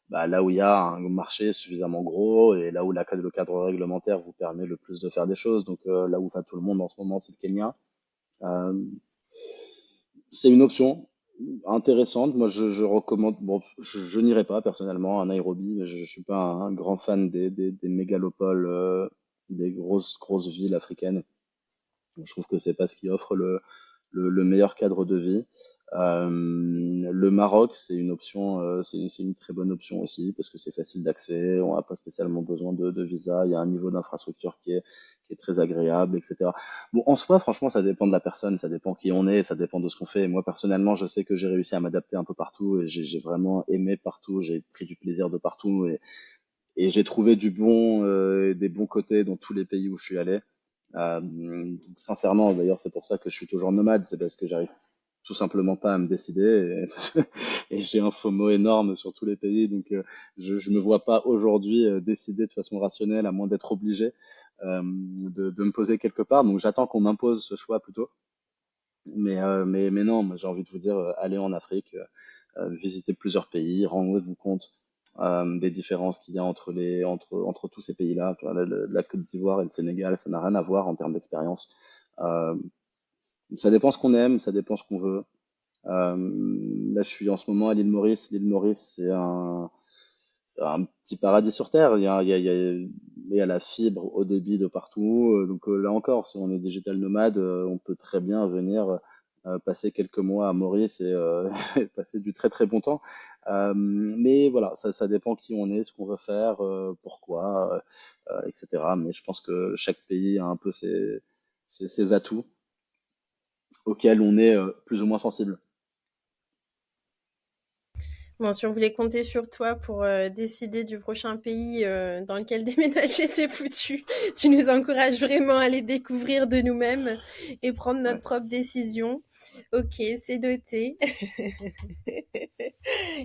là où il y a un marché suffisamment gros et là où le cadre réglementaire vous permet le plus de faire des choses. Donc là où va tout le monde en ce moment, c'est le Kenya. Euh, c'est une option intéressante. Moi, je recommande. Bon, je n'irai pas personnellement à Nairobi, mais je suis pas un grand fan des mégalopoles, des grosses villes africaines. Je trouve que c'est pas ce qui offre le meilleur cadre de vie. Le Maroc, c'est une option, c'est une très bonne option aussi parce que c'est facile d'accès, on n'a pas spécialement besoin de visa, il y a un niveau d'infrastructure qui est très agréable, etc. Bon, en soi, franchement, ça dépend de la personne, ça dépend qui on est, ça dépend de ce qu'on fait. Moi, personnellement, je sais que j'ai réussi à m'adapter un peu partout et j'ai vraiment aimé partout, j'ai pris du plaisir de partout et j'ai trouvé des bons côtés dans tous les pays où je suis allé. Donc, sincèrement, d'ailleurs, c'est pour ça que je suis toujours nomade, c'est parce que j'arrive tout simplement pas à me décider et j'ai un FOMO énorme sur tous les pays, donc je me vois pas aujourd'hui décider de façon rationnelle à moins d'être obligé de me poser quelque part. Donc j'attends qu'on m'impose ce choix plutôt. Mais non, moi, j'ai envie de vous dire, allez en Afrique, visitez plusieurs pays, rendez-vous compte des différences qu'il y a entre tous ces pays-là. Tu vois, la Côte d'Ivoire et le Sénégal, ça n'a rien à voir en termes d'expérience. Euh, Ça dépend ce qu'on aime, ça dépend ce qu'on veut. Là, je suis en ce moment à l'île Maurice. L'île Maurice, c'est un petit paradis sur Terre. Il y a la fibre au débit de partout. Donc là encore, si on est digital nomade, on peut très bien venir passer quelques mois à Maurice et passer du très très bon temps. Mais voilà, ça dépend qui on est, ce qu'on veut faire, pourquoi, etc. Mais je pense que chaque pays a un peu ses atouts auxquels on est plus ou moins sensible. Bon, si on voulait compter sur toi pour décider du prochain pays dans lequel déménager, c'est foutu. Tu nous encourages vraiment à aller découvrir de nous-mêmes et prendre notre Ouais. propre décision. Ok, c'est noté.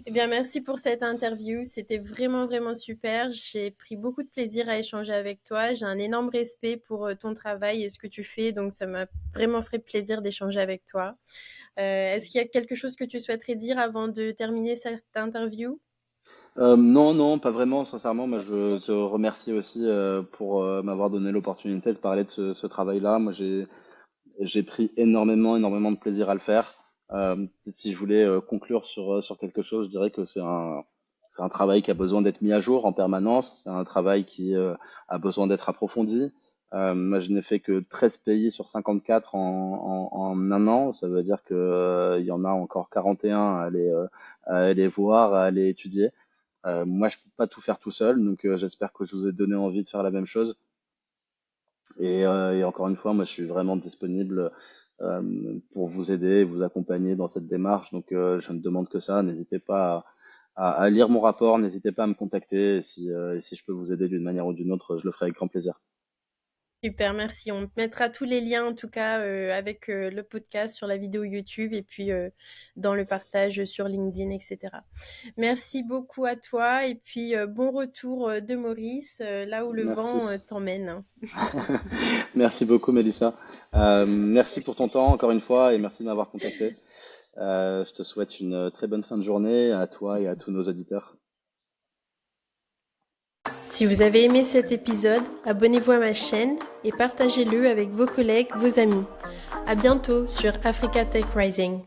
Eh bien, merci pour cette interview. C'était vraiment, vraiment super. J'ai pris beaucoup de plaisir à échanger avec toi. J'ai un énorme respect pour ton travail et ce que tu fais. Donc, ça m'a vraiment fait plaisir d'échanger avec toi. Est-ce qu'il y a quelque chose que tu souhaiterais dire avant de terminer cette interview? Non, non, pas vraiment, sincèrement. Moi, je te remercie aussi pour m'avoir donné l'opportunité de parler de ce travail-là. Moi, j'ai pris énormément de plaisir à le faire. Peut-être si je voulais conclure sur quelque chose, je dirais que c'est un travail qui a besoin d'être mis à jour en permanence. C'est un travail qui a besoin d'être approfondi. Moi, je n'ai fait que 13 pays sur 54 en un an. Ça veut dire que il y en a encore 41 à aller voir, à aller étudier. Moi, je peux pas tout faire tout seul, donc j'espère que je vous ai donné envie de faire la même chose. Et encore une fois, moi, je suis vraiment disponible pour vous aider, vous accompagner dans cette démarche. Donc, je ne demande que ça. N'hésitez pas à lire mon rapport, n'hésitez pas à me contacter. Et si je peux vous aider d'une manière ou d'une autre, je le ferai avec grand plaisir. Super, merci. On mettra tous les liens, en tout cas, avec le podcast sur la vidéo YouTube et puis dans le partage sur LinkedIn, etc. Merci beaucoup à toi et puis bon retour de Maurice, là où le vent Merci. t'emmène. Merci beaucoup, Mélissa. Merci pour ton temps, encore une fois, et merci de m'avoir contacté. Je te souhaite une très bonne fin de journée à toi et à tous nos auditeurs. Si vous avez aimé cet épisode, abonnez-vous à ma chaîne et partagez-le avec vos collègues, vos amis. À bientôt sur Africa Tech Rising.